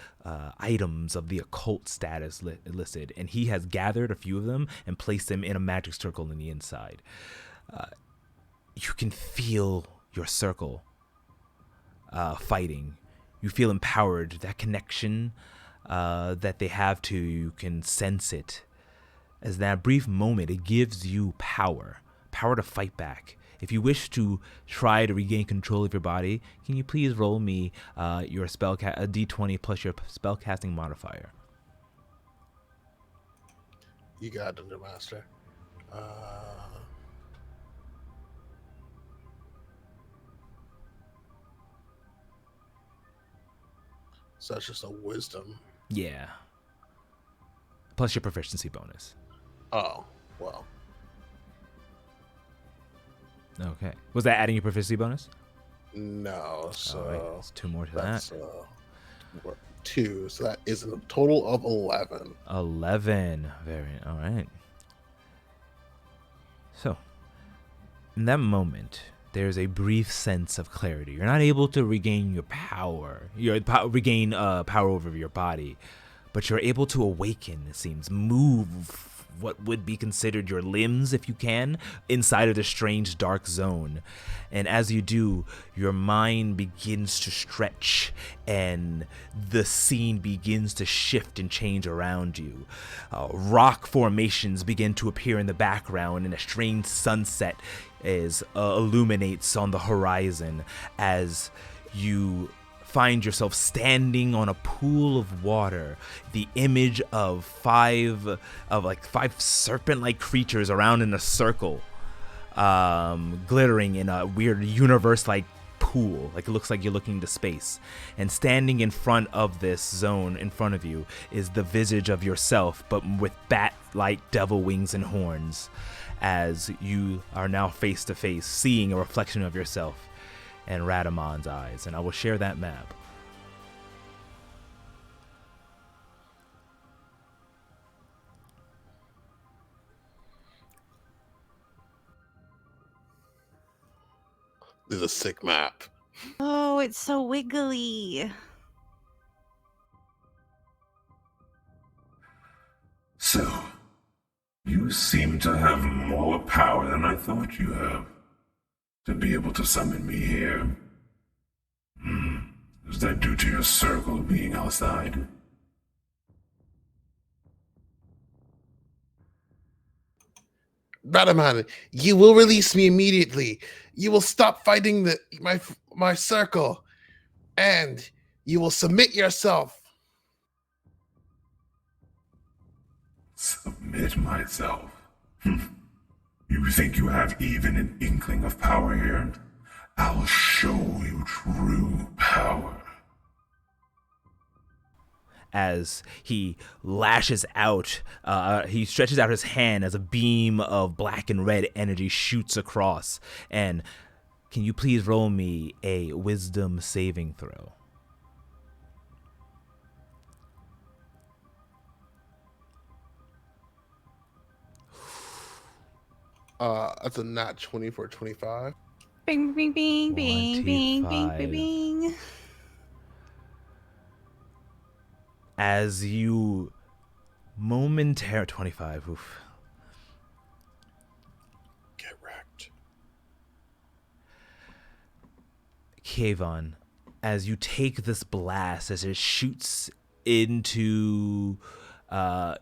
items of the occult status listed, and he has gathered a few of them and placed them in a magic circle in the inside. You can feel your circle fighting. You feel empowered. That connection that they have to you can sense it. As that brief moment, it gives you power to fight back. If you wish to try to regain control of your body, can you please roll me your a d20 plus your spellcasting modifier? You got it, Dungeon Master. So that's just a wisdom. Yeah. plus your proficiency bonus. Oh, well. Okay. Was that adding your proficiency bonus? No, so All right. It's 2 more to that. that's 2. So that is a total of 11. 11. Very all right. So, in that moment, there's a brief sense of clarity. You're not able to regain your power. Regain power over your body, but you're able to awaken. It seems move what would be considered your limbs, if you can, inside of the strange dark zone. And as you do, your mind begins to stretch and the scene begins to shift and change around you. Rock formations begin to appear in the background, and a strange sunset illuminates on the horizon as you find yourself standing on a pool of water, the image of five serpent-like creatures around in a circle, glittering in a weird universe-like pool. Like, it looks like you're looking into space. And standing in front of this zone in front of you is the visage of yourself, but with bat-like devil wings and horns, as you are now face to face, seeing a reflection of yourself and Radamon's eyes. And I will share that map. This is a sick map. Oh, it's so wiggly. So, you seem to have more power than I thought you have. To be able to summon me here. Is that due to your circle being outside? Radamon, you will release me immediately. You will stop fighting my circle, and you will submit yourself. Submit myself? You think you have even an inkling of power here? I'll show you true power. As he lashes out, he stretches out his hand as a beam of black and red energy shoots across. And can you please roll me a wisdom saving throw? That's a nat 20 for 25. Bing, bing, bing, bing, bing, bing, 25. bing, bing. As you momentarily 25. Oof. Get wrecked. Kayvon, as you take this blast, as it shoots into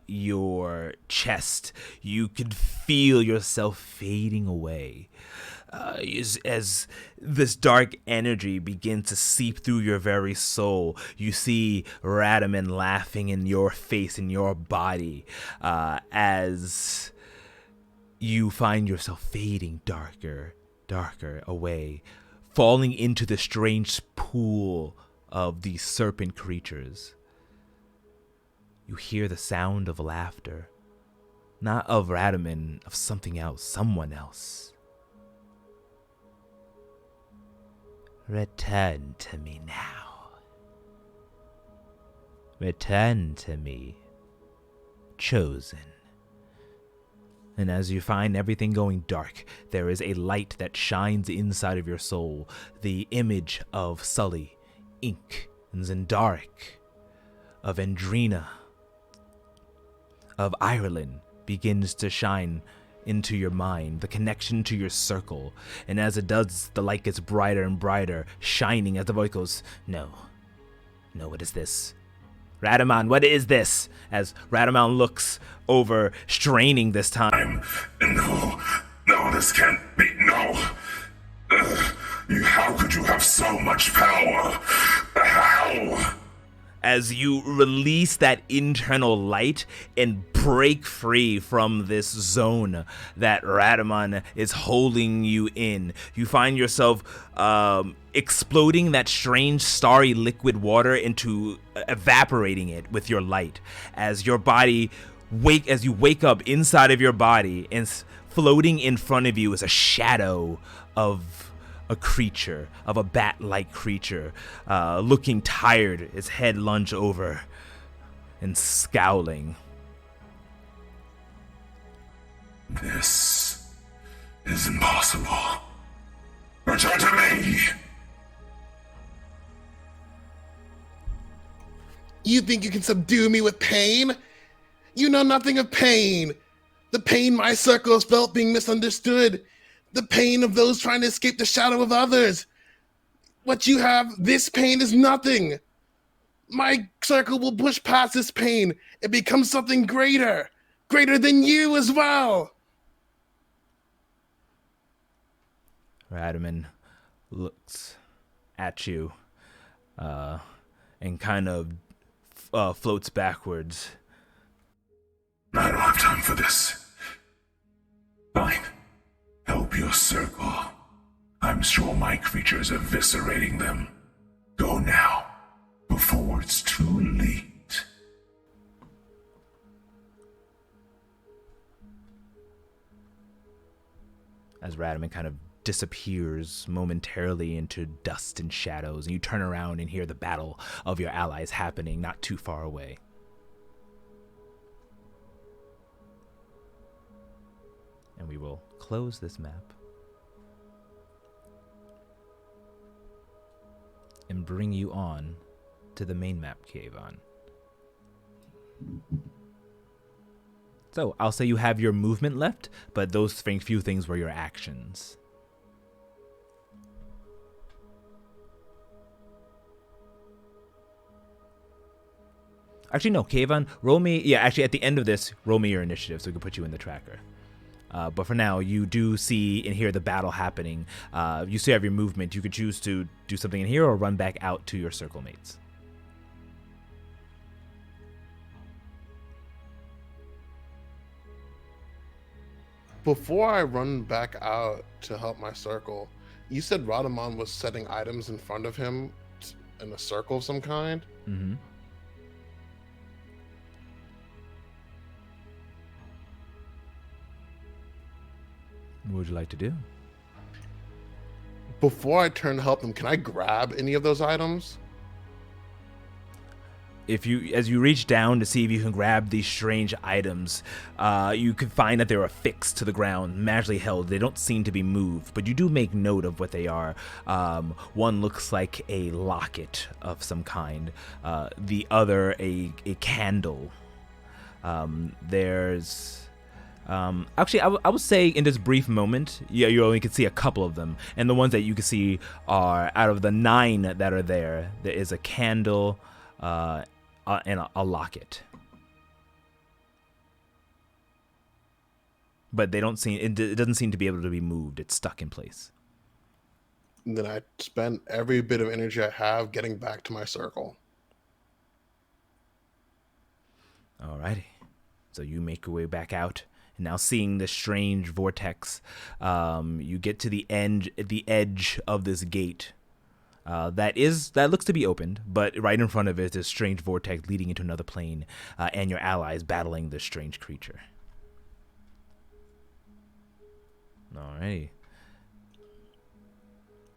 your chest, you can feel yourself fading away. As this dark energy begins to seep through your very soul, you see Radaman laughing in your face, in your body, as you find yourself fading darker away, falling into the strange pool of these serpent creatures. You hear the sound of laughter, not of Radaman, of something else, someone else. Return to me now. Return to me, chosen. And as you find everything going dark, there is a light that shines inside of your soul, the image of Sully, Ink, and Zendaric, of Andrina, of Ireland begins to shine into your mind, the connection to your circle. And as it does, the light gets brighter and brighter, shining as the voice goes, No, what is this? Radaman, what is this? As Radaman looks over, straining this time. No, this can't be, no. How could you have so much power? How? As you release that internal light and break free from this zone that Radaman is holding you in, you find yourself exploding that strange starry liquid water into evaporating it with your light, as your body wake up inside of your body, and floating in front of you is a shadow of a creature, of a bat-like creature, looking tired, its head lunged over and scowling. This is impossible. Return to me! You think you can subdue me with pain? You know nothing of pain. The pain my circle has felt being misunderstood. The pain of those trying to escape the shadow of others. What you have, this pain is nothing. My circle will push past this pain and become something greater. Greater than you as well. Radaman looks at you and kind of floats backwards. I don't have time for this. Fine. Help your circle. I'm sure my creature's eviscerating them. Go now, before it's too late. As Radaman kind of disappears momentarily into dust and shadows, and you turn around and hear the battle of your allies happening not too far away. And we will close this map and bring you on to the main map, Kayvon. So I'll say you have your movement left, but those few things were your actions. Actually, no, Kayvon, roll me. Yeah, actually, at the end of this, roll me your initiative so we can put you in the tracker. But for now, you do see and hear the battle happening. You still have your movement. You could choose to do something in here or run back out to your circle mates. Before I run back out to help my circle, you said Radaman was setting items in front of him in a circle of some kind? Mm-hmm. What would you like to do? Before I turn to help him, can I grab any of those items? As you reach down to see if you can grab these strange items, you can find that they're affixed to the ground, magically held. They don't seem to be moved, but you do make note of what they are. One looks like a locket of some kind. The other, a candle. There's... actually, I would say in this brief moment, you only can see a couple of them. And the ones that you can see are, out of the 9 that are there is a candle, and a locket. But they don't seem, it doesn't seem to be able to be moved. It's stuck in place. And then I spend every bit of energy I have getting back to my circle. Alrighty. So you make your way back out. And now seeing the strange vortex, you get to the edge of this gate. That looks to be opened, but right in front of it is this strange vortex leading into another plane, and your allies battling this strange creature. Alrighty.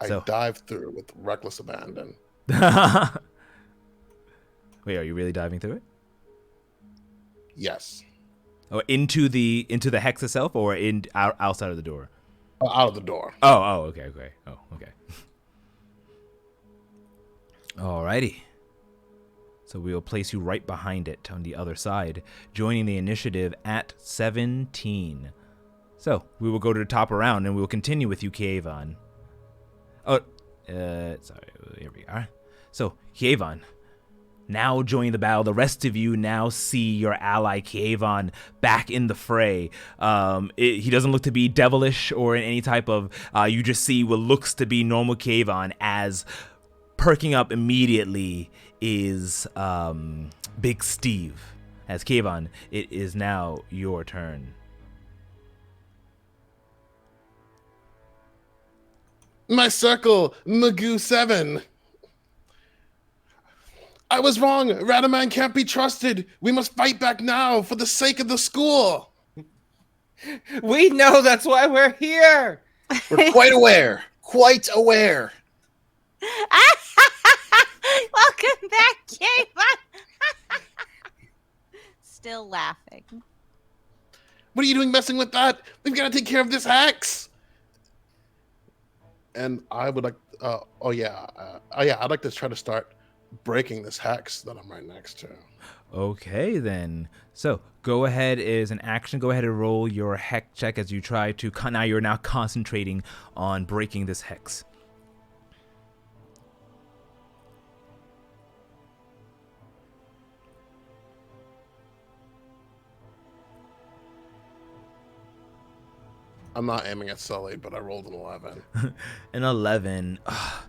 I dive through with reckless abandon. Wait, are you really diving through it? Yes. Or into the hex itself, or outside of the door? Out of the door. Oh, okay. Oh, okay. Alrighty. So we will place you right behind it on the other side, joining the initiative at 17. So we will go to the top round, and we will continue with you, Kayvon. Oh, sorry. Here we are. So Kayvon, now joining the battle. The rest of you now see your ally Kayvon back in the fray. He doesn't look to be devilish or in any type of. You just see what looks to be normal Kayvon as. Perking up immediately is Big Steve. As Kayvon, it is now your turn. My circle, Magoo 7. I was wrong. Radaman can't be trusted. We must fight back now for the sake of the school. We know, that's why we're here. We're quite aware. Quite aware. Welcome back, Kayla. Still laughing. What are you doing messing with that? We've got to take care of this hex. And I would like, I'd like to try to start breaking this hex that I'm right next to. Okay, then. So go ahead is an action. Go ahead and roll your hex check as you try to. Now you're now concentrating on breaking this hex. I'm not aiming at Sully, but I rolled an 11. An 11.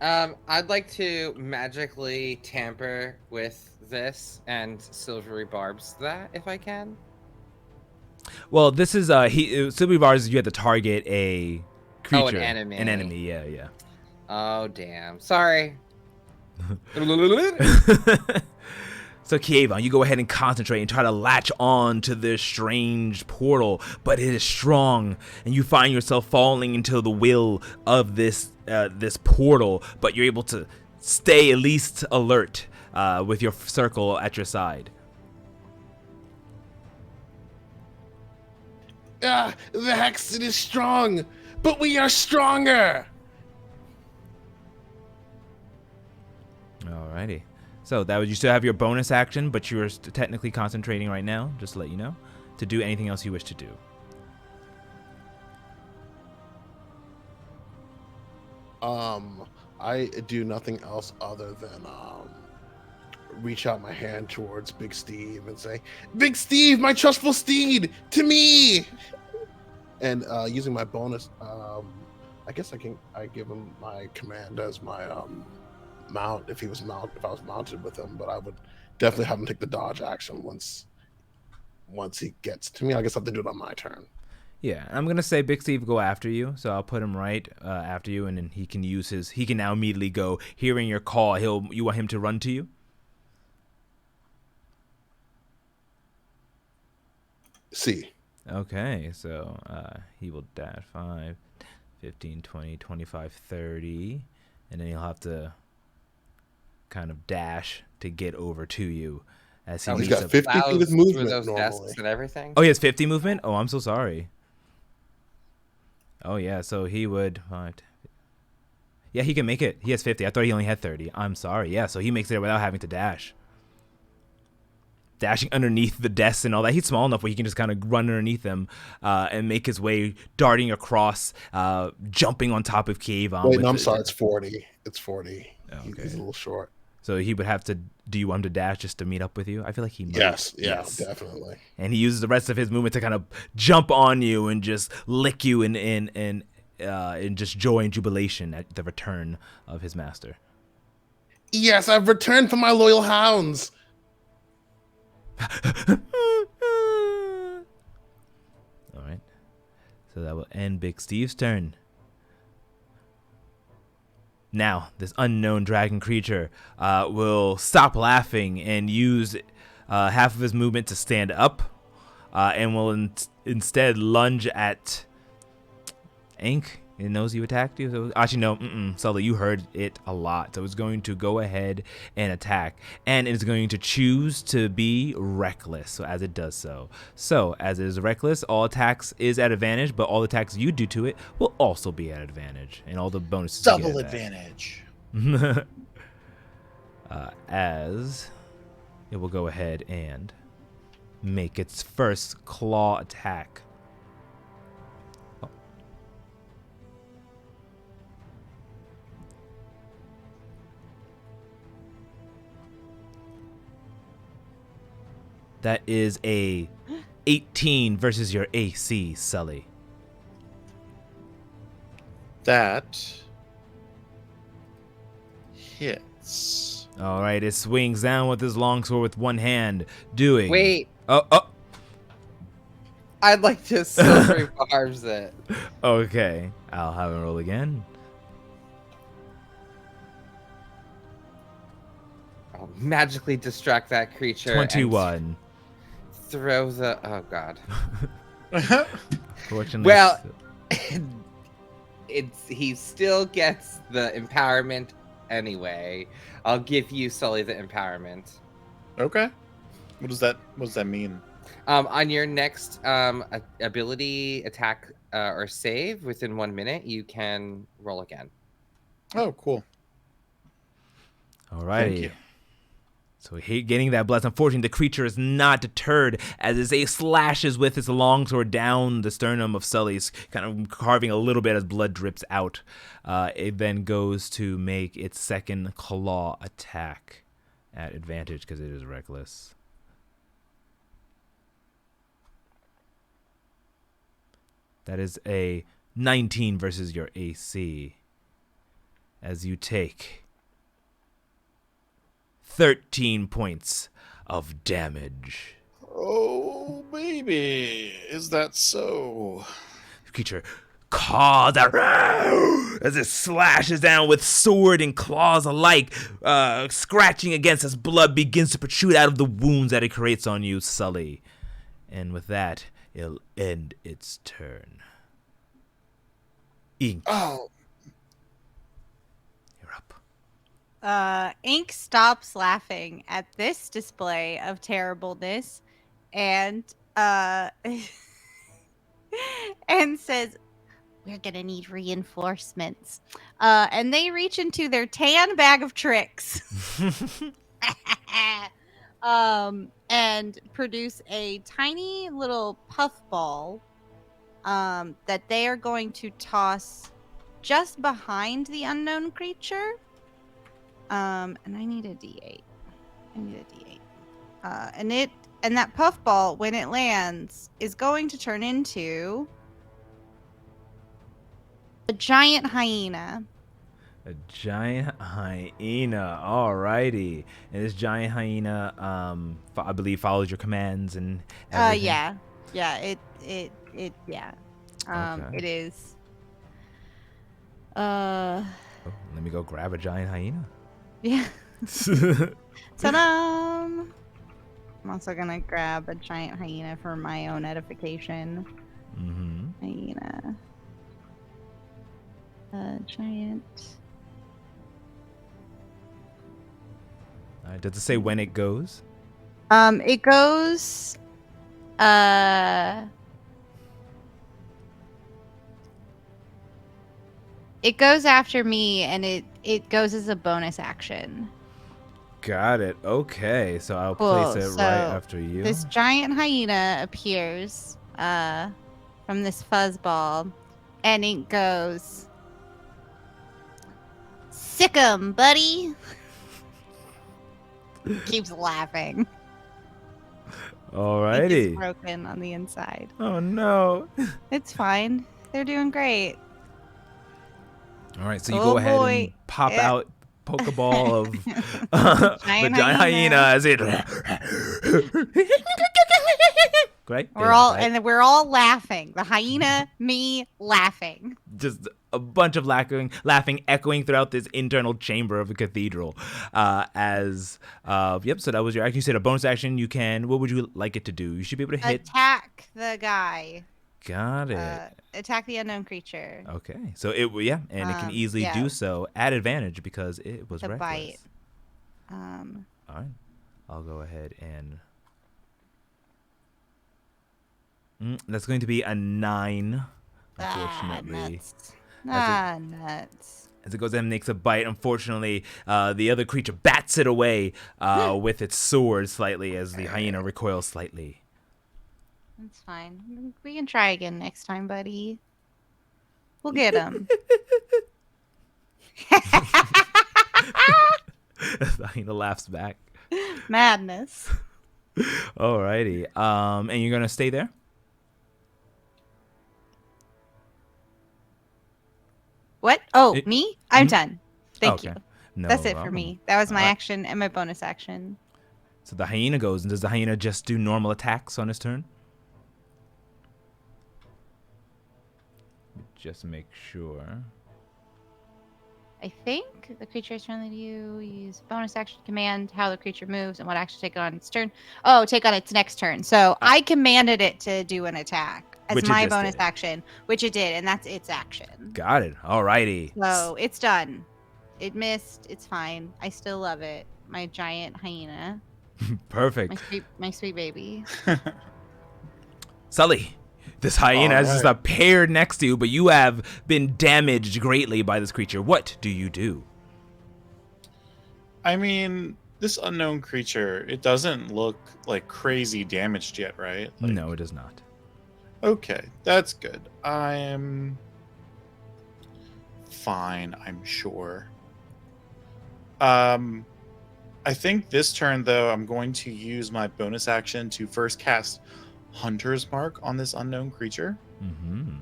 I'd like to magically tamper with this and silvery barbs that if I can. Well, this is Silvery Bars. You have to target a creature. Oh, an enemy. An enemy. Yeah. Oh damn! Sorry. So Kievon, you go ahead and concentrate and try to latch on to this strange portal, but it is strong, and you find yourself falling into the will of this this portal. But you're able to stay at least alert with your circle at your side. The hex is strong, but we are stronger. Alrighty. So that would, you still have your bonus action, but you're technically concentrating right now, just to let you know, to do anything else you wish to do. I do nothing else other than reach out my hand towards Big Steve and say, "Big Steve, my trustful steed, to me!" And using my bonus, I guess I give him my command as my mount if I was mounted with him, but I would definitely have him take the dodge action once he gets to me. I guess I have to do it on my turn. Yeah, I'm gonna say Big Steve go after you, so I'll put him right after you, and then he can use his. He can now immediately go. Hearing your call, you want him to run to you. See. Okay, so he will dash 5, 15, 20, 25, 30, and then he'll have to kind of dash to get over to you. As he he's needs got 50 feet of movement those normally. desks and everything. Oh, he has 50 movement? Oh, I'm so sorry. Oh, yeah, so he would... Yeah, he can make it. He has 50. I thought he only had 30. I'm sorry. Yeah, so he makes it without having to dash. Dashing underneath the desks and all that. He's small enough where he can just kind of run underneath them and make his way, darting across, jumping on top of Kievon. Wait, no, I'm sorry. It's 40. It's 40. Oh, okay. He's a little short. So he would have to. Do you want him to dash just to meet up with you? I feel like he might. Yes, definitely. And he uses the rest of his movement to kind of jump on you and just lick you in just joy and jubilation at the return of his master. Yes, I've returned for my loyal hounds. All right. So that will end Big Steve's turn. Now, this unknown dragon creature will stop laughing and use half of his movement to stand up and will instead lunge at Ink. It knows you attacked you. So, actually, no. Sully, you heard it a lot. So it's going to go ahead and attack. And it's going to choose to be reckless. So as it does so. So as it is reckless, all attacks is at advantage. But all attacks you do to it will also be at advantage. And all the bonuses you get Double at advantage. As it will go ahead and make its first claw attack. That is a 18 versus your AC, Sully. That hits. All right, it swings down with his longsword with one hand, doing. Wait, Oh. I'd like to silvery barbs it. Okay, I'll have him roll again. I'll magically distract that creature. 21. And throw the. Oh God. Fortunately, Well, he still gets the empowerment anyway. I'll give you Sully the empowerment. Okay. What does that mean? On your next ability, attack, or save within 1 minute, you can roll again. Oh, cool. Alrighty. Thank you. So getting that blast. Unfortunately, the creature is not deterred as its ace slashes with its longsword down the sternum of Sully's, kind of carving a little bit as blood drips out. It then goes to make its second claw attack at advantage because it is reckless. That is a 19 versus your AC. As you take 13 points of damage. Oh, baby. Is that so? The creature caws out as it slashes down with sword and claws alike, scratching against as blood begins to protrude out of the wounds that it creates on you, Sully. And with that, it'll end its turn. Ink, Oh, you're up. Ink stops laughing at this display of terribleness and and says, "We're gonna need reinforcements." And they reach into their tan bag of tricks and produce a tiny little puffball that they are going to toss just behind the unknown creature. And I need a D8. And that puffball, when it lands, is going to turn into a giant hyena. A giant hyena. Alrighty. And this giant hyena, I believe, follows your commands and everything. Yeah. It Okay. it is. Oh, let me go grab a giant hyena. Yeah. Ta-da! I'm also gonna grab a giant hyena for my own edification. Mm-hmm. Hyena. Giant. All right, does it say when it goes? It goes. It goes after me, and it goes as a bonus action. Got it. Okay, so I'll Cool, place it so right after you. This giant hyena appears from this fuzzball, and it goes, "Sick 'em, buddy." Keeps laughing. Alrighty. It's broken on the inside. Oh no. It's fine. They're doing great. All right, so you Oh, go ahead boy. and pop Yeah. out Pokeball of the Giant giant hyena hyena. as it. Right? We're all laughing. The hyena, me, laughing. Just a bunch of laughing echoing throughout this internal chamber of a cathedral. So that was your action. You said a bonus action. You can. What would you like it to do? You should be able to hit. Attack the guy. Got it. Attack the unknown creature. Okay, so it and it can easily yeah. do so at advantage because it was The reckless. bite. All right, I'll go ahead and that's going to be a 9, unfortunately. Nuts. As it goes in and makes a bite, unfortunately, the other creature bats it away with its sword slightly as the hyena recoils slightly. That's fine. We can try again next time, buddy. We'll get him. The hyena laughs back. Madness. Alrighty. And you're gonna stay there? What? Oh, me? I'm done. Thank Okay. you. No That's it for problem. me. That was my Alright. action and my bonus action. So the hyena goes, and does the hyena just do normal attacks on his turn? Just make sure. I think the creature is friendly to you. Use bonus action to command how the creature moves and what action to take on its turn. Oh, take on its next turn. So I commanded it to do an attack as Which it my just bonus did. action, which it did, and that's its action. Got it. Alrighty. So it's done. It missed. It's fine. I still love it. My giant hyena. Perfect. My sweet baby. Sully, this hyena has just Alright. appeared next to you, but you have been damaged greatly by this creature. What do you do? I mean, this unknown creature, it doesn't look like crazy damaged yet, right? Like, No, it does not. Okay, that's good. I'm fine, I'm sure. I think this turn, though, I'm going to use my bonus action to first cast Hunter's Mark on this unknown creature. Mm-hmm.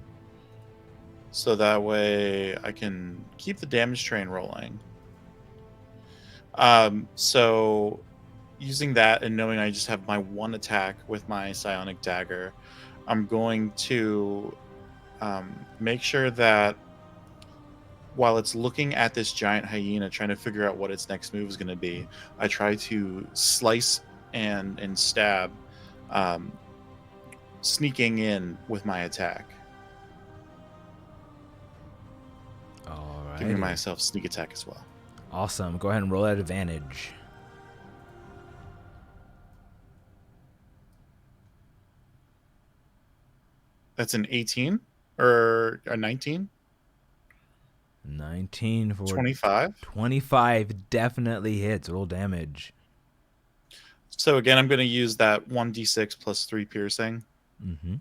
So that way I can keep the damage train rolling. So using that and knowing I just have my one attack with my psionic dagger, I'm going to make sure that while it's looking at this giant hyena trying to figure out what its next move is going to be, I try to slice and stab, sneaking in with my attack, giving Alright. myself sneak attack as well. Awesome. Go ahead and roll at advantage. That's an 18 or a 19? 19 for 25. 25 definitely hits. Roll damage. So again, I'm going to use that 1d6 plus 3 piercing. Mm-hmm.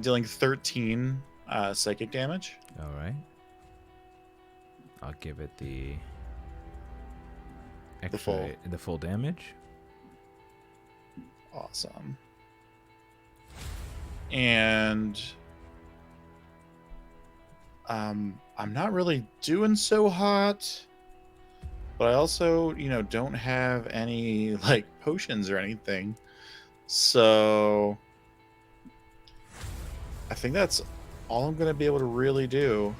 Dealing 13 psychic damage. All right. I'll give it the extra, the full damage. Awesome. And I'm not really doing so hot, but I also, don't have any like potions or anything. So I think that's all I'm going to be able to really do.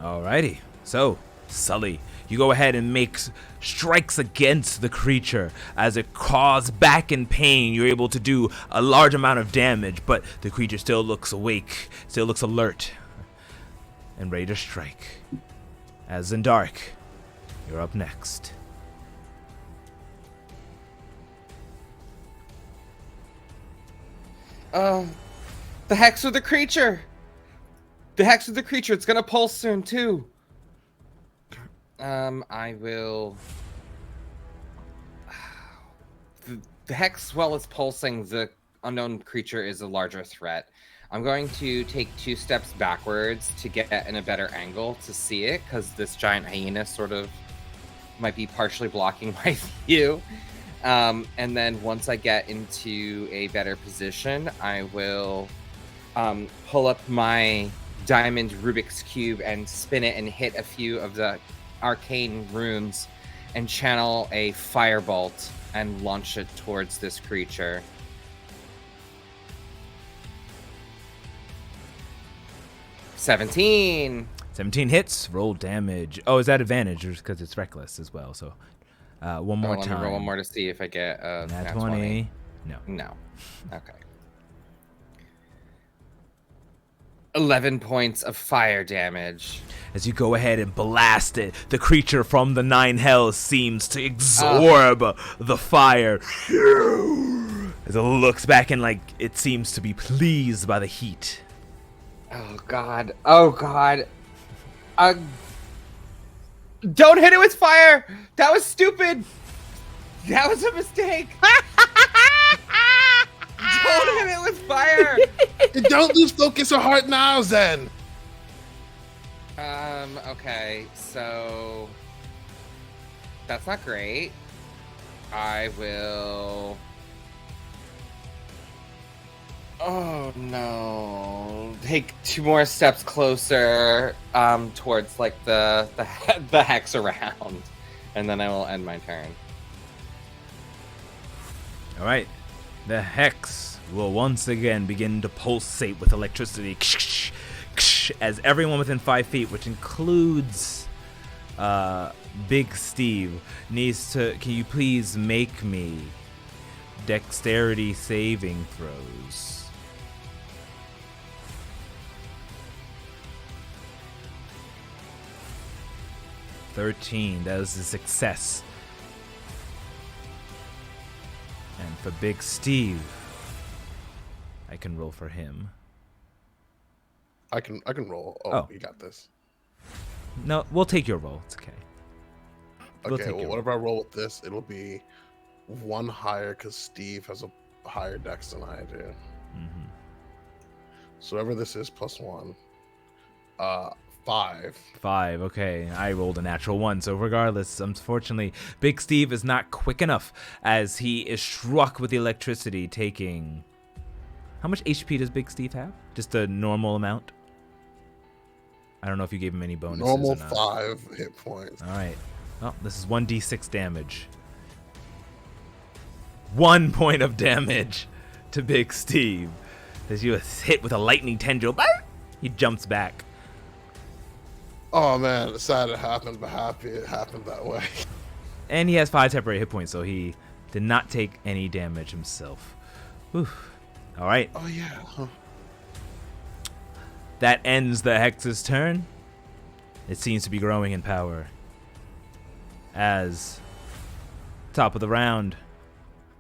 Alrighty. So, Sully, you go ahead and make strikes against the creature. As it claws back in pain, you're able to do a large amount of damage, but the creature still looks awake, still looks alert, and ready to strike. As Zendark, you're up next. The hex with the creature. The hex with the creature. It's gonna pulse soon too. I will. The hex, while it's pulsing, the unknown creature is a larger threat. I'm going to take 2 steps backwards to get in a better angle to see it, because this giant hyena sort of might be partially blocking my view. And then once I get into a better position, I will pull up my diamond Rubik's Cube and spin it and hit a few of the arcane runes and channel a firebolt and launch it towards this creature. $17. 17 hits, roll damage. Oh, is that advantage? Because it's reckless as well. So, one more Let me time. roll one more to see if I get a Nat nat 20. No. No. Okay. 11 points of fire damage. As you go ahead and blast it, the creature from the 9 hells seems to absorb the fire. As it looks back and like it seems to be pleased by the heat. Oh god. Oh god. Don't hit it with fire! That was stupid! That was a mistake! Don't hit it with fire! Don't lose focus or heart now, Zen. Okay, so that's not great. I will. Oh no! Take 2 more steps closer, towards like the hex around, and then I will end my turn. All right. The hex will once again begin to pulsate with electricity as everyone within 5 feet, which includes Big Steve, needs to. Can you please make me dexterity saving throws? $13. That is a success. And for Big Steve, I can roll for him. I can roll. Oh. You got this. No, we'll take your roll. It's okay. We'll Okay, take well, your whatever I roll with this, it'll be 1 higher because Steve has a higher dex than I do. Mm-hmm. So whatever this is, +1. 5. 5. Okay, I rolled a natural 1. So regardless, unfortunately, Big Steve is not quick enough as he is struck with the electricity, taking. How much HP does Big Steve have? Just a normal amount? I don't know if you gave him any bonuses. Normal or not. 5 hit points. All right. Well, this is 1d6 damage. 1 point of damage to Big Steve as you are hit with a lightning tendril. He jumps back. Oh man, it's sad it happened, but happy it happened that way. And he has 5 temporary hit points, so he did not take any damage himself. Whew. All right. Oh yeah. Huh. That ends the Hex's turn. It seems to be growing in power. As top of the round.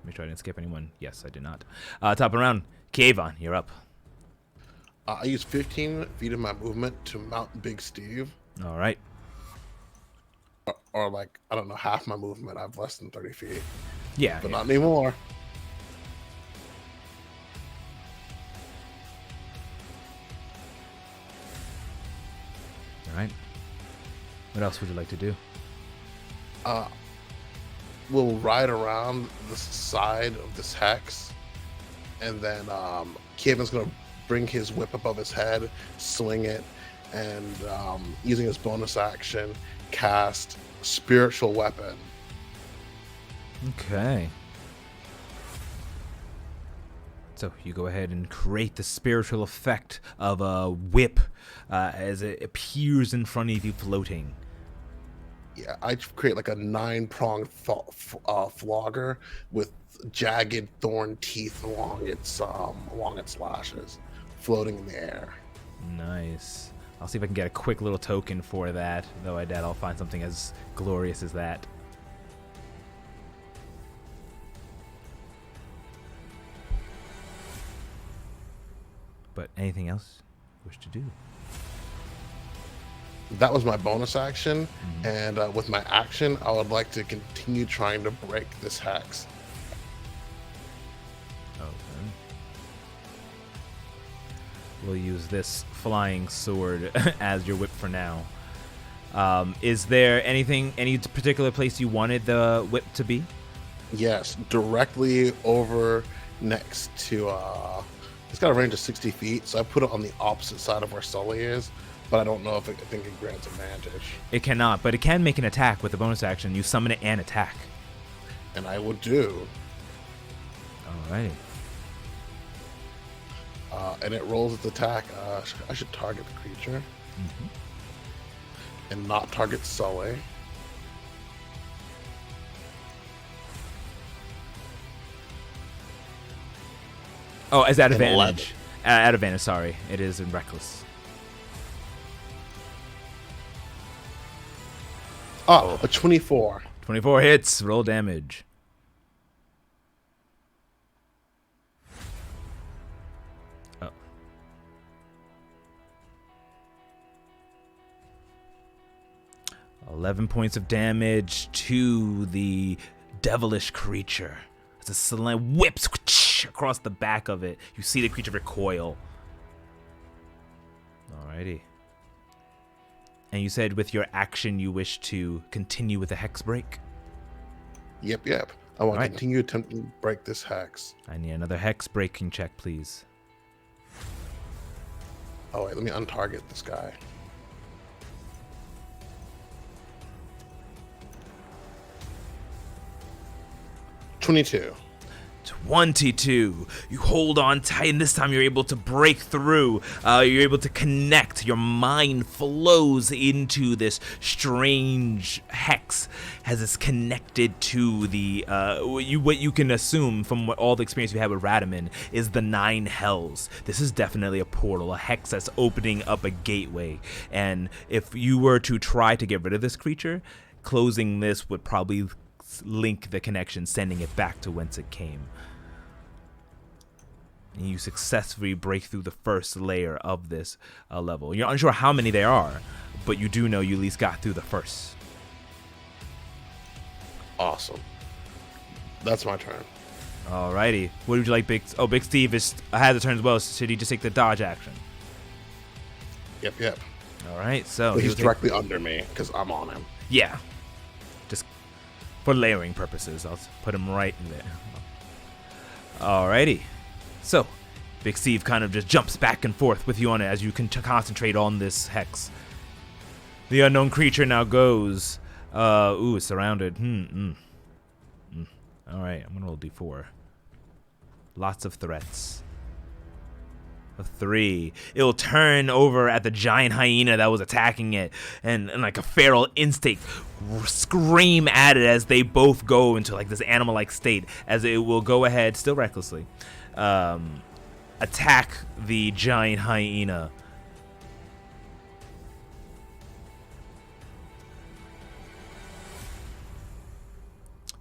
Make sure I didn't skip anyone. Yes, I did not. Top of the round. Kayvon, you're up. I use 15 feet of my movement to mount Big Steve. All right. Or like, I don't know, half my movement. I have less than 30 feet. Yeah. But not anymore. All right. What else would you like to do? We'll ride around the side of this hex. And then Kevin's going to bring his whip above his head, swing it, and using his bonus action, cast Spiritual Weapon. Okay. So you go ahead and create the spiritual effect of a whip as it appears in front of you floating. Yeah, I create like a 9-pronged flogger with jagged thorn teeth along its lashes, floating in the air. Nice. I'll see if I can get a quick little token for that, though I doubt I'll find something as glorious as that. But anything else you wish to do? That was my bonus action, and with my action, I would like to continue trying to break this hex. Okay. We'll use this flying sword as your whip for now. Is there any particular place you wanted the whip to be? Yes, directly over next to. It's got a range of 60 feet, so I put it on the opposite side of where Sully is. But I don't know if I think it grants advantage. It cannot, but it can make an attack with the bonus action. You summon it and attack. And I would do. Alrighty. And it rolls its attack. I should target the creature. And not target Sully. Oh, is that And advantage? At advantage, sorry. It is in reckless. Oh, a 24. 24 hits. Roll damage. Oh. $11 points of damage to the devilish creature. As a slam whips across the back of it. You see the creature recoil. Alrighty. And you said with your action you wish to continue with the hex break? Yep. I want to Alright. continue attempting to break this hex. I need another hex breaking check, please. Oh, wait, let me untarget this guy. 22. You hold on tight, and this time you're able to break through. You're able to connect. Your mind flows into this strange hex as it's connected to the what you can assume from all the experience you had with Radaman is the 9 hells. This is definitely a portal, a hex that's opening up a gateway. And if you were to try to get rid of this creature, closing this would probably link the connection, sending it back to whence it came. And you successfully break through the first layer of this level. You're unsure how many there are, but you do know you at least got through the first. Awesome. That's my turn. Alrighty. What would you like, Big Steve has a turn as well. Should he just take the dodge action? Yep. Alright, so But he's he'll take- directly under me because I'm on him. Yeah. Just for layering purposes, I'll put him right in there. Alrighty. So, Big Steve kind of just jumps back and forth with you on it as you can concentrate on this hex. The unknown creature now goes. It's surrounded. Alright, I'm gonna roll D4. Lots of threats. A 3. It'll turn over at the giant hyena that was attacking it, and like a feral instinct scream at it as they both go into like this animal-like state, as it will go ahead, still recklessly, attack the giant hyena.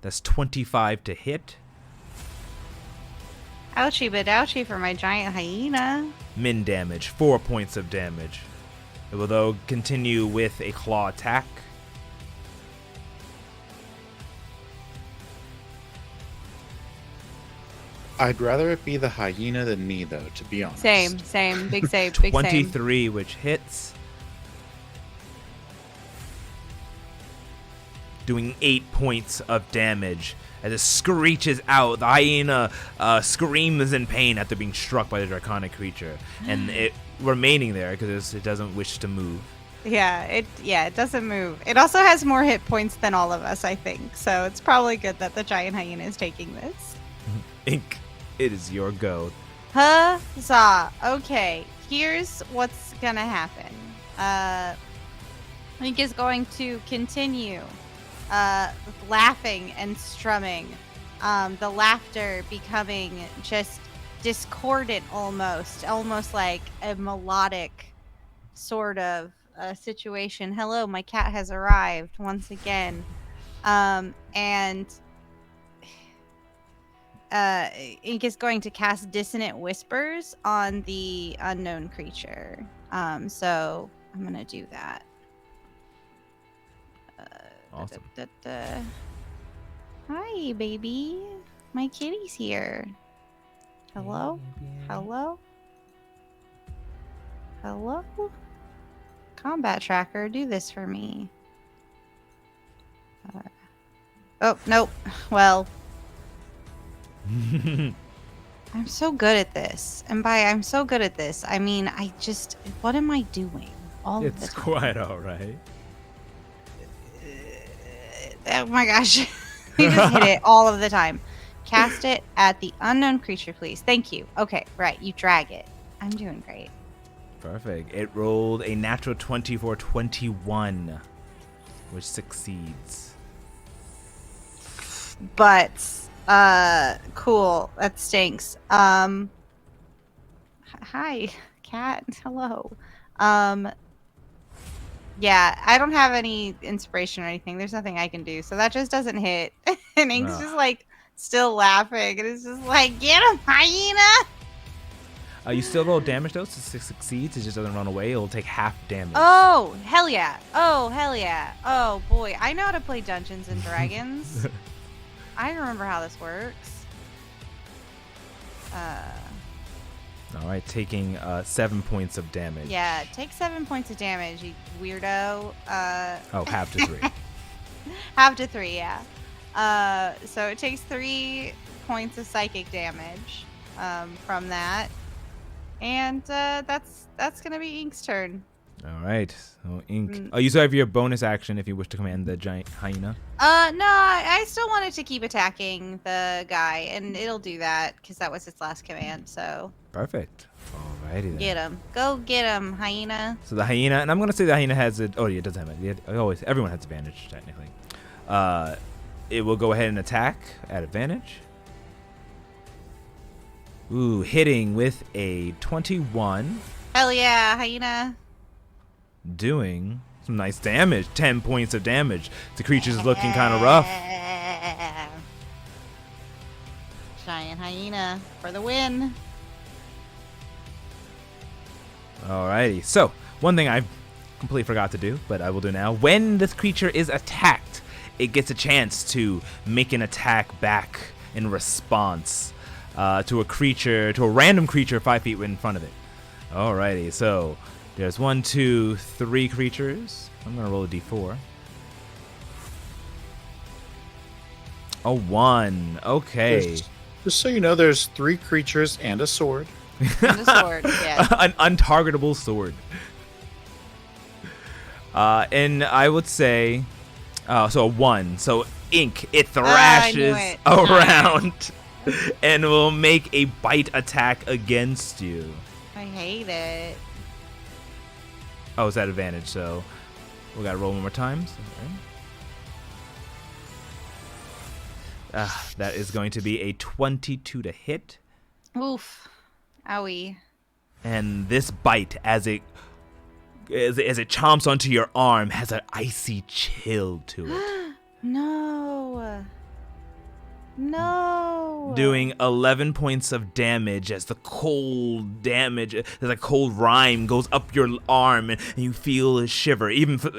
That's 25 to hit. Ouchie but ouchie for my giant hyena. Min damage, 4 points of damage. It will though continue with a claw attack. I'd rather it be the hyena than me, though, to be honest. Same. Big save, big save. 23, which hits. Doing 8 points of damage. As it screeches out, the hyena screams in pain after being struck by the draconic creature. And it remaining there because it doesn't wish to move. Yeah, it doesn't move. It also has more hit points than all of us, I think. So it's probably good that the giant hyena is taking this. Ink, it is your go. Huzzah! Okay, here's what's gonna happen. Link is going to continue laughing and strumming. The laughter becoming just discordant almost like a melodic sort of situation. Hello, my cat has arrived once again. And Ink is going to cast Dissonant Whispers on the unknown creature. So I'm gonna do that. Awesome. Hi, baby. My kitty's here. Hello? Hello? Hello? Combat tracker, do this for me. Oh, nope. Well, I'm so good at this. And by I'm so good at this, I mean, what am I doing all of the It's time? quite alright. Oh my gosh. We just hit it all of the time. Cast it at the unknown creature, please. Thank you. Okay, right. You drag it. I'm doing great. Perfect. It rolled a natural 20 for 21, which succeeds. But cool. That stinks. Hi, cat. Hello. Yeah, I don't have any inspiration or anything. There's nothing I can do. So that just doesn't hit. And Ink's No. just like still laughing. And it's just like, get him, hyena! You still roll damage though, so it succeeds. It just doesn't run away. It'll take half damage. Oh, hell yeah. Oh, hell yeah. Oh, boy. I know how to play Dungeons and Dragons. I remember how this works. All right, taking 7 points of damage. Yeah, take 7 points of damage, you weirdo. Oh, half to 3. Half to 3, yeah. So it takes 3 points of psychic damage from that. And that's gonna be Ink's turn. All right. So Ink. Oh, you still have your bonus action if you wish to command the giant hyena. No, I still wanted to keep attacking the guy, and it'll do that because that was its last command. So Perfect. Alrighty then. get him, go get him, hyena. So the hyena, and I'm gonna say the hyena has it. Oh, yeah, it doesn't have it. Always, everyone has advantage technically. It will go ahead and attack at advantage. Ooh, hitting with a 21, Hell yeah, hyena. doing some nice damage. 10 points of damage. The creature's looking kind of rough. Giant hyena for the win. Alrighty. So one thing I completely forgot to do, but I will do now. When this creature is attacked, it gets a chance to make an attack back in response to a random creature 5 feet in front of it. Alrighty, so there's 1, 2, 3 creatures. I'm gonna roll a d4. A 1. Okay. Just so you know, there's 3 creatures and a sword. And the sword, yeah. An untargetable sword. And I would say, so a 1. So Ink, it thrashes it. around and will make a bite attack against you. I hate it. Oh, it's at advantage, so we gotta roll one more time. Okay. That is going to be a 22 to hit. Oof. Owie. And this bite, as it chomps onto your arm, has an icy chill to it. No. No. Doing 11 points of damage as the cold rime goes up your arm and you feel a shiver,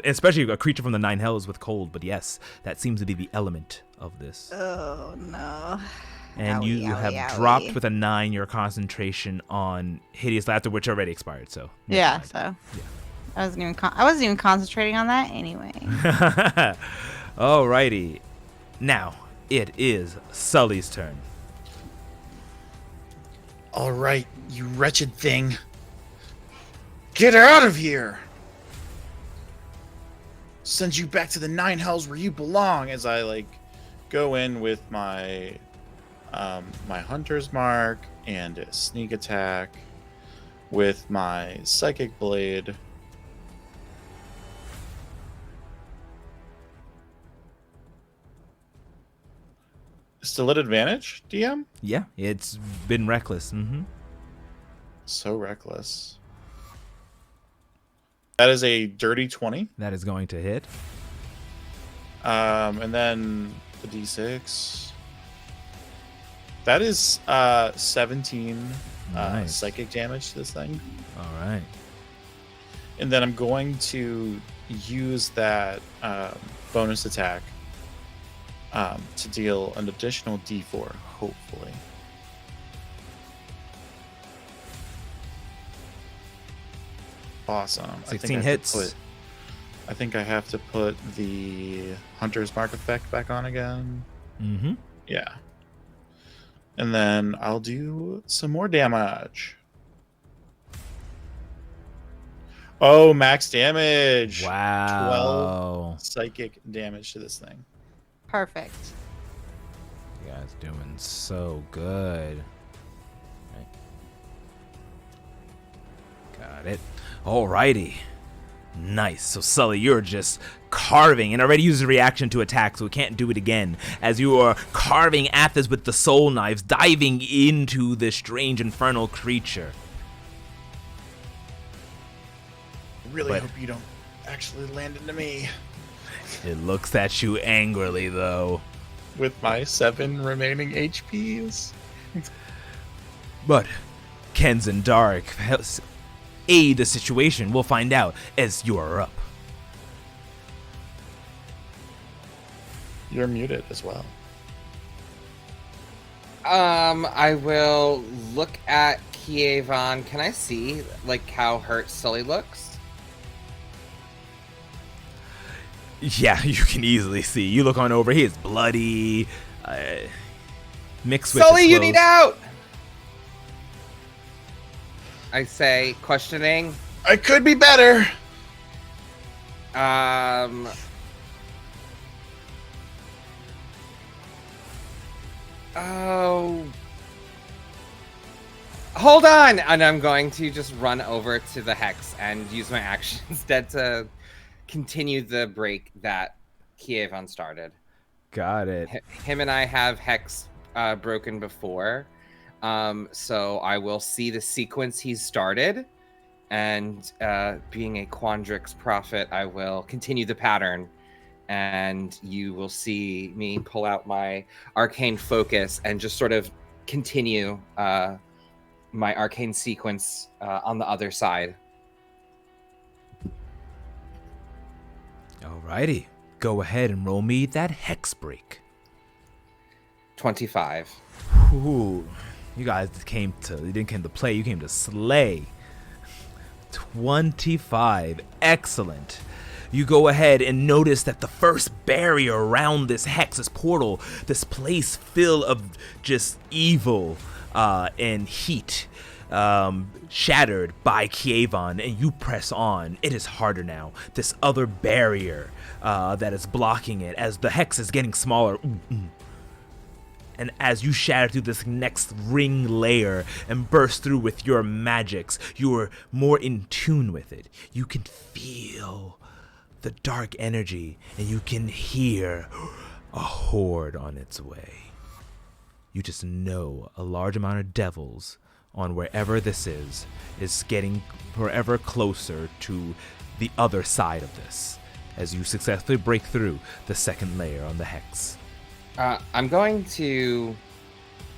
especially a creature from the Nine Hells with cold. But yes, that seems to be the element of this. Oh, no. And you have dropped with a 9 your concentration on Hideous Laughter, which already expired. So yeah, so yeah. I wasn't even concentrating on that anyway. Alrighty, now it is Sully's turn. All right, you wretched thing. Get out of here! Send you back to the Nine Hells where you belong. As I go in with my my hunter's mark and a sneak attack with my psychic blade. Still at advantage, DM? Yeah, it's been reckless. Mm-hmm. So reckless. That is a dirty 20. That is going to hit. And then the d6. That is 17 Nice. psychic damage to this thing. All right. And then I'm going to use that bonus attack to deal an additional d4, hopefully. Awesome. 16 hits. I think I have to put the Hunter's Mark effect back on again. Mm-hmm. Yeah. And then I'll do some more damage. Oh, max damage. Wow. 12 psychic damage to this thing. Perfect. You guys doing so good. Right. Got it. Alrighty. Nice. So Sully, you're just carving and already used a reaction to attack, so we can't do it again. As you are carving at this with the soul knives, diving into this strange infernal creature. Really But- hope you don't actually land into me. It looks at you angrily, though. With my 7 remaining HPs. But Ken's Dark aid the situation. We'll find out as you are up. You're muted as well. I will look at Kievan. Can I see how hurt Sully looks? Yeah, you can easily see. You look on over. He is bloody, mixed with Sully, his you clothes. need out! I say, questioning. I could be better. Oh. Hold on! And I'm going to just run over to the hex and use my action instead to continue the break that Kievon started. Got it. Him and I have hex broken before. So I will see the sequence he's started. And being a Quandrix prophet, I will continue the pattern. And you will see me pull out my arcane focus and just sort of continue my arcane sequence on the other side. Alrighty. Go ahead and roll me that hex break. 25. Ooh, you guys didn't came to play, you came to slay. 25. Excellent. You go ahead and notice that the first barrier around this hex, this portal, this place filled of just evil and heat, shattered by Kievon, and you press on. It is harder now. This other barrier that is blocking it as the hex is getting smaller. And as you shatter through this next ring layer and burst through with your magics, you're more in tune with it. You can feel the dark energy, and you can hear a horde on its way. You just know a large amount of devils on wherever this is getting forever closer to the other side of this as you successfully break through the second layer on the hex. I'm going to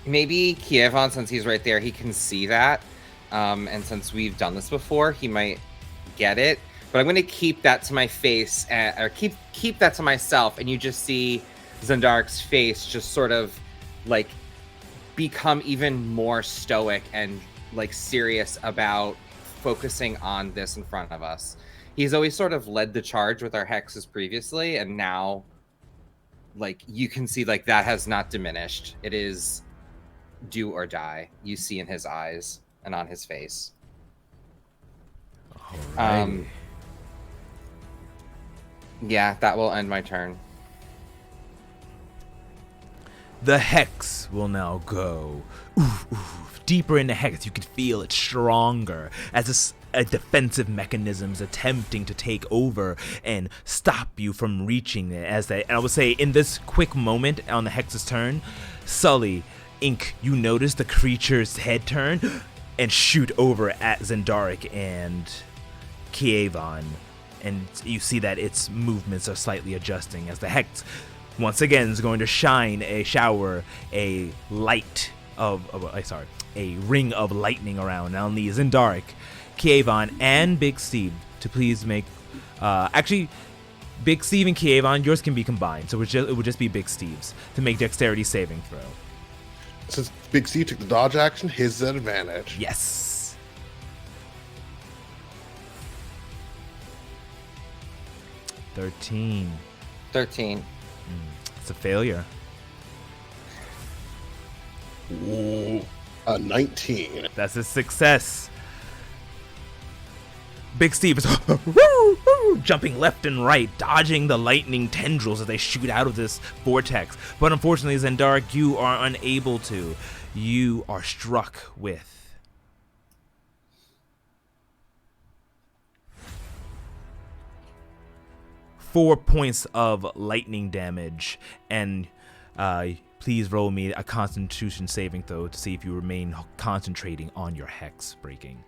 maybe Kievon, since he's right there, he can see that. And since we've done this before, he might get it. But I'm going to keep that to my face, or keep that to myself. And you just see Zendark's face just sort of like become even more stoic and like serious about focusing on this in front of us. He's always sort of led the charge with our hexes previously, and now like you can see like that has not diminished. It is do or die. You see in his eyes and on his face. Alrighty. Yeah, that will end my turn. The hex will now go deeper in the hex. You can feel it stronger as a defensive mechanisms attempting to take over and stop you from reaching it. And I would say in this quick moment on the hex's turn, Sully, Ink, you notice the creature's head turn and shoot over at Zendarik and Kievon, and you see that its movements are slightly adjusting as the hex once again is going to a ring of lightning around. Now needs Zendarik, Kievon, and Big Steve to please make actually Big Steve and Kievon, yours can be combined, so it would just be Big Steve's to make dexterity saving throw. Since Big Steve took the dodge action, his advantage. Yes. $13. 13. It's a failure. Ooh, a 19. That's a success. Big Steve is jumping left and right, dodging the lightning tendrils as they shoot out of this vortex. But unfortunately, Zendarik, you are unable to. You are struck with 4 points of lightning damage, and please roll me a Constitution saving throw to see if you remain concentrating on your hex breaking.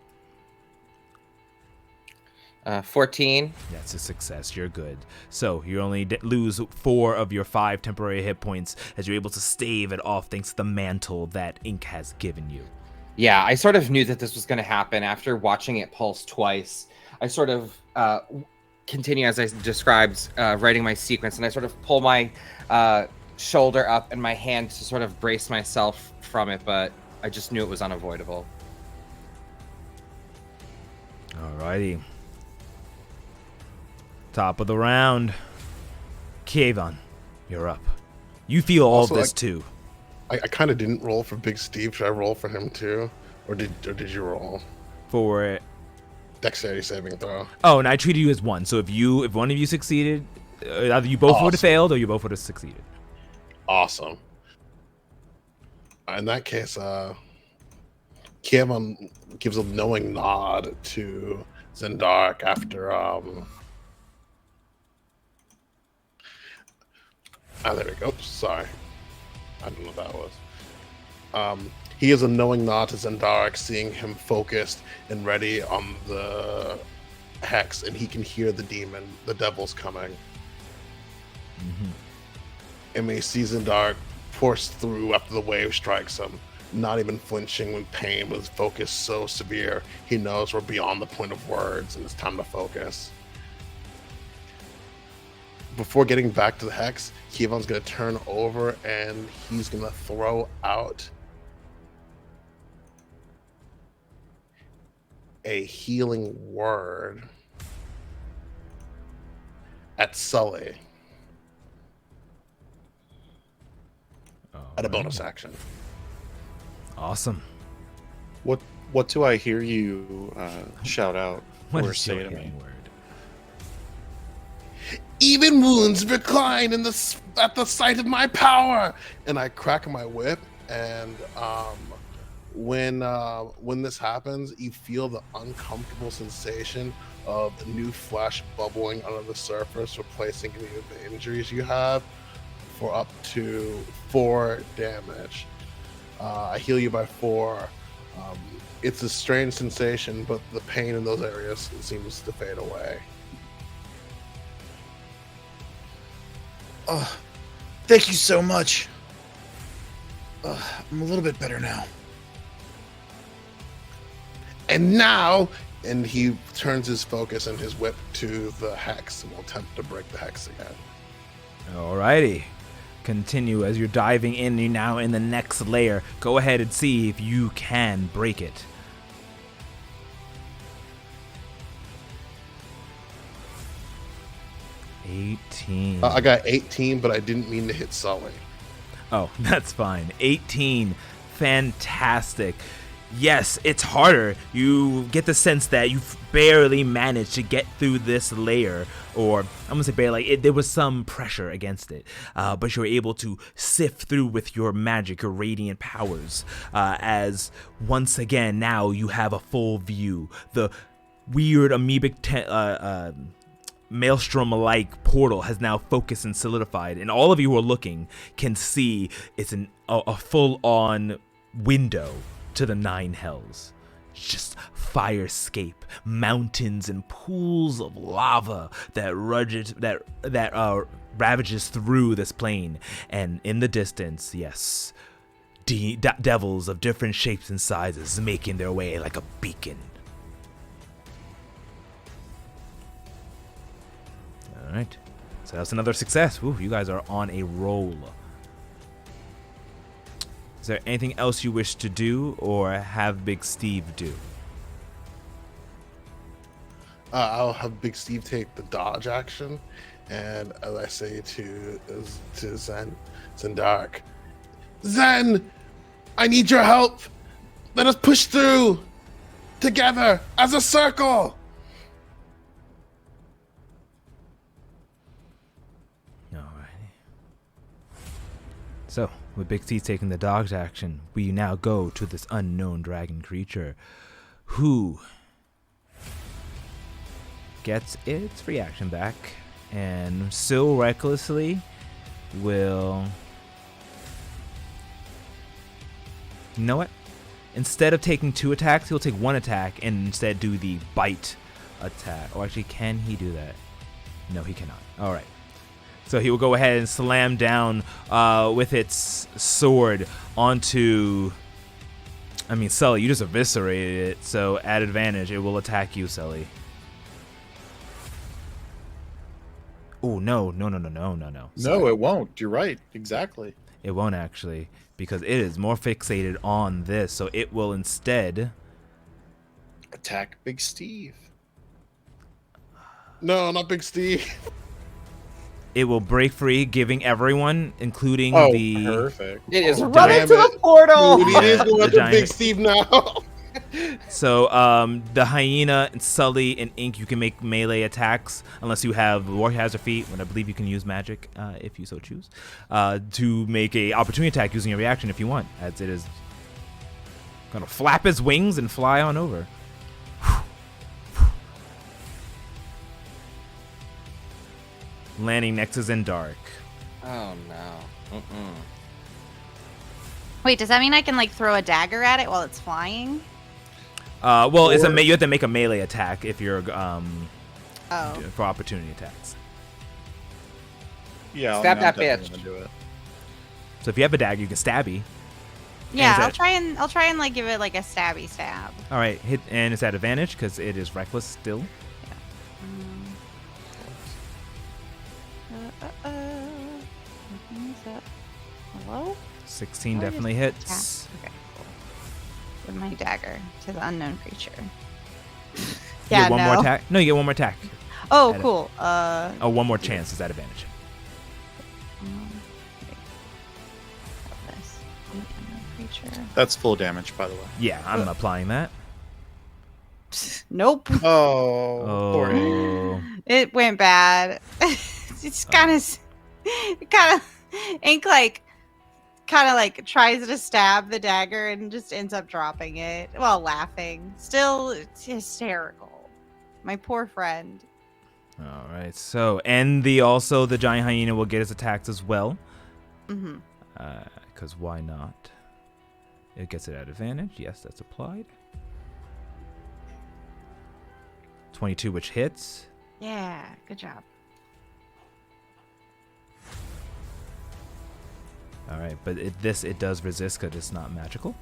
14. That's a success. You're good. So you only lose 4 of your 5 temporary hit points as you're able to stave it off thanks to the mantle that Ink has given you. Yeah, I sort of knew that this was going to happen after watching it pulse twice. I sort of continue as I described, writing my sequence, and I sort of pull my shoulder up and my hand to sort of brace myself from it, but I just knew it was unavoidable. Alrighty. Top of the round. Kievon, you're up. You feel all Also, this too. I kind of didn't roll for Big Steve. Should I roll for him too? Or did you roll? For dexterity saving throw. Oh, and I treated you as one. So if one of you succeeded, either you both would have Awesome. failed or you both would have succeeded. Awesome. In that case, Kievan gives a knowing nod to Zendark after there we go. Oops, sorry. I don't know what that was. He gives a knowing nod to Zendark, seeing him focused and ready on the hex, and he can hear the devil's coming. And when he sees Zendark force through after the wave strikes him, not even flinching when pain was focus so severe, he knows we're beyond the point of words and it's time to focus. Before getting back to the hex, Kievan's going to turn over and he's going to throw out a healing word at Sully at a bonus action. Awesome. What do I hear you shout out What or is say your to me? healing word? Even wounds recline at the sight of my power. And I crack my whip, and when this happens, you feel the uncomfortable sensation of the new flesh bubbling under the surface, replacing any of the injuries you have for up to 4 damage. I heal you by 4. It's a strange sensation, but the pain in those areas seems to fade away. Oh, thank you so much. I'm a little bit better now. And now, and he turns his focus and his whip to the hex and will attempt to break the hex again. Alrighty. Continue as you're diving in. You're now in the next layer. Go ahead and see if you can break it. I got 18, but I didn't mean to hit Sully. Oh, that's fine. 18. Fantastic. Yes, it's harder. You get the sense that you've barely managed to get through this layer, or I'm gonna say barely. There was some pressure against it, but you're able to sift through with your magic, your radiant powers. As once again, now you have a full view. The weird amoebic maelstrom-like portal has now focused and solidified, and all of you who are looking can see it's a full-on window to the 9 hells. Just firescape, mountains and pools of lava that ravages through this plane, and in the distance, yes, devils of different shapes and sizes making their way like a beacon. All right, so that's another success. Ooh, you guys are on a roll. Is there anything else you wish to do or have Big Steve do? I'll have Big Steve take the dodge action, and as I say to Zendark, Zen, I need your help. Let us push through together as a circle. So, with Big T taking the dog's action, we now go to this unknown dragon creature who gets its reaction back and so recklessly will... You know what? Instead of taking 2 attacks, he'll take 1 attack and instead do the bite attack. Or actually, can he do that? No, he cannot. All right. So he will go ahead and slam down with its sword onto... I mean, Sully, you just eviscerated it, so at advantage, it will attack you, Sully. Oh, no. No, it won't. You're right. Exactly. It won't actually, because it is more fixated on this, so it will instead... Attack Big Steve. No, not Big Steve. It will break free, giving everyone, including Oh, the... perfect. It is Oh, run damn into it. the portal. Dude, it is Yeah, going the after giant- Big Steve now. So the hyena and Sully and Ink, you can make melee attacks unless you have War Hazard feat, when I believe you can use magic if you so choose, to make a opportunity attack using a reaction if you want, as it is gonna flap its wings and fly on over. Landing next to Zendark. Oh no. Mm-mm. Wait, does that mean I can like throw a dagger at it while it's flying? Well, it's you have to make a melee attack if you're Oh. for opportunity attacks. Yeah, Stab that definitely bitch. gonna do it. So if you have a dagger, you can stabby. Yeah, is I'll that- try and like give it like a stabby stab. All right, hit, and it's at advantage because it is reckless still. Hello? 16 Why definitely does it hits. tap? Okay, cool. With my dagger to the unknown creature. You Yeah, get one no. more attack. No, you get one more attack. Oh, Add it. cool. Oh, one more chance is at advantage. Wait. This. The unknown creature. That's full damage, by the way. Yeah, I'm applying that. Nope. Oh, poor Ink. Oh, It went bad. It's kind of, Ink kind of like tries to stab the dagger and just ends up dropping it while laughing. Still, it's hysterical. My poor friend. all right. So, and the giant hyena will get its attacks as well. Mm-hmm. Because why not? It gets it at advantage. Yes, that's applied. 22, which hits. Yeah, good job. All right, but it does resist because it's not magical,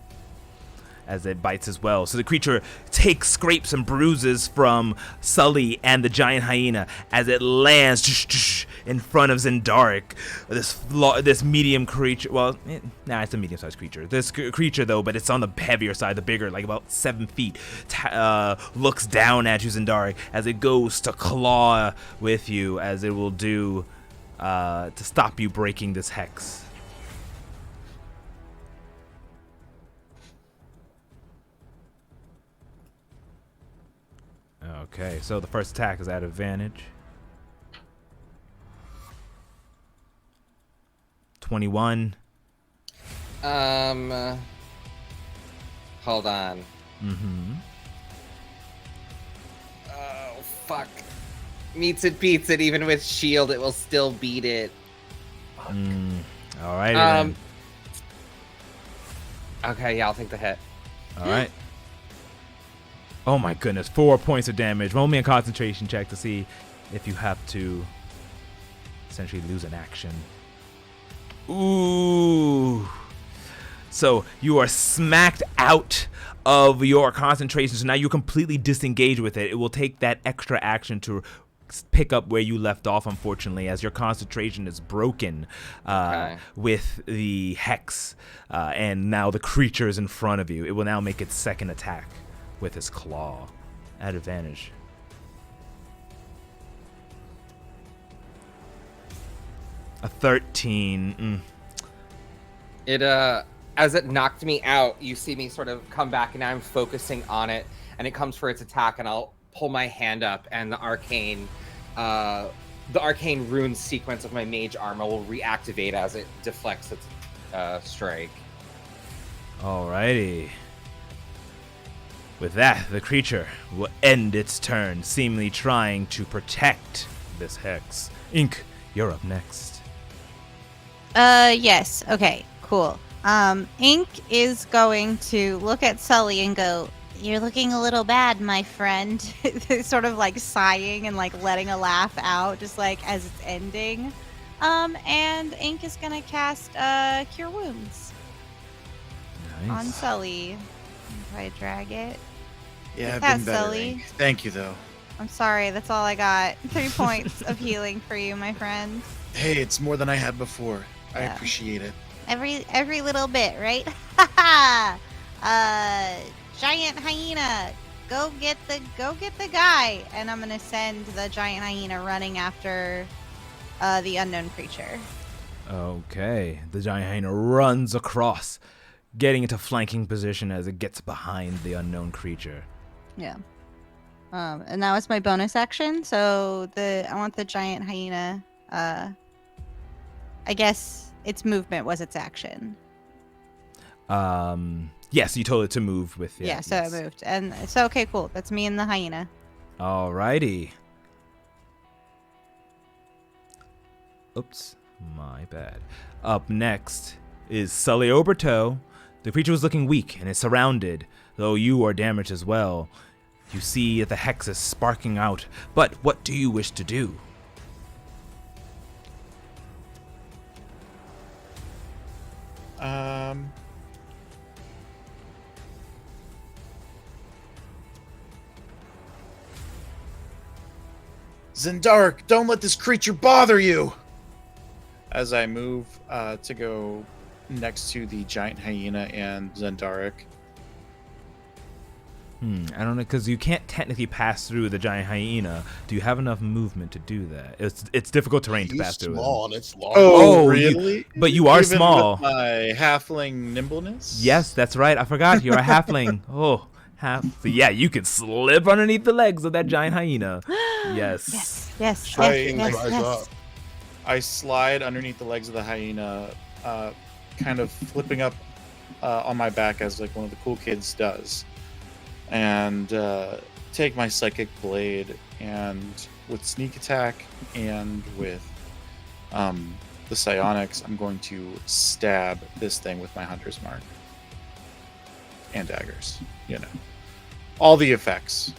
as it bites as well. So the creature takes scrapes and bruises from Sully and the giant hyena as it lands in front of Zendark. This medium creature. Well, it's a medium-sized creature. This creature, though, but it's on the heavier side, the bigger, like about 7 feet. Looks down at you, Zendark, as it goes to claw with you, as it will do to stop you breaking this hex. Okay, so the first attack is at advantage. 21. Hold on. Mm-hmm. Oh fuck. Meets it beats it. Even with shield, it will still beat it. All right. Okay, yeah, I'll take the hit. All right. Oh my goodness, 4 points of damage. Roll me a concentration check to see if you have to essentially lose an action. Ooh. So you are smacked out of your concentration. So now you're completely disengaged with it. It will take that extra action to pick up where you left off, unfortunately, as your concentration is broken with the hex. And now the creature is in front of you. It will now make its second attack with his claw at advantage. A 13. It as it knocked me out, you see me sort of come back, and now I'm focusing on it, and it comes for its attack, and I'll pull my hand up, and the arcane rune sequence of my mage armor will reactivate as it deflects its strike. Alrighty. With that, the creature will end its turn, seemingly trying to protect this hex. Ink, you're up next. Yes. Okay, cool. Ink is going to look at Sully and go, "You're looking a little bad, my friend." Sort of like sighing and like letting a laugh out, just like as it's ending. And Ink is gonna cast Cure Wounds on Nice. Sully. Try to drag it. Yeah, Take I've been that, better. Sully. Ink. Thank you, though. I'm sorry, that's all I got. 3 points of healing for you, my friend. Hey, it's more than I had before. I Yeah. appreciate it. Every little bit, right? Giant hyena, go get the guy, and I'm gonna send the giant hyena running after the unknown creature. Okay. The giant hyena runs across getting into flanking position as it gets behind the unknown creature. Yeah. And that was my bonus action. So I want the giant hyena. I guess its movement was its action. Yes, you told it to move with. Yeah, so it moved. And so, okay, cool. That's me and the hyena. Alrighty. Oops, my bad. Up next is Sully Oberto. The creature was looking weak and is surrounded, though you are damaged as well. You see that the hex is sparking out, but what do you wish to do? Zendark, don't let this creature bother you. As I move to go next to the giant hyena and Zendark. I don't know, because you can't technically pass through the giant hyena. Do you have enough movement to do that? It's difficult terrain to He's pass through. small and it's large. Oh, really? But you are Even small. With my halfling nimbleness? Yes, that's right. I forgot. You're a halfling. Oh, so yeah, you can slip underneath the legs of that giant hyena. Yes. Yes. Shocking Yes. rise Yes. up. I slide underneath the legs of the hyena, kind of flipping up on my back as like one of the cool kids does, and take my psychic blade, and with sneak attack and with the psionics, I'm going to stab this thing with my hunter's mark and daggers. You know, all the effects.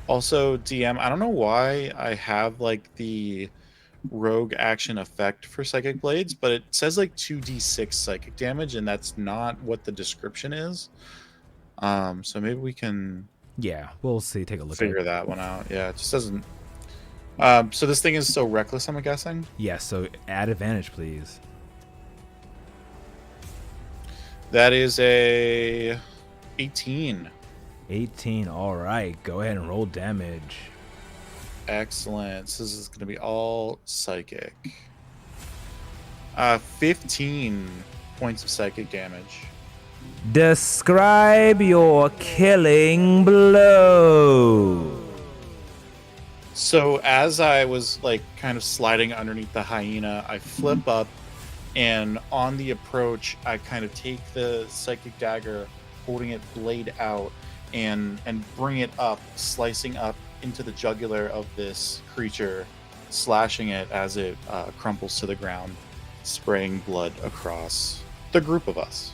Also, DM, I don't know why I have like the rogue action effect for psychic blades, but it says like 2d6 psychic damage, and that's not what the description is. So maybe we can Yeah, we'll see. Take a look figure at it. that one out. Yeah, it just doesn't. So this thing is so reckless, I'm guessing. Yeah, so add advantage, please. That is a 18. 18. All right, go ahead and roll damage. Excellent. So this is going to be all psychic. 15 points of psychic damage. Describe your killing blow. So as I was like kind of sliding underneath the hyena, I flip up, and on the approach, I kind of take the psychic dagger, holding it blade out, and bring it up, slicing up into the jugular of this creature, slashing it as it crumples to the ground, spraying blood across the group of us.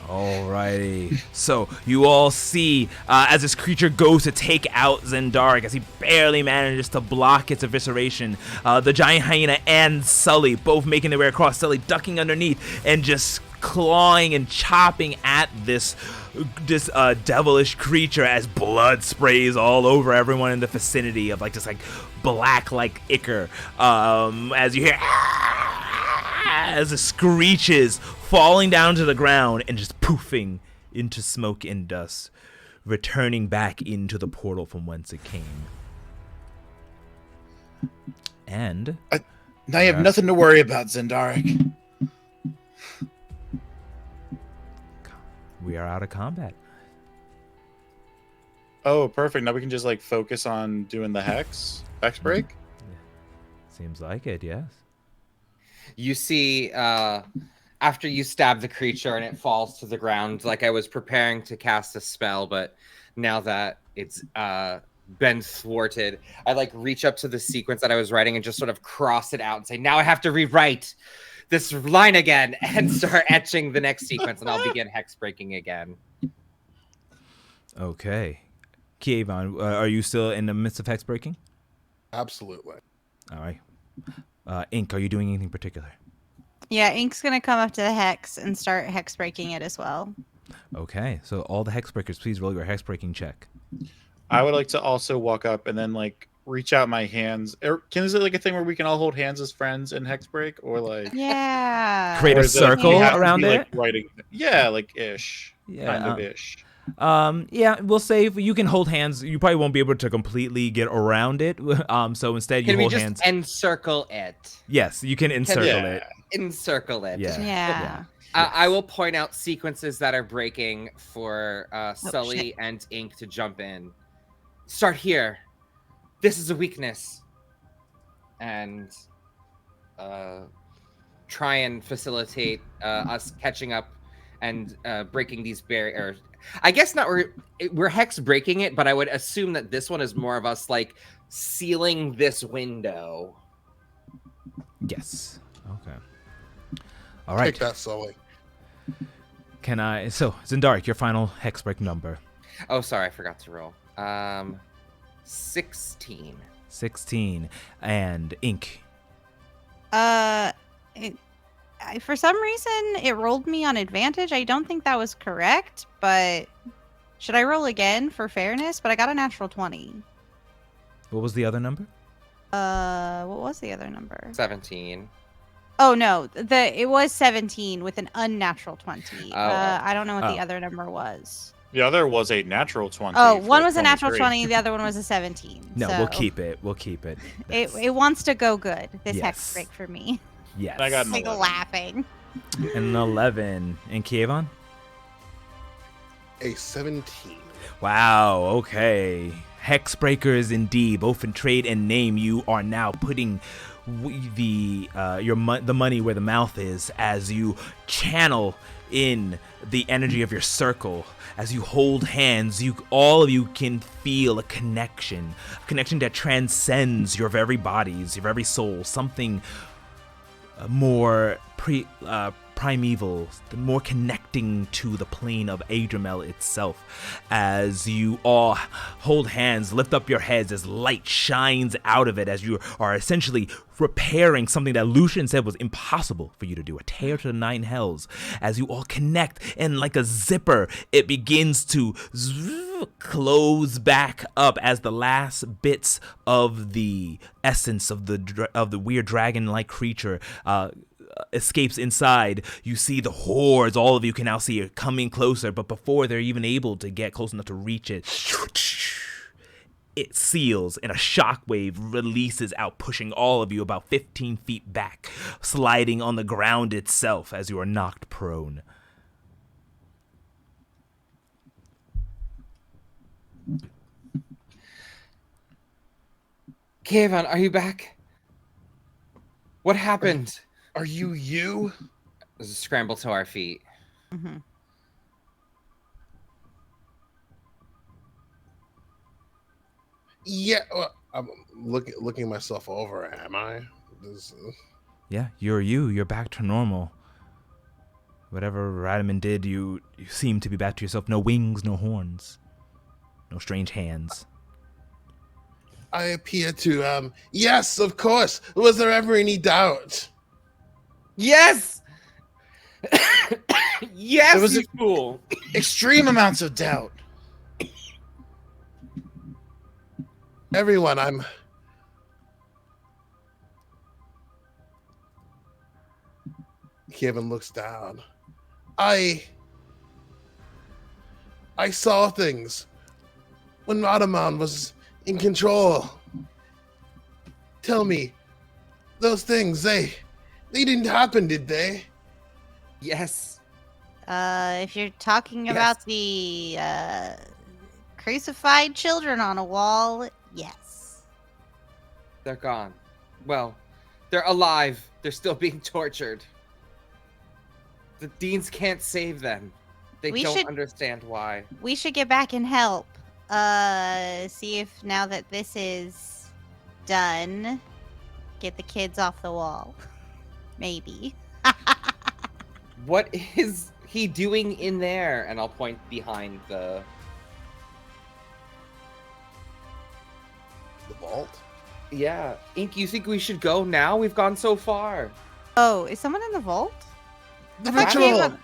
Alrighty. So you all see as this creature goes to take out Zendark, as he barely manages to block its evisceration, the giant hyena and Sully both making their way across, Sully ducking underneath and just clawing and chopping at this devilish creature as blood sprays all over everyone in the vicinity of like this like black like ichor, as you hear as it screeches, falling down to the ground and just poofing into smoke and dust, returning back into the portal from whence it came. And Now you have nothing to worry about, Zendark. we are out of combat. Oh, perfect. Now we can just like focus on doing the hex break. Seems like it, yes. You see, after you stab the creature and it falls to the ground, like I was preparing to cast a spell, but now that it's been thwarted, I like reach up to the sequence that I was writing and just sort of cross it out and say, now I have to rewrite this line again, and start etching the next sequence, and I'll begin hex breaking again. Okay. Kievan, are you still in the midst of hex breaking? Absolutely. All right. Ink, are you doing anything particular? Yeah, Ink's gonna come up to the hex and start hex breaking it as well. Okay, so all the hex breakers, please roll your hex breaking check. I would like to also walk up and then like reach out my hands. Is it like a thing where we can all hold hands as friends in hex break, or like Yeah. Create or a is it, like, circle we have to around be, it? like, writing? Yeah, like ish. Yeah, Kind of ish. Yeah, we'll say you can hold hands. You probably won't be able to completely get around it. So instead you Can we hold just hands. encircle it? Yes, you can encircle it. Encircle it. Yeah. Yeah. I will point out sequences that are breaking for Sully shit. and Ink to jump in. Start here. This is a weakness. And try and facilitate us catching up and breaking these barriers. I guess not. We're hex breaking it, but I would assume that this one is more of us like sealing this window. Yes. Okay. All right. Take that, Sully. Can I? So Zendarik, your final hex break number. Oh, sorry, I forgot to roll. 16. 16 and Ink. For some reason, it rolled me on advantage. I don't think that was correct, but should I roll again for fairness? But I got a natural 20. What was the other number? What was the other number? 17. Oh no, it was 17 with an unnatural 20. Oh. I don't know what the Oh. other number was. The other was a natural 20. Oh, for one was a natural 23. 20, the other one was a 17. No, so we'll keep it. We'll keep it. It wants to go good. This Yes. hex break for me. Yes. I got an Like 11. laughing. an 11 and Kievon. A 17. Wow. Okay. Hexbreakers indeed, both in trade and name. You are now putting the money where the mouth is as you channel in the energy of your circle. As you hold hands, all of you can feel a connection that transcends your very bodies, your very soul, something more primeval, more connecting to the plane of Adramel itself. As you all hold hands, lift up your heads as light shines out of it, as you are essentially repairing something that Lucian said was impossible for you to do, a tear to the nine hells. As you all connect, and like a zipper, it begins to close back up as the last bits of the essence of the weird dragon-like creature escapes inside. You see the hordes, all of you can now see it coming closer, but before they're even able to get close enough to reach it, it seals and a shockwave releases out, pushing all of you about 15 feet back, sliding on the ground itself as you are knocked prone. Kevin, are you back? What happened? Are you? Scramble to our feet. Mm-hmm. Yeah. I'm looking myself over. Am I? Yeah, you're back to normal. Whatever Radaman did, you seem to be back to yourself. No wings, no horns, no strange hands. I appear to. Yes, of course. Was there ever any doubt? Yes! Yes, There was you fool! Extreme amounts of doubt. Everyone, I'm. Kevin looks down. I saw things when Radaman was in control. Tell me, those things, they didn't happen, did they? Yes. If you're talking Yes. about the crucified children on a wall, yes. They're gone. Well, they're alive. They're still being tortured. The Deans can't save them. They We don't should- understand why. We should get back and help. See if now that this is done, get the kids off the wall. Maybe. What is he doing in there? And I'll point behind the... vault? Yeah. Ink, you think we should go now? We've gone so far. Oh, is someone in the vault? The I thought you ritual! were-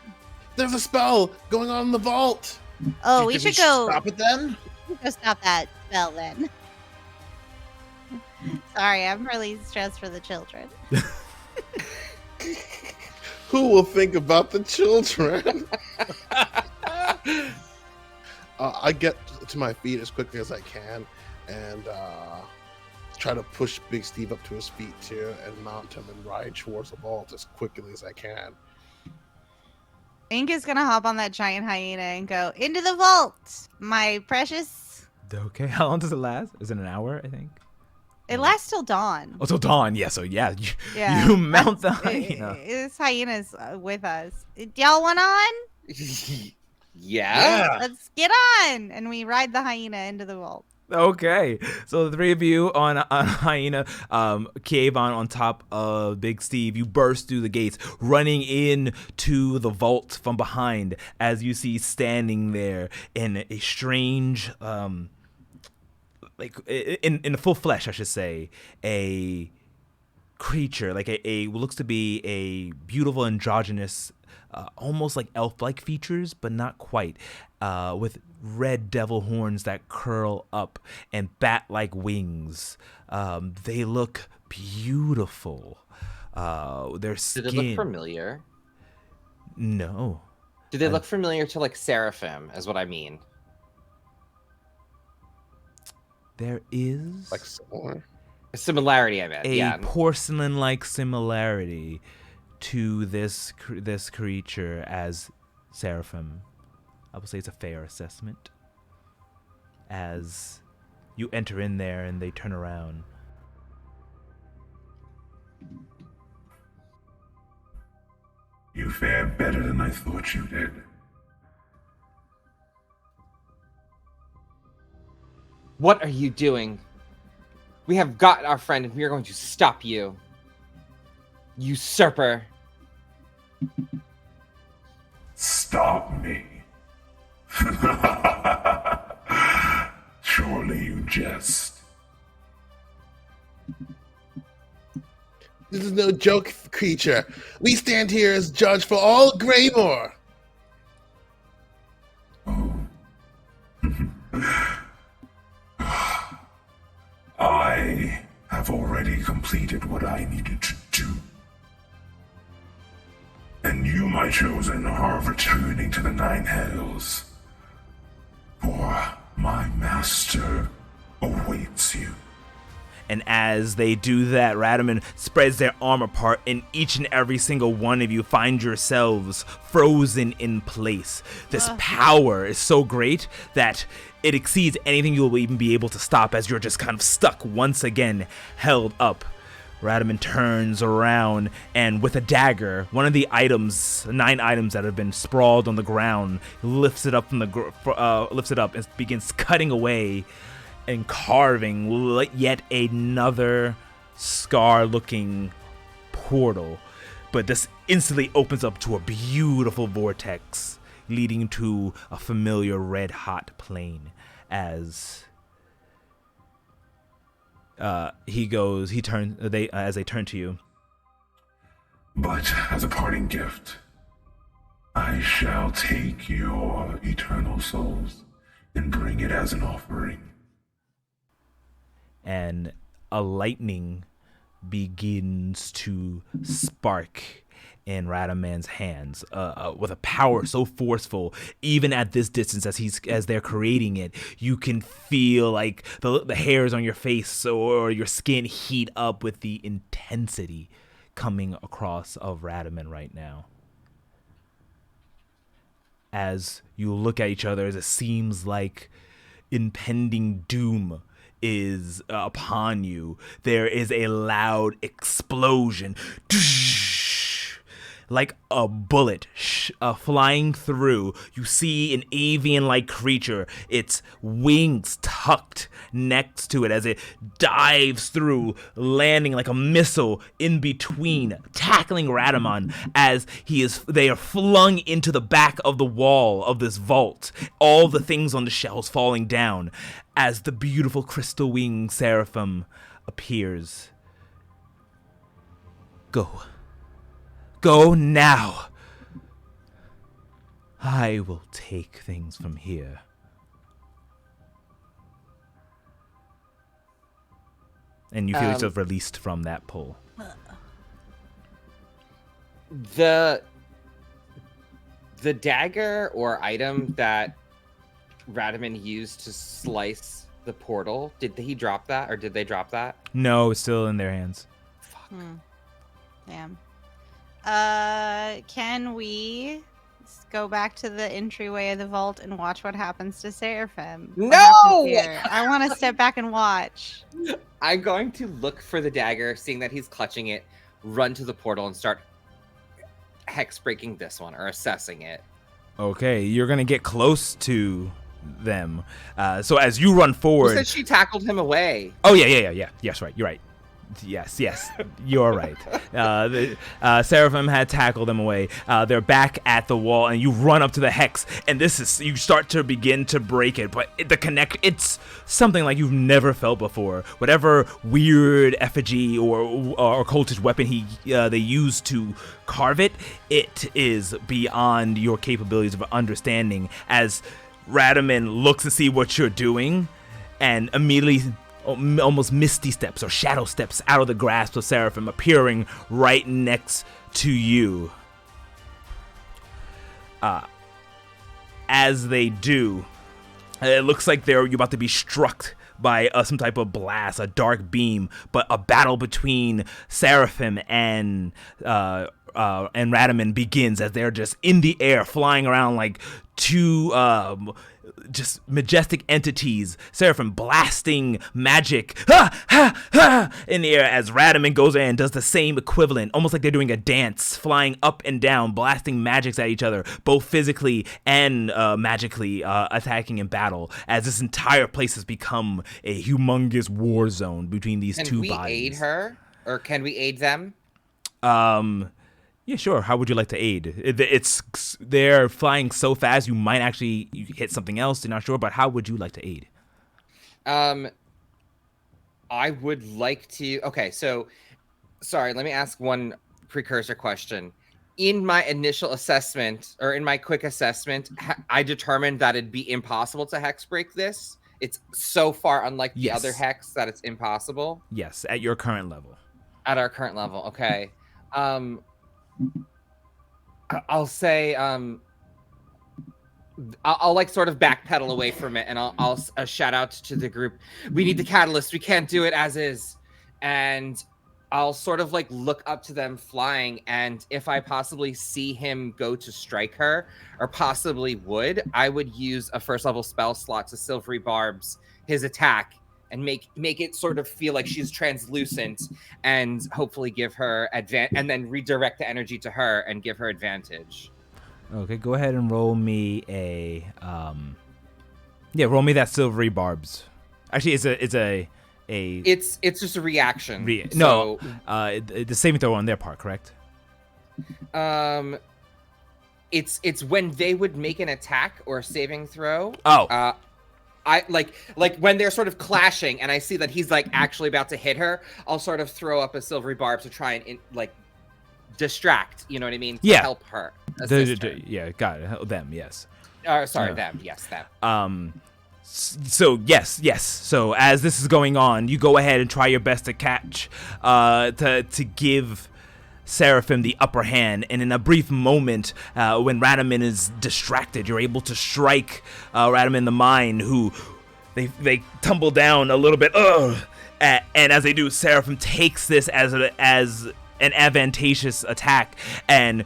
There's a spell going on in the vault! Oh, we Did should go. Stop it then. Go stop that spell then. Sorry, I'm really stressed for the children. Who will think about the children? I get to my feet as quickly as I can, and try to push Big Steve up to his feet too, and mount him and ride towards the vault as quickly as I can. Ink is gonna hop on that giant hyena and go into the vault, my precious. Okay, how long does it last? Is it an hour, I think? It lasts till dawn. Oh, till dawn. Yeah, so yeah, Yeah, you mount the that's- hyena. This hyena's with us. Y'all want on? Yeah. Let's get on, and we ride the hyena into the vault. Okay, so the three of you on hyena, Kayvon on top of Big Steve, you burst through the gates, running in to the vault from behind, as you see standing there in a strange, like in full flesh, I should say, a creature, like a looks to be a beautiful androgynous, almost like elf-like features, but not quite, with red devil horns that curl up and bat-like wings. They look beautiful. Their skin. Did they look familiar? No. Do they look familiar to like Seraphim? Is what I mean. There is Like similar. A similarity, I meant. a Yeah. porcelain-like similarity to this creature as Seraphim. I would say it's a fair assessment. As you enter in there and they turn around. You fare better than I thought you did. What are you doing? We have got our friend, and we are going to stop you. Usurper. Stop me. Surely you jest. This is no joke, creature. We stand here as judge for all Greymore. Oh. I have already completed what I needed to do. And you, my chosen, are returning to the Nine Hells. For my master awaits you. And as they do that, Radaman spreads their arm apart, and each and every single one of you find yourselves frozen in place. This power is so great that it exceeds anything you will even be able to stop, as you're just kind of stuck once again, held up. Radaman turns around, and with a dagger, one of the items, 9 items that have been sprawled on the ground, lifts it up from lifts it up and begins cutting away and carving yet another scar-looking portal. But this instantly opens up to a beautiful vortex, leading to a familiar red-hot plane. As as they turn to you. But as a parting gift, I shall take your eternal souls and bring it as an offering. And a lightning begins to spark in Radaman's hands, with a power so forceful, even at this distance, as they're creating it, you can feel like the hairs on your face or your skin heat up with the intensity coming across of Radaman right now. As you look at each other, as it seems like impending doom is upon you, there is a loud explosion, like a bullet flying through. You see an avian-like creature, its wings tucked next to it as it dives through, landing like a missile in between, tackling Radaman as they are flung into the back of the wall of this vault, all the things on the shelves falling down, as the beautiful crystal winged Seraphim appears. Go now. I will take things from here. And you feel yourself released from that pull. The dagger or item that Radaman used to slice the portal? Did he drop that, or did they drop that? No, it's still in their hands. Damn. Can we go back to the entryway of the vault and watch what happens to Seraphim? What No! happens here? I want to step back and watch. I'm going to look for the dagger, seeing that he's clutching it, run to the portal and start hex breaking this one or assessing it. Okay, you're gonna get close to them. So as you run Who forward, said she tackled him away? oh yeah. Yes, right. You're right. Yes, you're right. Seraphim had tackled them away. They're back at the wall, and you run up to the hex, and you start to begin to break it. But it's something like you've never felt before. Whatever weird effigy or cultist weapon they use to carve it, it is beyond your capabilities of understanding. As Radaman looks to see what you're doing, and immediately almost misty steps or shadow steps out of the grasp of Seraphim, appearing right next to you. As they do, it looks like you're about to be struck by some type of blast, a dark beam, but a battle between Seraphim and Radaman begins as they're just in the air, flying around like two just majestic entities. Seraphim blasting magic in the air as Radaman goes in and does the same equivalent, almost like they're doing a dance, flying up and down, blasting magics at each other, both physically and magically attacking in battle, as this entire place has become a humongous war zone between these two bodies. Can we aid her, or can we aid them? Yeah, sure. How would you like to aid? They're flying so fast you might actually hit something else. You're not sure, but how would you like to aid? I would like to. Okay, so sorry. Let me ask one precursor question. In my initial assessment, or in my quick assessment, I determined that it'd be impossible to hex break this. It's so far unlike the other hex that it's impossible. Yes, at your current level. At our current level, okay. I'll say I'll like sort of backpedal away from it, and I'll shout out to the group, we need the catalyst, we can't do it as is. And I'll sort of like look up to them flying, and if I possibly see him go to strike her, or possibly I would use a first level spell slot to Silvery Barbs his attack and make it sort of feel like she's translucent, and hopefully give her advantage, and then redirect the energy to her and give her advantage. Okay, go ahead and roll me roll me that Silvery Barbs. Actually, it's just a reaction. The saving throw on their part, correct? It's when they would make an attack or a saving throw. I like when they're sort of clashing, and I see that he's like actually about to hit her, I'll sort of throw up a Silvery Barb to try and distract. You know what I mean? To help her. Assist her. Yeah, got it. Them, yes. Them. Yes, them. So yes. So as this is going on, you go ahead and try your best to catch, to give Seraphim the upper hand, and in a brief moment, when Radaman is distracted, you're able to strike Radaman in the mind, who they tumble down a little bit, and as they do, Seraphim takes this as an advantageous attack and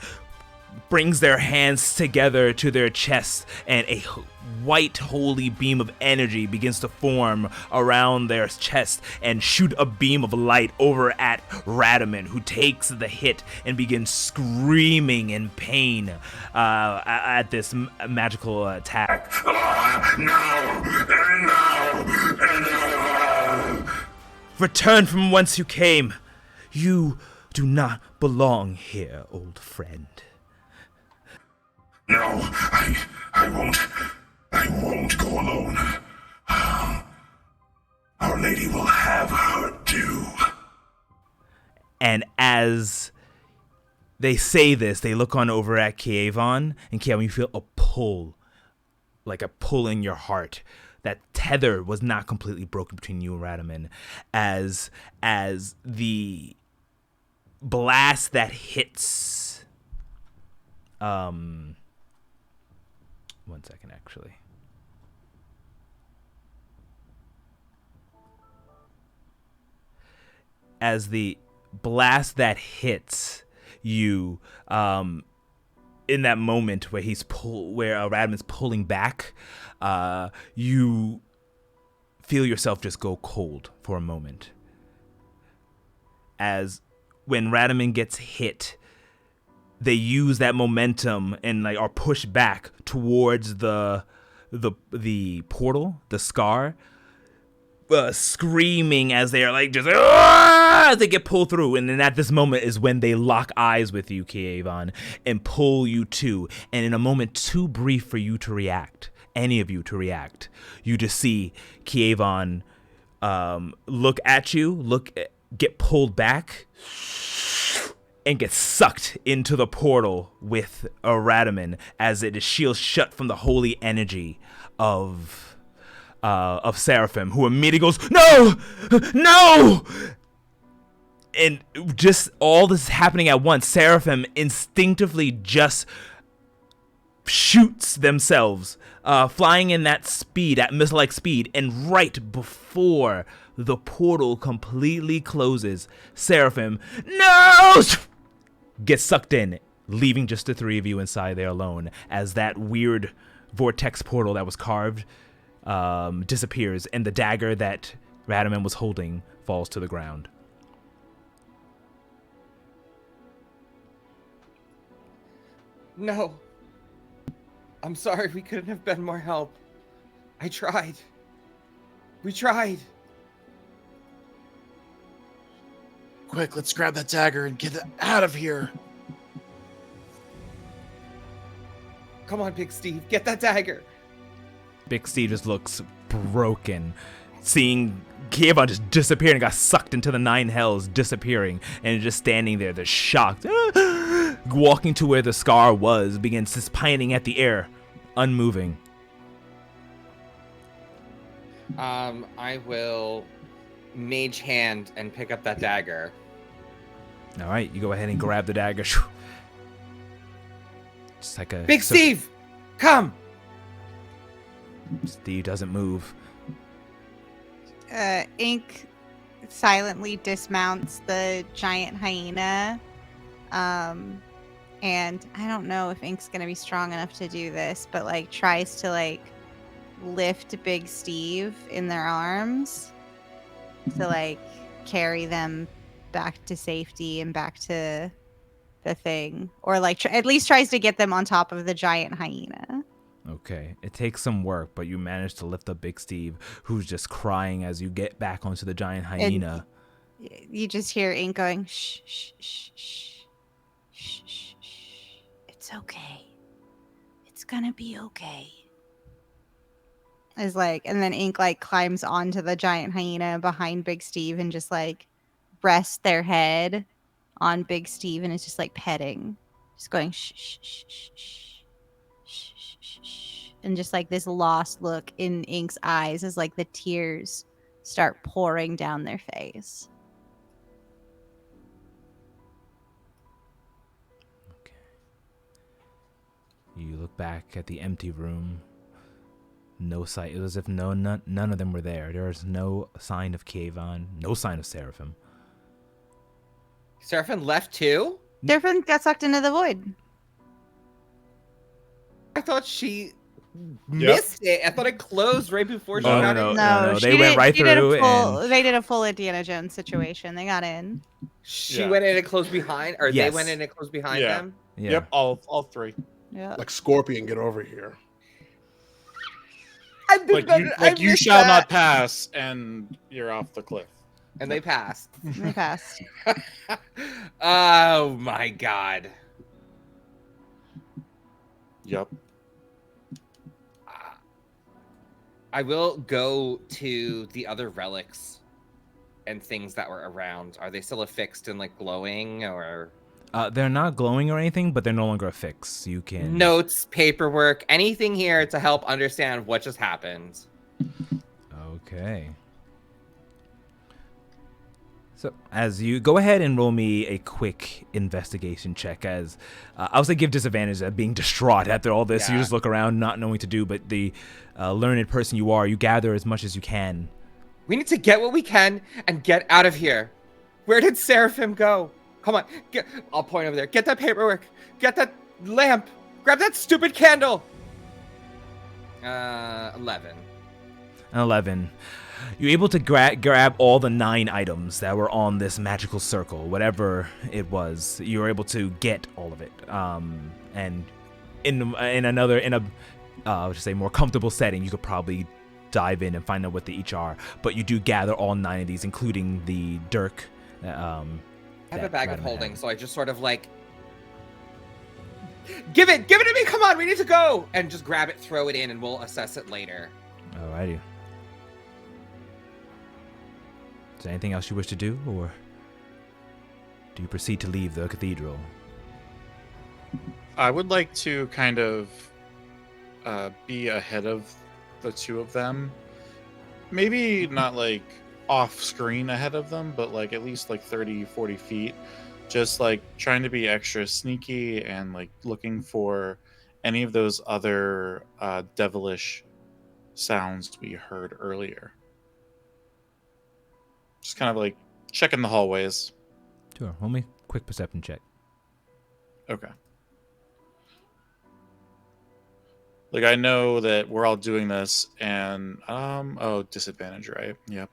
brings their hands together to their chests, and a white holy beam of energy begins to form around their chest and shoot a beam of light over at Radaman, who takes the hit and begins screaming in pain at this magical attack. Return from whence you came. You do not belong here, old friend. No, I won't. I won't go alone. Our Lady will have her due. And as they say this, they look on over at Kievon, and Kievon, you feel a pull, like a pull in your heart. That tether was not completely broken between you and Radaman, as the blast that hits. One second, actually. as the blast that hits you, in that moment where Radaman's pulling back, you feel yourself just go cold for a moment. As when Radaman gets hit, they use that momentum and like are pushed back towards the portal, the scar, screaming as they are like just as they get pulled through. And then at this moment is when they lock eyes with you, Kievan, and pull you too. And in a moment too brief for you to react, any of you to react, you just see Kievan look at you, get pulled back, and get sucked into the portal with Radaman as it is shielded shut from the holy energy of Seraphim, who immediately goes, "No! No!" And just all this is happening at once. Seraphim instinctively just shoots themselves, flying in that speed, that missile-like speed, and right before the portal completely closes, Seraphim, no! Gets sucked in, leaving just the three of you inside there alone as that weird vortex portal that was carved disappears, and the dagger that Radaman was holding falls to the ground. No. I'm sorry, we couldn't have been more help. I tried. We tried. Quick, let's grab that dagger and get it out of here. Come on, Big Steve, get that dagger. Big Steve just looks broken, seeing Kievan just disappear and got sucked into the nine hells, disappearing, and just standing there, they're shocked. Walking to where the scar was, begins just pining at the air, unmoving. I will mage hand and pick up that dagger. All right, you go ahead and grab the dagger. Just like a Big Steve, come. Steve doesn't move. Ink silently dismounts the giant hyena. And I don't know if Ink's gonna be strong enough to do this, but like tries to like lift Big Steve in their arms to like carry them back to safety and back to the thing, or like at least tries to get them on top of the giant hyena. Okay, it takes some work, but you manage to lift up Big Steve, who's just crying as you get back onto the giant hyena. And you just hear Ink going, shh, shh, shh, shh, shh, shh, shh. It's okay. It's gonna be okay. Is like, and then Ink like climbs onto the giant hyena behind Big Steve and just like rests their head on Big Steve and is just like petting, just going shh, shh, shh, shh, shh. And just like this lost look in Ink's eyes as like the tears start pouring down their face. Okay. You look back at the empty room. No sight. It was as if none of them were there. There was no sign of Kievan, no sign of Seraphim. Seraphim left too? Seraphim got sucked into the void. I thought she missed it. I thought it closed right before she got in. No. They went right through and they did a full Indiana Jones situation. They got in. She went in and closed behind, or Yes. they went in and closed behind Yeah. them. yeah. Yep, all three. Yeah. Like Scorpion, get over here. Like you shall not pass, and you're off the cliff. And they passed. They passed. Oh my god. Yep. I will go to the other relics and things that were around. Are they still affixed and like glowing, or They're not glowing or anything, but they're no longer a fix. You can notes, paperwork, anything here to help understand what just happened? Okay. So, as you go ahead and roll me a quick investigation check, as I would say give disadvantage at being distraught after all this. You Yeah. just look around, not knowing what to do, but the learned person you are, you gather as much as you can. We need to get what we can and get out of here. Where did Seraphim go? Come on, I'll point over there. Get that paperwork. Get that lamp. Grab that stupid candle. 11. 11. You're able to grab all the 9 items that were on this magical circle, whatever it was. You were able to get all of it. And in a I would just say more comfortable setting, you could probably dive in and find out what they each are. But you do gather all 9 of these, including the dirk. I have a bag of Radaman holding, had. so I just sort of like give it to me. Come on, we need to go, and just grab it, throw it in, and we'll assess it later. Alrighty. Is there anything else you wish to do, or do you proceed to leave the cathedral? I would like to kind of be ahead of the two of them. Maybe not like off screen ahead of them, but like at least like 30, 40 feet. Just like trying to be extra sneaky and like looking for any of those other devilish sounds we heard earlier. Just kind of like checking the hallways. Sure. Roll me a quick perception check. Okay. Like I know that we're all doing this, and disadvantage, right? Yep.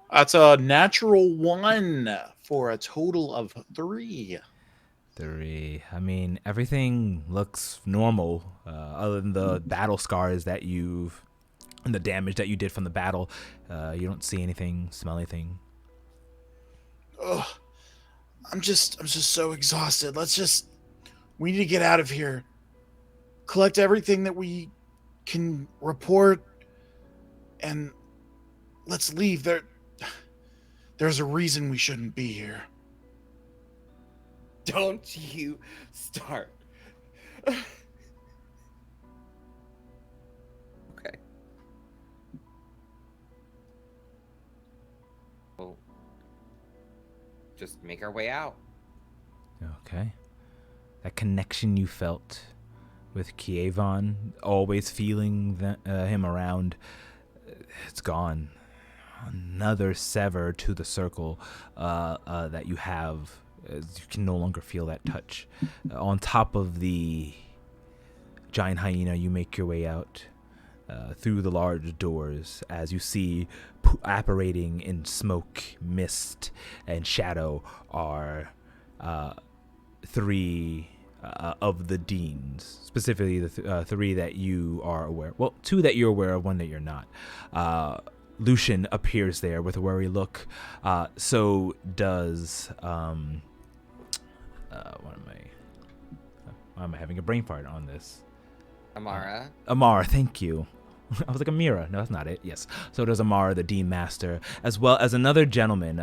That's a natural 1 for a total of 3. 3. I mean, everything looks normal, other than the battle scars that you've, and the damage that you did from the battle. You don't see anything, smell anything. Ugh. I'm just so exhausted. We need to get out of here. Collect everything that we can report, and let's leave. There's a reason we shouldn't be here. Don't you start. Okay. We'll just make our way out. Okay. That connection you felt with Kievan, always feeling him around, it's gone. Another sever to the circle that you have. You can no longer feel that touch. On top of the giant hyena, you make your way out through the large doors as you see apparating in smoke, mist, and shadow are 3 of the deans, specifically the 3 that you are aware. Well, 2 that you're aware of, 1 that you're not. Lucian appears there with a worried look. So does why am I having a brain fart on this? Amara. Amara, thank you. I was like, Amira. No, that's not it. Yes. So does Amara, the Dean Master, as well as another gentleman,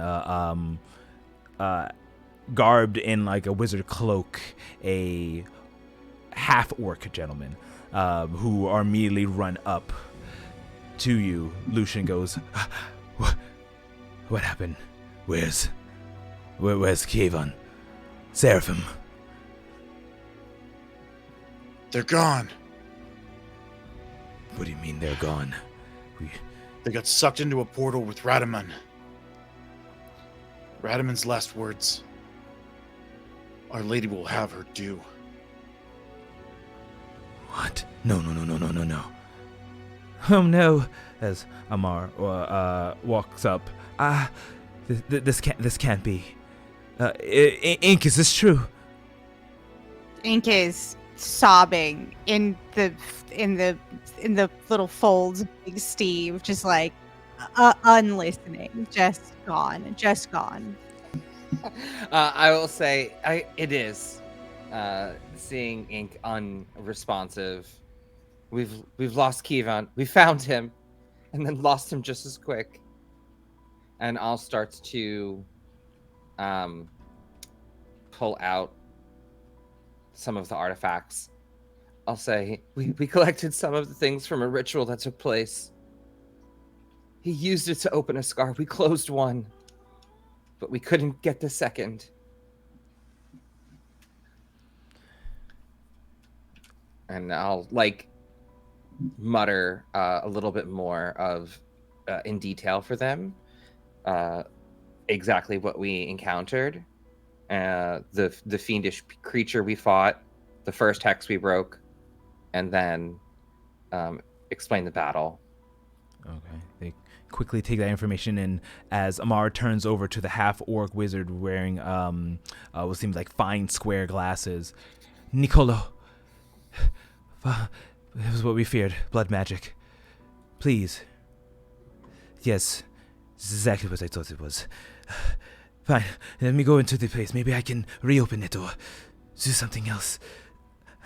garbed in like a wizard cloak, a half-orc gentleman, who are immediately run up to you. Lucian goes, what happened? Where's Kievan? Seraphim? They're gone. What do you mean they're gone? They got sucked into a portal with Radaman. Radaman's last words. Our Lady will have her due. What? No. Oh no! As Amar walks up, this can't be. Ink, is this true? Ink is sobbing in the little folds of Big Steve, just like unlistening, just gone. I will say, it is seeing Ink unresponsive. We've lost Kievan. We found him, and then lost him just as quick. And I'll start to pull out some of the artifacts. I'll say, we collected some of the things from a ritual that took place. He used it to open a scar. We closed one, but we couldn't get the second. And I'll mutter a little bit more of in detail for them, exactly what we encountered. The fiendish creature we fought, the first hex we broke, and then explain the battle. Okay. They quickly take that information in as Amara turns over to the half-orc wizard wearing what seems like fine square glasses. Nicolo. It was what we feared. Blood magic. Please. Yes. This is exactly what I thought it was. Fine. Let me go into the place. Maybe I can reopen it or do something else.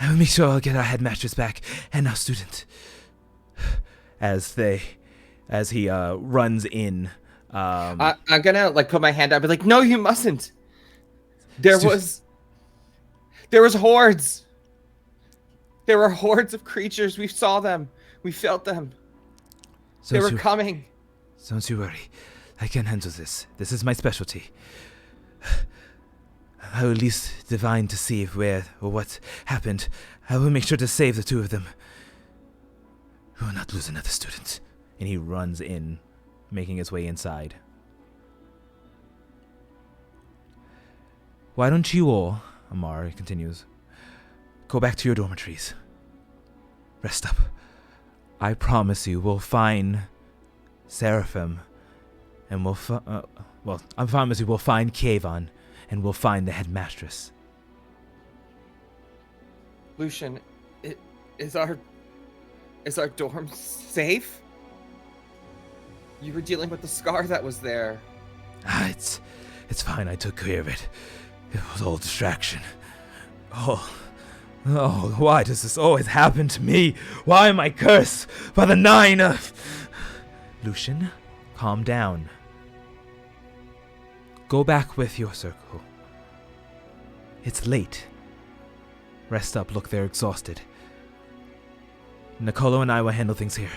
I will make sure I'll get our headmistress back and our student. As he runs in. I'm gonna like put my hand up and be like, no, you mustn't. There was hordes. There were hordes of creatures. We saw them. We felt them. They were coming. Don't you worry. I can handle this. This is my specialty. I will at least divine to see where or what happened. I will make sure to save the two of them. We will not lose another student. And he runs in, making his way inside. Why don't you all, Amara continues, go back to your dormitories. Rest up. I promise you we'll find Seraphim, and I promise you we'll find Kayvon, and we'll find the headmistress. Lucian, is our dorm safe? You were dealing with the scar that was there. It's fine. I took care of it. It was all distraction. Oh, why does this always happen to me? Why am I cursed by the nine of... Lucian, calm down. Go back with your circle. It's late. Rest up. Look, they're exhausted. Nicolo and I will handle things here.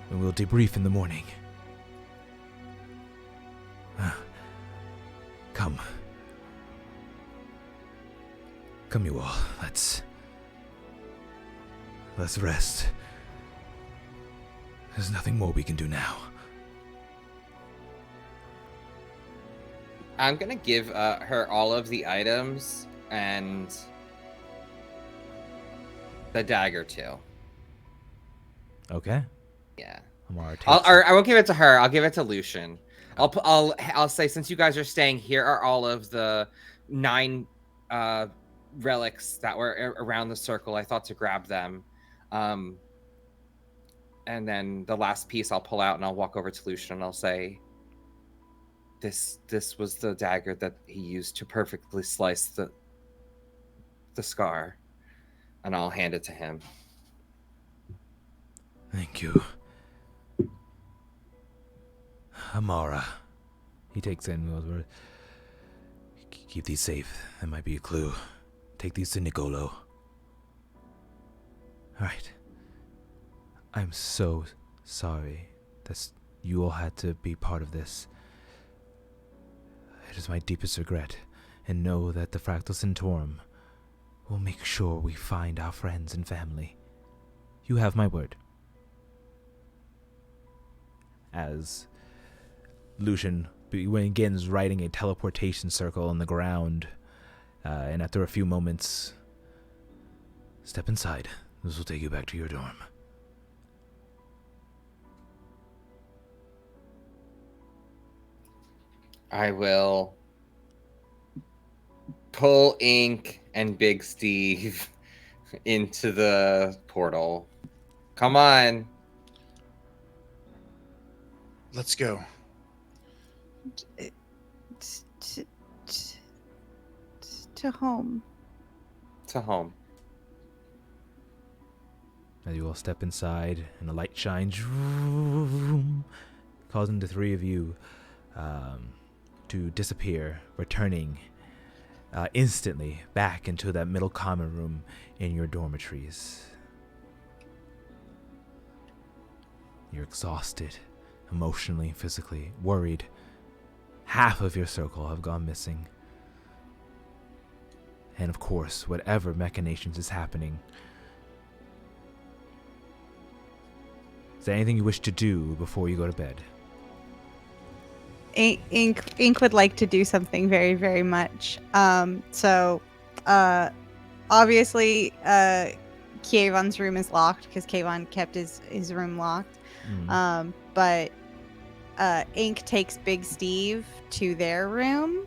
And we'll debrief in the morning. Come. Come, you all. Let's rest. There's nothing more we can do now. I'm gonna give her all of the items and the dagger too. Okay. Yeah. Amara takes I won't give it to her. I'll give it to Lucian. I'll say, since you guys are staying here, are all of the 9 relics that were around the circle. I thought to grab them. And then the last piece I'll pull out and I'll walk over to Lucian and I'll say, this was the dagger that he used to perfectly slice the scar. And I'll hand it to him. Thank you. Amara. He takes in those words. Keep these safe. That might be a clue. Take these to Nicolo. Alright. I'm so sorry that you all had to be part of this. It is my deepest regret, and know that the Fractal Centaurum will make sure we find our friends and family. You have my word. As Lucian begins writing a teleportation circle on the ground, and after a few moments, step inside. This will take you back to your dorm. I will pull Ink and Big Steve into the portal. Come on. Let's go. To home. To home. As you all step inside, and a light shines, causing the three of you to disappear, returning instantly back into that middle common room in your dormitories. You're exhausted, emotionally and physically, worried. Half of your circle have gone missing. And of course, whatever machinations is happening. Is there anything you wish to do before you go to bed? Ink would like to do something very, very much. Obviously, Kievan's room is locked because Kievan kept his room locked. But Ink takes Big Steve to their room,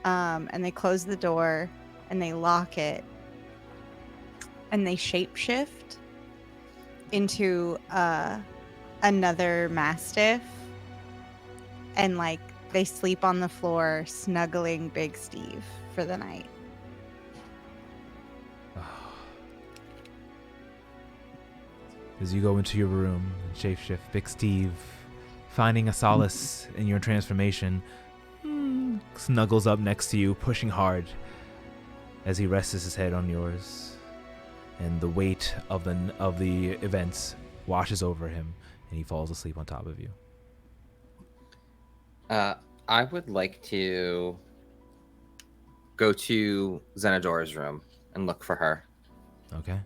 and they close the door and they lock it, and they shapeshift into another Mastiff, and like they sleep on the floor snuggling Big Steve for the night. As you go into your room and shapeshift, Big Steve, finding a solace in your transformation, snuggles up next to you, pushing hard as he rests his head on yours, and the weight of the events washes over him, and he falls asleep on top of you. I would like to go to Xenodora's room and look for her. Okay.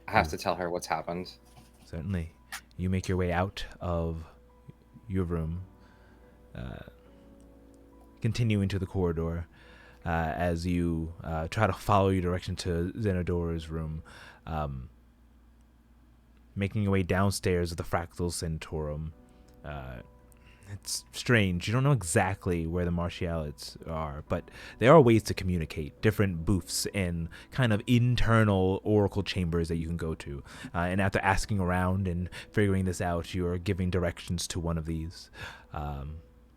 I have to tell her what's happened. Certainly. You make your way out of your room, continuing to the corridor as you try to follow your direction to Xenodora's room, making your way downstairs of the Fractal Centaurum. It's strange. You don't know exactly where the Martialites are, but there are ways to communicate, different booths and kind of internal oracle chambers that you can go to. And after asking around and figuring this out, you are giving directions to one of these.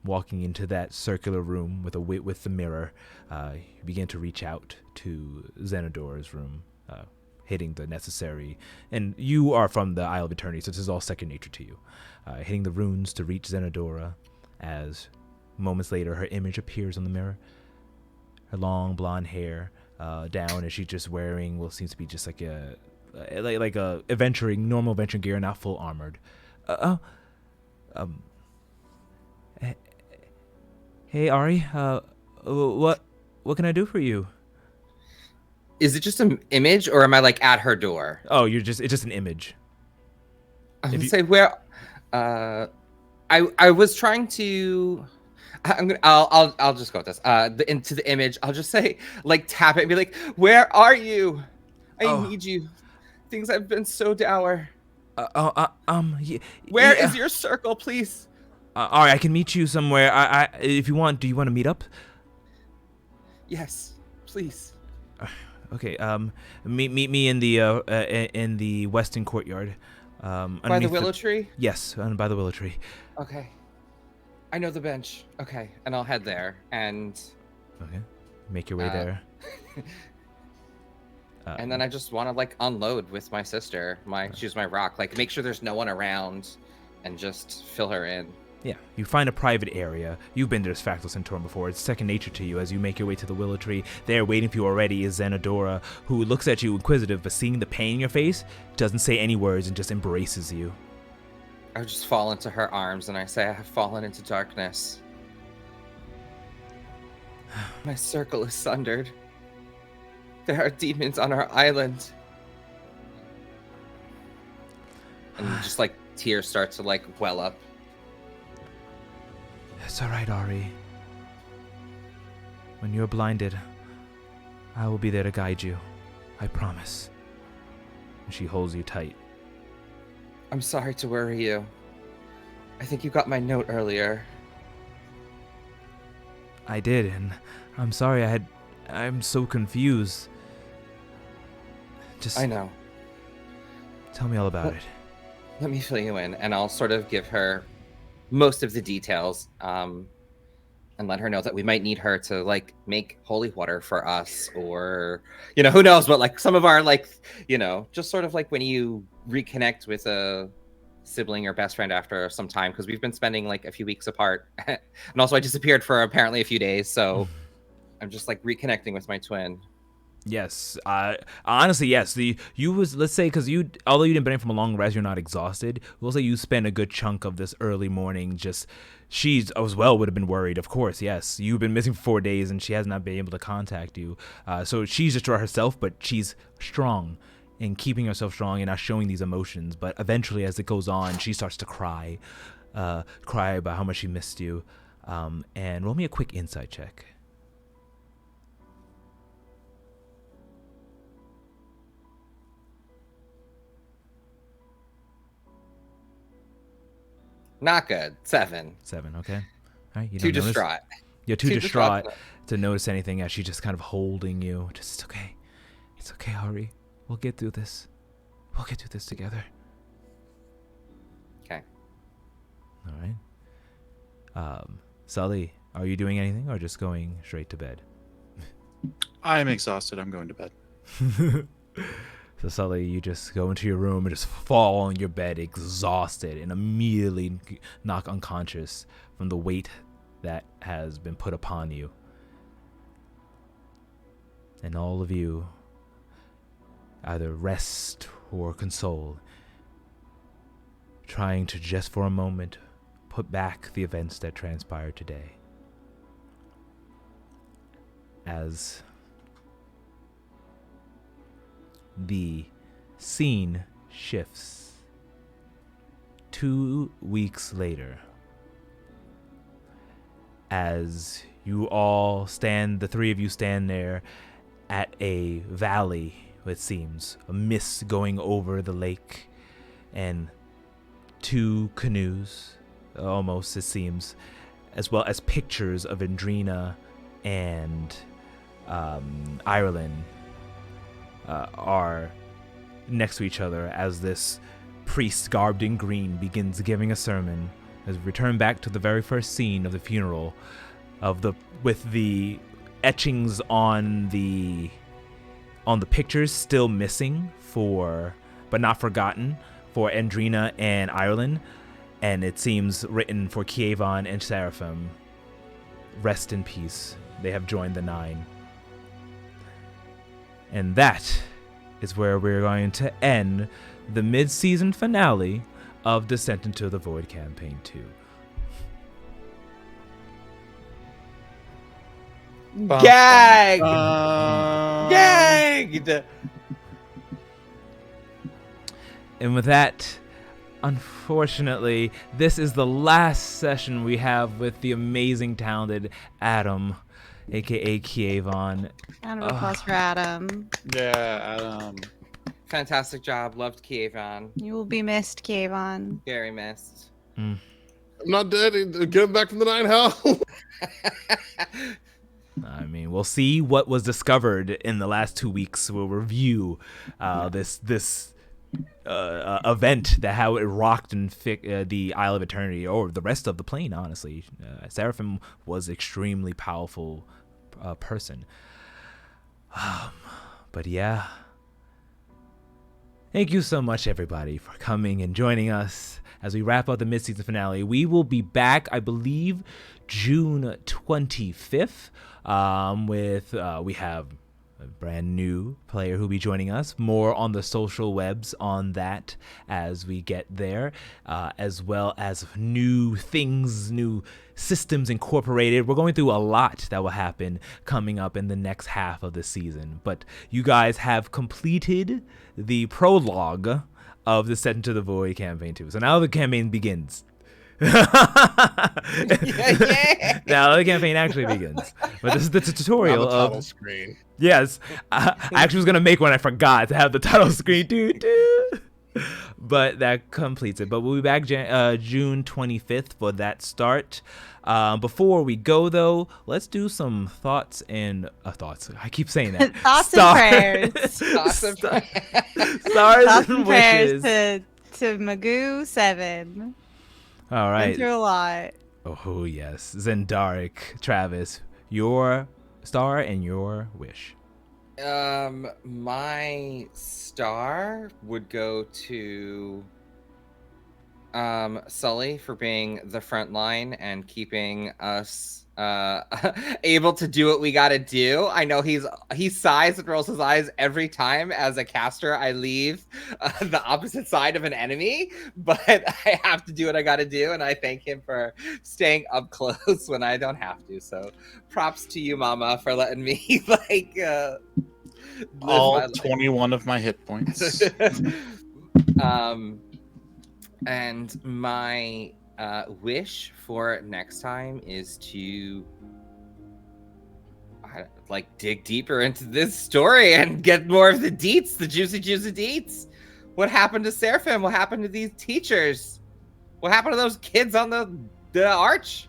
Walking into that circular room with the mirror, you begin to reach out to Xenodora's room, hitting the necessary. And you are from the Isle of Eternity, so this is all second nature to you. Hitting the runes to reach Xenodora, as moments later her image appears on the mirror. Her long blonde hair down, as she's just wearing what seems to be just like a normal adventuring gear, not full armored. Hey Ari, what can I do for you? Is it just an image, or am I like at her door? Oh, it's just an image. I would say where. I was trying to. I'll just go with this. Into the image, I'll just say, like, tap it and be like, "Where are you? I need you. Things have been so dour. Where is your circle, please?" All right, I can meet you somewhere. If you want, do you want to meet up? Yes, please. Okay. Meet me in the western courtyard. By the willow tree? Yes, by the willow tree. Okay. I know the bench. Okay, and I'll head there and. Okay. Make your way there. And then I just want to like unload with my sister. She's my rock. Like make sure there's no one around, and just fill her in. Yeah, you find a private area. You've been to this Fractal Centaurum before. It's second nature to you as you make your way to the willow tree. There, waiting for you already, is Xenodora, who looks at you inquisitive, but seeing the pain in your face, doesn't say any words and just embraces you. I just fall into her arms and I say, I have fallen into darkness. My circle is sundered. There are demons on our island. And just like tears start to like well up. It's all right, Ari. When you're blinded, I will be there to guide you. I promise. And she holds you tight. I'm sorry to worry you. I think you got my note earlier. I did, and I'm sorry I'm so confused. I know. Tell me all about it. Let me fill you in, and I'll sort of give her most of the details, and let her know that we might need her to like make holy water for us, or who knows, but like some of our like just sort of like when you reconnect with a sibling or best friend after some time, because we've been spending like a few weeks apart, and also I disappeared for apparently a few days, so I'm just like reconnecting with my twin. Yes, honestly, yes. Let's say, because although you didn't been in from a long rest, you're not exhausted. We'll say you spend a good chunk of this early morning she as well would have been worried, of course, yes. You've been missing for 4 days and she has not been able to contact you. So she's distraught herself, but she's strong and keeping herself strong and not showing these emotions. But eventually, as it goes on, she starts to cry about how much she missed you. And roll me a quick insight check. Not good. 7. 7, okay. All right, you Too don't notice. distraught. You're too distraught distraught. to notice anything as she's just kind of holding you. Just, okay. It's okay, Ari. We'll get through this. We'll get through this together. Okay. All right. Sully, are you doing anything or just going straight to bed? I'm exhausted. I'm going to bed. So Sully, you just go into your room and just fall on your bed exhausted and immediately knock unconscious from the weight that has been put upon you. And all of you either rest or console, trying to just for a moment put back the events that transpired today. As the scene shifts 2 weeks later, as you all stand, the three of you stand there at a valley, it seems, a mist going over the lake, and 2 canoes, almost it seems, as well as pictures of Andrina and Ireland are next to each other as this priest garbed in green begins giving a sermon. As we return back to the very first scene of the funeral, with the etchings on the pictures still missing but not forgotten for Andrina and Ireland, and it seems written for Kievan and Seraphim. Rest in peace. They have joined the 9. And that is where we're going to end the mid-season finale of Descent into the Void Campaign 2. Gagged! Um, Gagged! And with that, unfortunately, this is the last session we have with the amazing, talented Adam, aka Kievan. Round of applause for Adam. Yeah. Fantastic job. Loved Kievan. You will be missed, Kievan. Very missed. I'm not dead. Get him back from the 9 hell. I mean, we'll see what was discovered in the last 2 weeks. We'll review this event, that how it rocked and the Isle of Eternity, or the rest of the plane. Honestly, Seraphim was extremely powerful person. But yeah, thank you so much, everybody, for coming and joining us as we wrap up the mid-season finale. We will be back, I believe, June 25th. We have a brand new player who'll be joining us. More on the social webs on that as we get there, as well as new things, new systems incorporated. We're going through a lot that will happen coming up in the next half of the season. But you guys have completed the prologue of the Descent into the Void Campaign 2. So now the campaign begins. Now the campaign actually begins. But this is the tutorial the of title screen. Yes, I actually was gonna make one. I forgot to have the title screen, dude. But that completes it. But we'll be back June 25th for that start. Before we go, though, let's do some thoughts. I keep saying that. Thoughts and prayers. Thoughts and prayers. Stars Thoughts and and prayers wishes. to Magoo 7. All Been right. through a lot. Oh yes, Zendaric, Travis, your star and your wish. My star would go to Sully for being the front line and keeping us able to do what we got to do. I know he sighs and rolls his eyes every time as a caster I leave the opposite side of an enemy, but I have to do what I got to do, and I thank him for staying up close when I don't have to. So props to you, Mama, for letting me live all my life. 21 of my hit points. And my wish for next time is to dig deeper into this story and get more of the deets, the juicy deets. What happened to Seraphim? What happened to these teachers? What happened to those kids on the arch?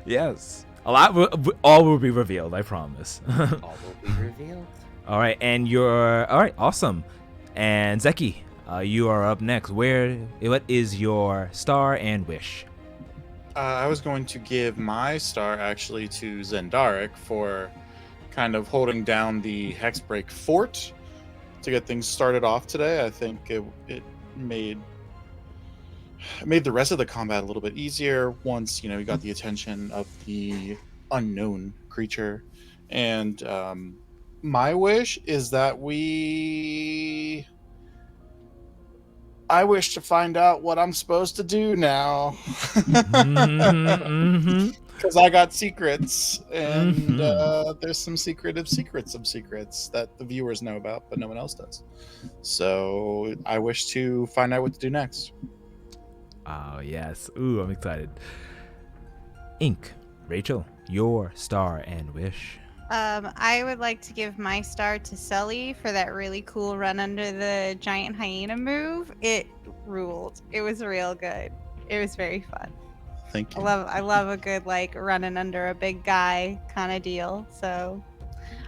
Yes. All will be revealed, I promise. All will be revealed. All right, awesome. And Zeki, you are up next. What is your star and wish? I was going to give my star actually to Zendaric for kind of holding down the Hexbreak fort to get things started off today. I think it made the rest of the combat a little bit easier once we got the attention of the unknown creature. And my wish is that I wish to find out what I'm supposed to do now. Because I got secrets, and there's some secrets that the viewers know about, but no one else does. So I wish to find out what to do next. Oh, yes. Ooh, I'm excited. Ink, Rachel, your star and wish. I would like to give my star to Sully for that really cool run under the giant hyena move. It ruled. It was real good. It was very fun. Thank you. I love a good running under a big guy kind of deal. So,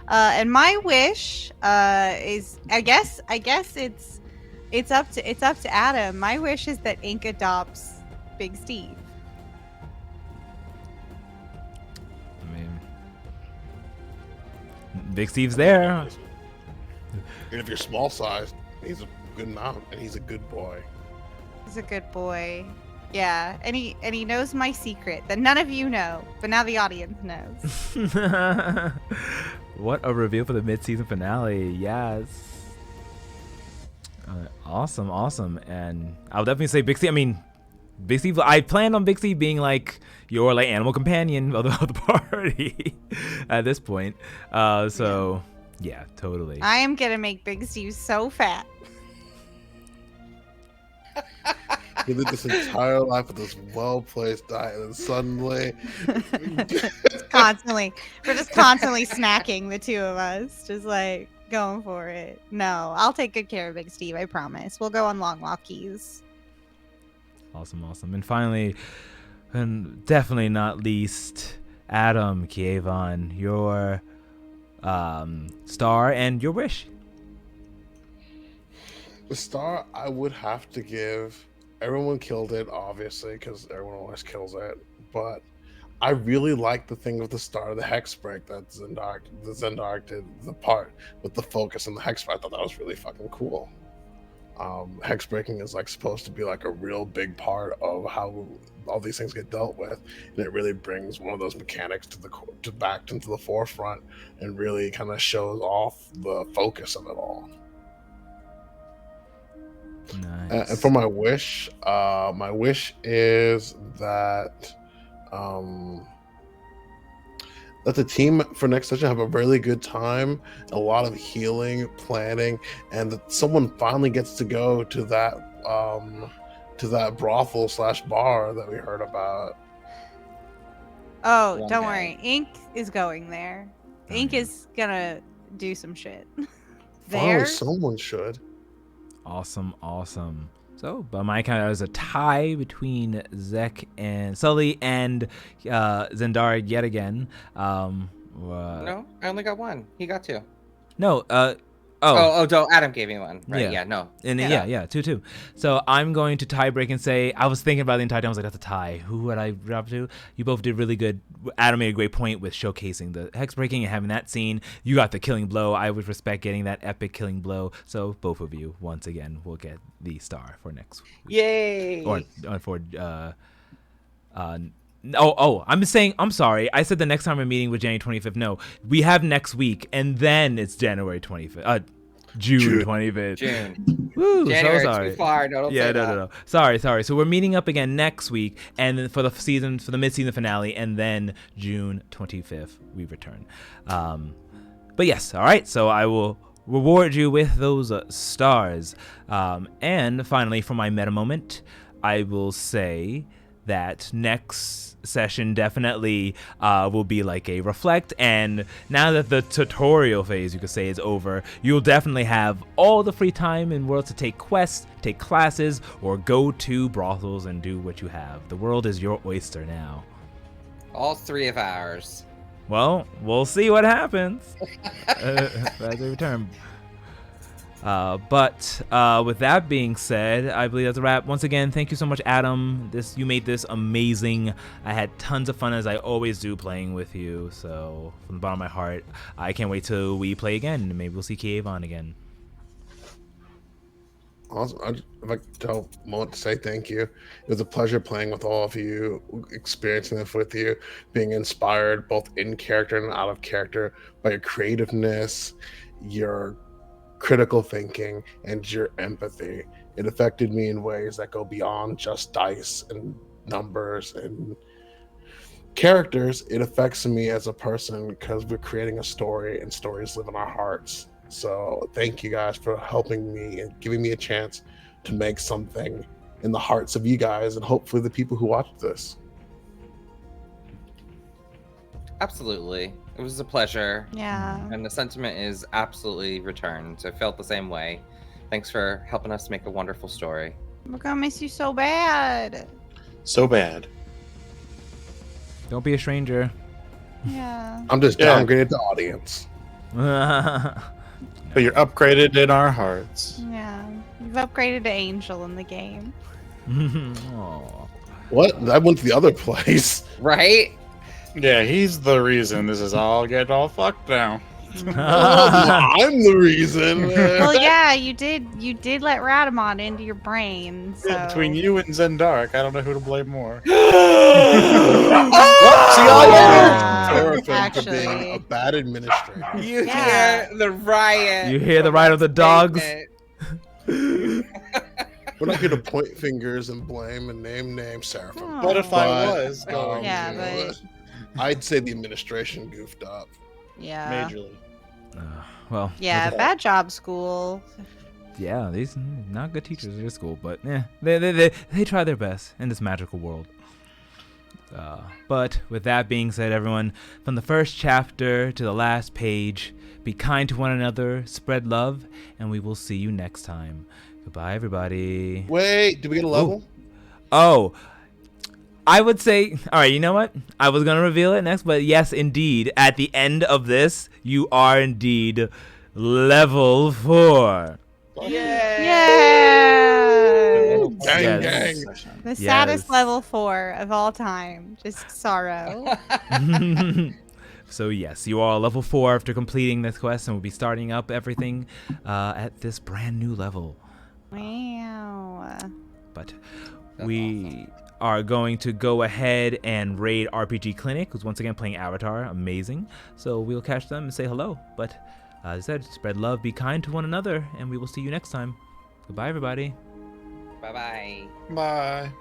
and my wish is I guess it's up to Adam. My wish is that Ink adopts Big Steve. Big Steve's there. Even if you're small sized, he's a good mount and he's a good boy. He's a good boy. Yeah, and he knows my secret that none of you know, but now the audience knows. What a reveal for the mid-season finale. Yes. Awesome. And I'll definitely say Big Steve. I mean, Big Steve, I planned on Big Steve being your animal companion of the party at this point. So yeah, totally. I am gonna make Big Steve so fat. He lived this entire life with this well-placed diet, and suddenly we're just constantly snacking, the two of us, just going for it. No, I'll take good care of Big Steve, I promise. We'll go on long walkies. Awesome. And finally, and definitely not least, Adam Kievon, your star and your wish. the star I would have to give. Everyone killed it, obviously, because everyone always kills it. But I really like the thing with the star, the Hexbreak that Zendaric did, the part with the focus and the Hexbreak. I thought that was really fucking cool. Hexbreaking is supposed to be a real big part of how all these things get dealt with, and it really brings one of those mechanics back into the forefront and really kind of shows off the focus of it all. Nice. And for my wish is that that the team for next session have a really good time, a lot of healing, planning, and that someone finally gets to go to that brothel / bar that we heard about. Oh, One don't day. worry. Ink is going there. Ink is gonna do some shit. Finally, There. someone should. Awesome. So, by my count, there's a tie between Zek and Sully and Zendaric yet again. No, I only got one. He got two. No. Adam gave me one. Right? Yeah. Yeah. No. And yeah, 2-2. So I'm going to tie break and say, I was thinking about the entire time. I was like, that's a tie. Who would I drop to? You both did really good. Adam made a great point with showcasing the hex breaking and having that scene. You got the killing blow. I would respect getting that epic killing blow. So both of you, once again, will get the star for next week. Yay! Or for I'm sorry. I said the next time we're meeting was January 25th. No, we have next week, and then it's January 25th. June 25th. June. Woo, January so sorry. too far. No, don't say that. No. Sorry. So we're meeting up again next week, and then for the mid-season finale, and then June 25th we return. But yes, all right. So I will reward you with those stars. And finally, for my meta moment, I will say that next session definitely will be like a reflect, and now that the tutorial phase, you could say, is over, you'll definitely have all the free time in the world to take quests, take classes, or go to brothels and do what you have. The world is your oyster now. All 3 of ours. Well, we'll see what happens as we return. But with that being said, I believe that's a wrap. Once again, thank you so much, Adam. You made this amazing. I had tons of fun, as I always do, playing with you. So from the bottom of my heart, I can't wait till we play again. Maybe we'll see Kievan again. Awesome. I'd like to want to say thank you. It was a pleasure playing with all of you, experiencing this with you, being inspired both in character and out of character by your creativeness, your critical thinking, and your empathy. It affected me in ways that go beyond just dice and numbers and characters. It affects me as a person because we're creating a story, and stories live in our hearts. So thank you guys for helping me and giving me a chance to make something in the hearts of you guys and hopefully the people who watch this. Absolutely. It was a pleasure. Yeah. And the sentiment is absolutely returned. I felt the same way. Thanks for helping us make a wonderful story. We're gonna miss you so bad. So bad. Don't be a stranger. Yeah. I'm just Yeah. downgraded to audience. But you're upgraded in our hearts. Yeah. You've upgraded to Angel in the game. Aw. What? I went to the other place. Right? Yeah, he's the reason this is all getting all fucked now. I'm the reason. Well, yeah, you did let Radamon into your brain. So. Yeah, between you and Zendark, I don't know who to blame more. See, all Yeah, Seraphim for actually. being a bad administrator. You Yeah. hear the riot. You hear the riot of the dogs? We're not here to point fingers and blame and name names, Seraphim. Oh. What if I But, was going Yeah, to? but I'd say the administration goofed up. yeah. Majorly. Well, Yeah, bad job, school. yeah, these not good teachers at your school, but yeah, they try their best in this magical world. But with that being said, everyone, from the first chapter to the last page, be kind to one another, spread love, and we will see you next time. Goodbye, everybody. Wait, did we get a level? Oh, I would say, all right, you know what? I was going to reveal it next, but yes, indeed, at the end of this, you are indeed level 4. Yeah. Gang, Yes. gang. The saddest Yes. level 4 of all time. Just sorrow. So yes, you are level 4 after completing this quest, and we'll be starting up everything at this brand new level. Wow. But That's we are going to go ahead and raid RPG Clinic, who's once again playing Avatar. Amazing. So we'll catch them and say hello. But as I said, spread love, be kind to one another, and we will see you next time. Goodbye, everybody. Bye-bye. Bye.